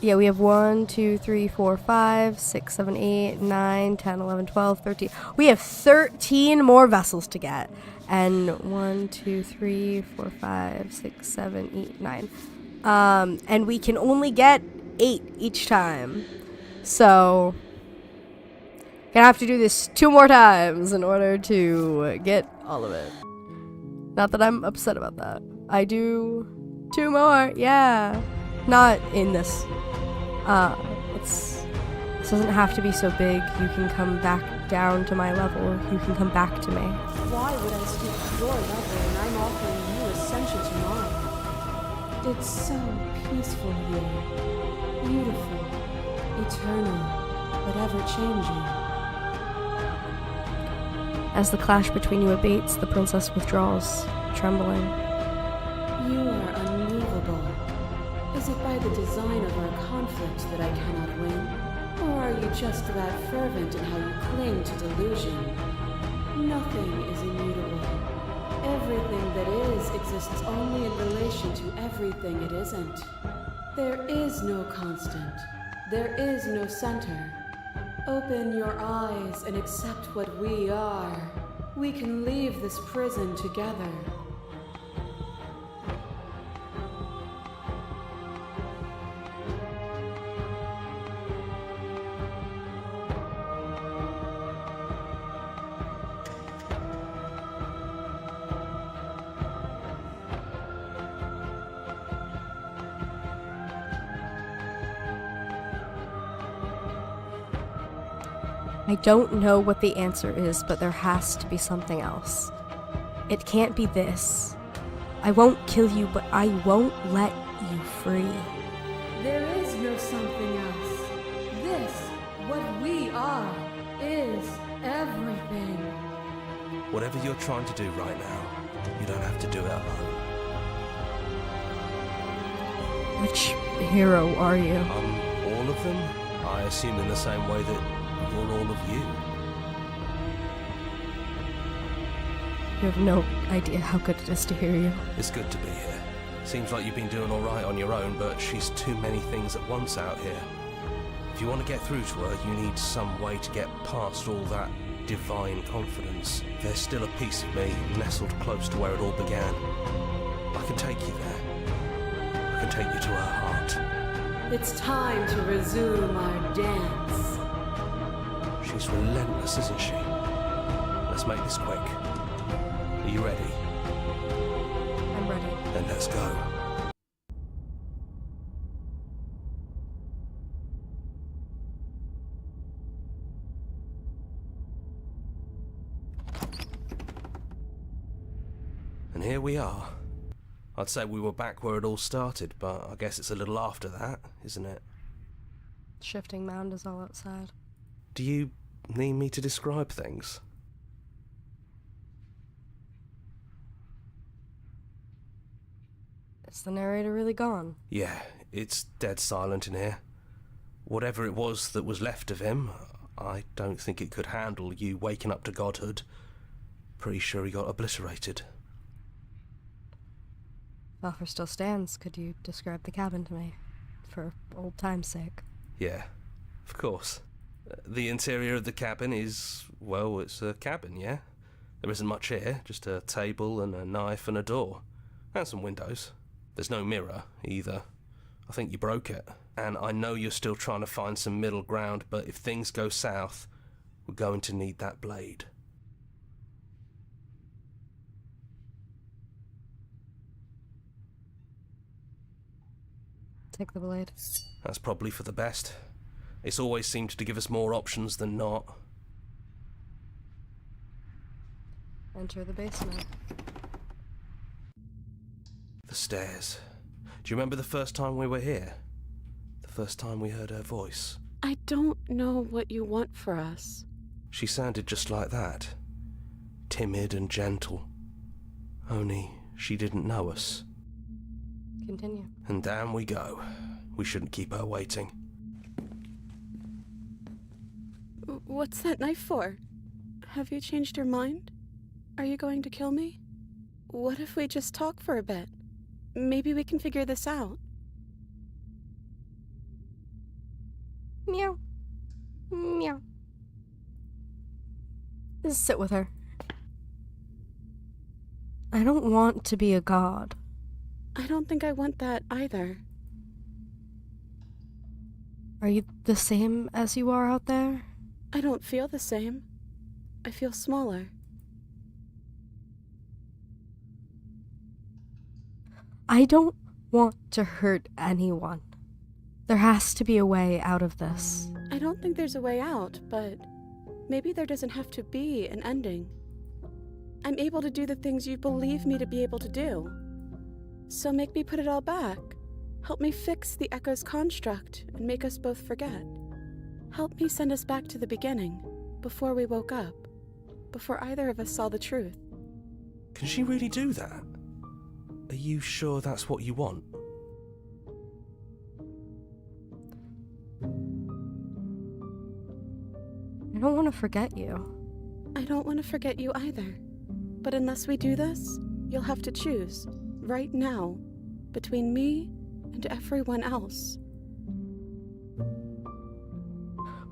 Yeah, we have 1, 2, 3, 4, 5, 6, 7, 8, 9, 10, 11, 12, 13. We have 13 more vessels to get. And 1, 2, 3, 4, 5, 6, 7, 8, 9. And we can only get 8 each time. So, gonna have to do this 2 more times in order to get all of it. Not that I'm upset about that. I do 2 more, yeah. Not in this. This doesn't have to be so big. You can come back down to my level. You can come back to me. Why would I stoop to your level when I'm offering you ascension to mine? It's so peaceful here. Beautiful. Eternal. But ever-changing. As the clash between you abates, the princess withdraws, trembling. You are unmovable. Is it by the design of our conflict that I cannot win? Or are you just that fervent in how you cling to delusion? Nothing is immutable. Everything that is exists only in relation to everything it isn't. There is no constant. There is no center. Open your eyes and accept what we are. We can leave this prison together. I don't know what the answer is, but there has to be something else. It can't be this. I won't kill you, but I won't let you free. There is no something else. This, what we are, is everything. Whatever you're trying to do right now, you don't have to do it alone. Which hero are you? All of them? I assume in the same way that you're all of you. You have no idea how good it is to hear you. It's good to be here. Seems like you've been doing all right on your own, but she's too many things at once out here. If you want to get through to her, you need some way to get past all that divine confidence. There's still a piece of me nestled close to where it all began. I can take you there. I can take you to her heart. It's time to resume our dance. She's relentless, isn't she? Let's make this quick. Are you ready? I'm ready. Then let's go. And here we are. I'd say we were back where it all started, but I guess it's a little after that, isn't it? Shifting mound is all outside. Do you need me to describe things? Is the narrator really gone? Yeah, it's dead silent in here. Whatever it was that was left of him, I don't think it could handle you waking up to godhood. Pretty sure he got obliterated. If offer still stands, could you describe the cabin to me? For old time's sake. Yeah, of course. The interior of the cabin is, well, it's a cabin, yeah? There isn't much here, just a table and a knife and a door. And some windows. There's no mirror, either. I think you broke it. And I know you're still trying to find some middle ground, but if things go south, we're going to need that blade. Take the blade. That's probably for the best. It's always seemed to give us more options than not. Enter the basement. The stairs. Do you remember the first time we were here? The first time we heard her voice? I don't know what you want for us. She sounded just like that. Timid and gentle. Only she didn't know us. Continue. And down we go. We shouldn't keep her waiting. What's that knife for? Have you changed your mind? Are you going to kill me? What if we just talk for a bit? Maybe we can figure this out. Meow. Meow. Just sit with her. I don't want to be a god. I don't think I want that either. Are you the same as you are out there? I don't feel the same. I feel smaller. I don't want to hurt anyone. There has to be a way out of this. I don't think there's a way out, but maybe there doesn't have to be an ending. I'm able to do the things you believe me to be able to do. So make me put it all back. Help me fix the Echo's construct and make us both forget. Help me send us back to the beginning, before we woke up, before either of us saw the truth. Can she really do that? Are you sure that's what you want? I don't want to forget you. I don't want to forget you either. But unless we do this, you'll have to choose, right now, between me and everyone else.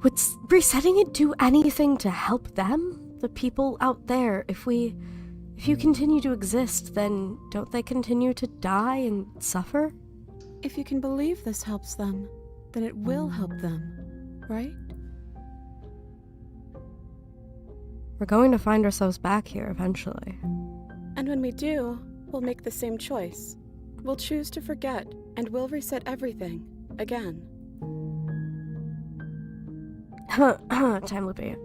Would resetting it do anything to help them? The people out there? If you continue to exist, then don't they continue to die and suffer? If you can believe this helps them, then it will help them, right? We're going to find ourselves back here eventually. And when we do, we'll make the same choice. We'll choose to forget, and we'll reset everything, again. Time loopy.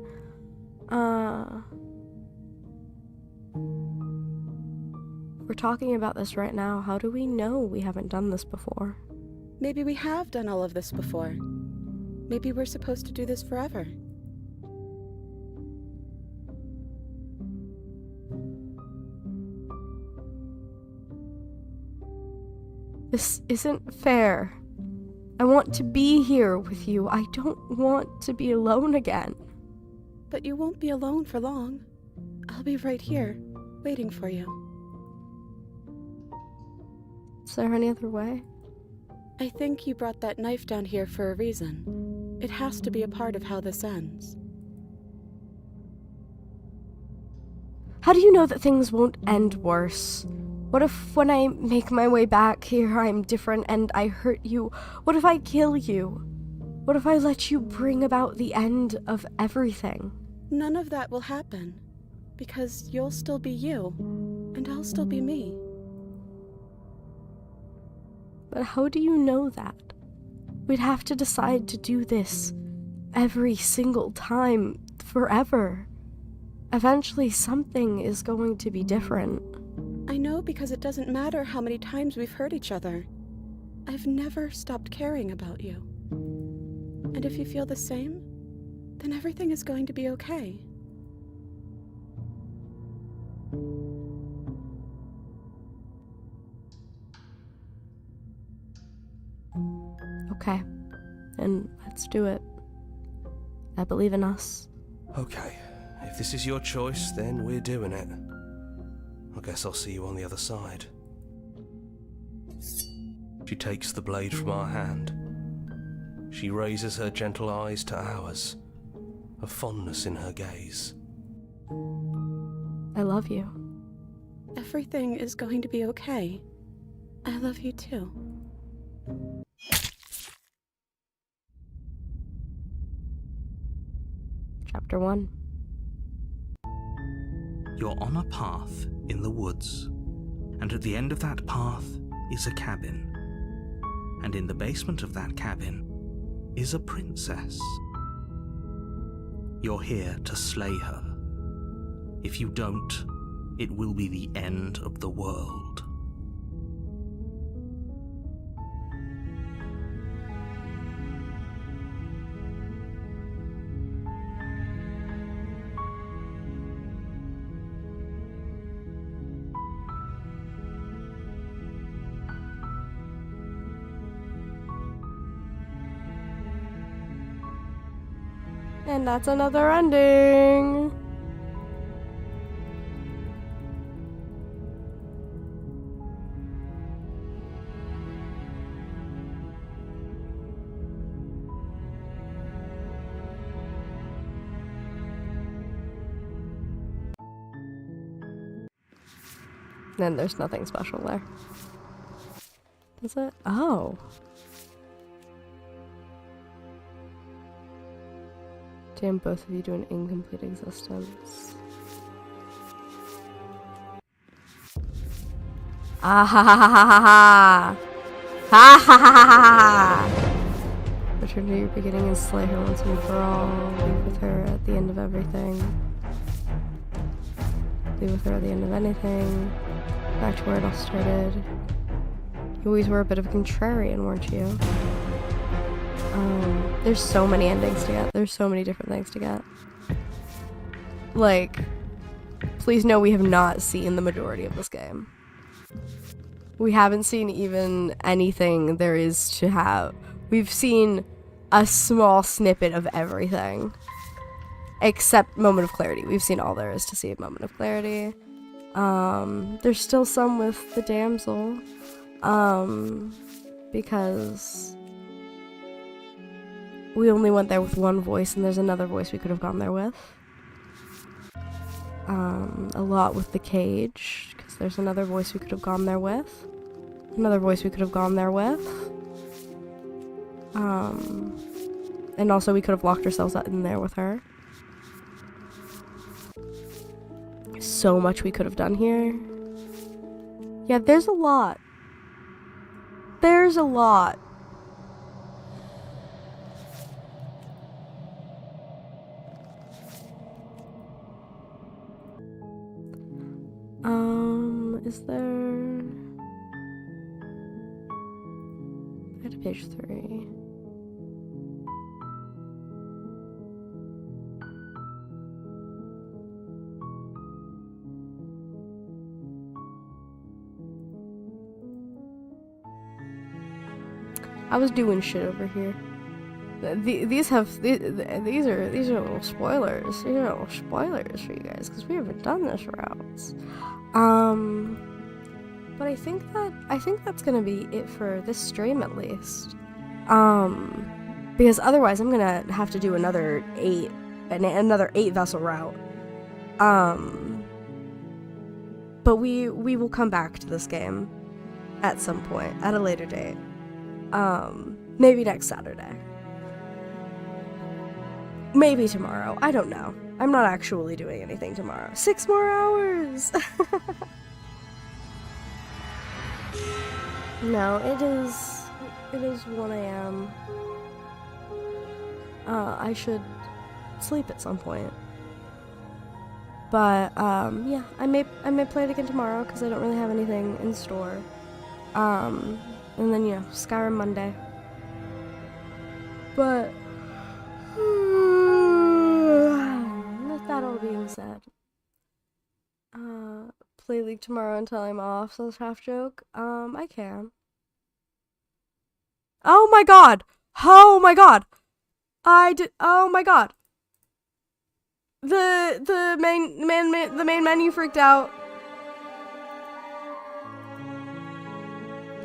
We're talking about this right now. How do we know we haven't done this before? Maybe we have done all of this before. Maybe we're supposed to do this forever. This isn't fair. I want to be here with you. I don't want to be alone again. But you won't be alone for long. I'll be right here, waiting for you. Is there any other way? I think you brought that knife down here for a reason. It has to be a part of how this ends. How do you know that things won't end worse? What if when I make my way back here I'm different and I hurt you? What if I kill you? What if I let you bring about the end of everything? None of that will happen, because you'll still be you, and I'll still be me. But how do you know that? We'd have to decide to do this every single time, forever. Eventually, something is going to be different. I know because it doesn't matter how many times we've hurt each other. I've never stopped caring about you. And if you feel the same, then everything is going to be okay. Okay, then let's do it. I believe in us. Okay, if this is your choice, then we're doing it. I guess I'll see you on the other side. She takes the blade from our hand. She raises her gentle eyes to ours, a fondness in her gaze. I love you. Everything is going to be okay. I love you too. Chapter 1. You're on a path in the woods, and at the end of that path is a cabin. And in the basement of that cabin is a princess. You're here to slay her. If you don't, it will be the end of the world. And that's another ending. Then there's nothing special there. Is it? Oh. Damn both of you to an incomplete existence. Ah ha ha ha ha ha ha ha ha ha ha ha. Return to your beginning and slay her once and for all. Leave with her at the end of everything. Leave with her at the end of anything. Back to where it all started. You always were a bit of a contrarian, weren't you? There's so many endings to get. There's so many different things to get. Like, please know we have not seen the majority of this game. We haven't seen even anything there is to have. We've seen a small snippet of everything. Except Moment of Clarity. We've seen all there is to see at Moment of Clarity. There's still some with the damsel. Because we only went there with one voice, and there's another voice we could have gone there with. A lot with the cage, because there's another voice we could have gone there with. Another voice we could have gone there with. And also we could have locked ourselves out in there with her. So much we could have done here. Yeah, there's a lot. There's a lot. Is there... Go to page 3. I was doing shit over here. These are little spoilers. These are little spoilers for you guys because we haven't done this route. But I think that's gonna be it for this stream at least. Because otherwise I'm gonna have to do another 8 vessel route. But we will come back to this game at some point, at a later date. Maybe next Saturday. Maybe tomorrow. I don't know. I'm not actually doing anything tomorrow. 6 more hours! No, it is 1 a.m. I should sleep at some point. But, yeah, I may play it again tomorrow, because I don't really have anything in store. And then, you know, Skyrim Monday. But, with that all being said, play League tomorrow until I'm off, so half joke. I can. Oh my god! Oh my god! Oh my god! The main menu freaked out.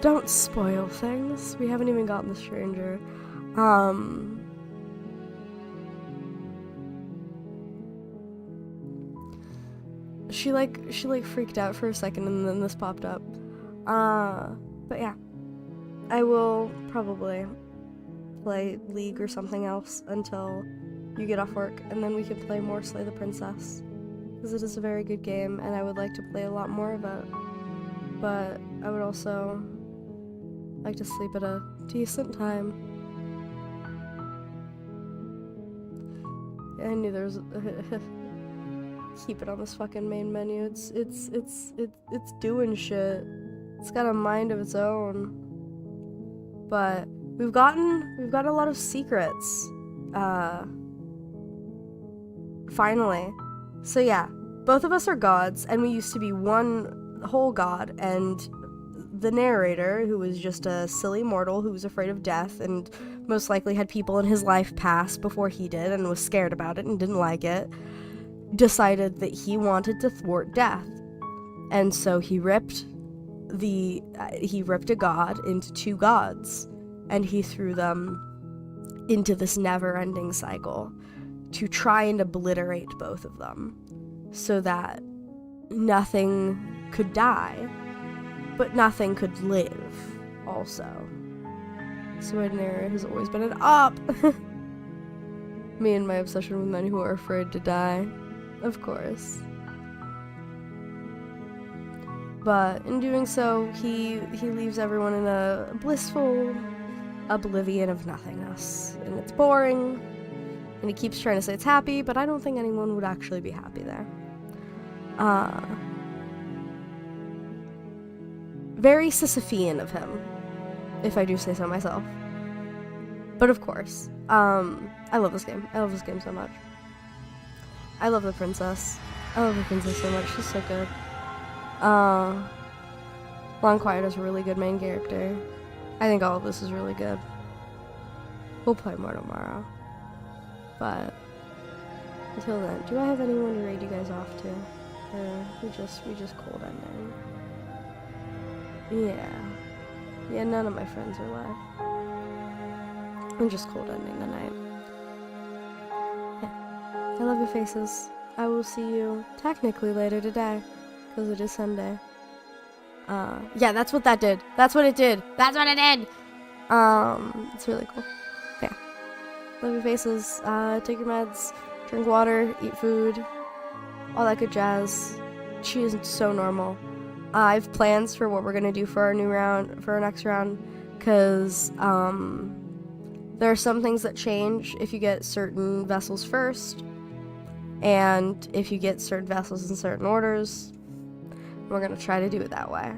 Don't spoil things. We haven't even gotten the stranger. She freaked out for a second and then this popped up. But yeah. I will probably play League or something else until you get off work, and then we can play more Slay the Princess. Because it is a very good game, and I would like to play a lot more of it. But I would also like to sleep at a decent time. I knew there was keep it on this fucking main menu. It's doing shit. It's got a mind of its own. But we've gotten a lot of secrets. Finally. So yeah, both of us are gods, and we used to be one whole god, and the narrator, who was just a silly mortal who was afraid of death and most likely had people in his life pass before he did and was scared about it and didn't like it, decided that he wanted to thwart death. And so he ripped a god into 2 gods, and he threw them into this never-ending cycle to try and obliterate both of them so that nothing could die, but nothing could live also. So my narrator has always been an op. Me and my obsession with men who are afraid to die, of course. But in doing so, he leaves everyone in a blissful oblivion of nothingness. And it's boring, and he keeps trying to say it's happy, but I don't think anyone would actually be happy there. Very Sisyphean of him, if I do say so myself. But of course, I love this game. I love this game so much. I love the princess. I love the princess so much. She's so good. Long Quiet is a really good main character. I think all of this is really good. We'll play more tomorrow. But until then, do I have anyone to raid you guys off to? Or we just cold ending? Yeah, none of my friends are left. I'm just cold ending the night. Yeah. I love your faces. I will see you technically later today, because it is Sunday. Yeah, that's what that did. That's what it did. That's what it did! It's really cool. Yeah. Love your faces. Take your meds, drink water, eat food, all that good jazz. She isn't so normal. I have plans for what we're gonna do for our next round, because, there are some things that change if you get certain vessels first, and if you get certain vessels in certain orders. We're gonna try to do it that way,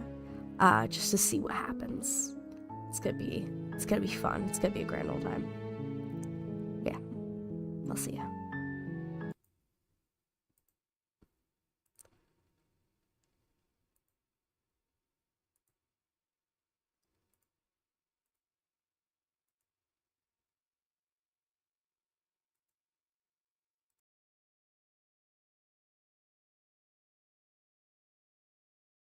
just to see what happens. It's gonna be fun. It's gonna be a grand old time. Yeah, I'll see ya.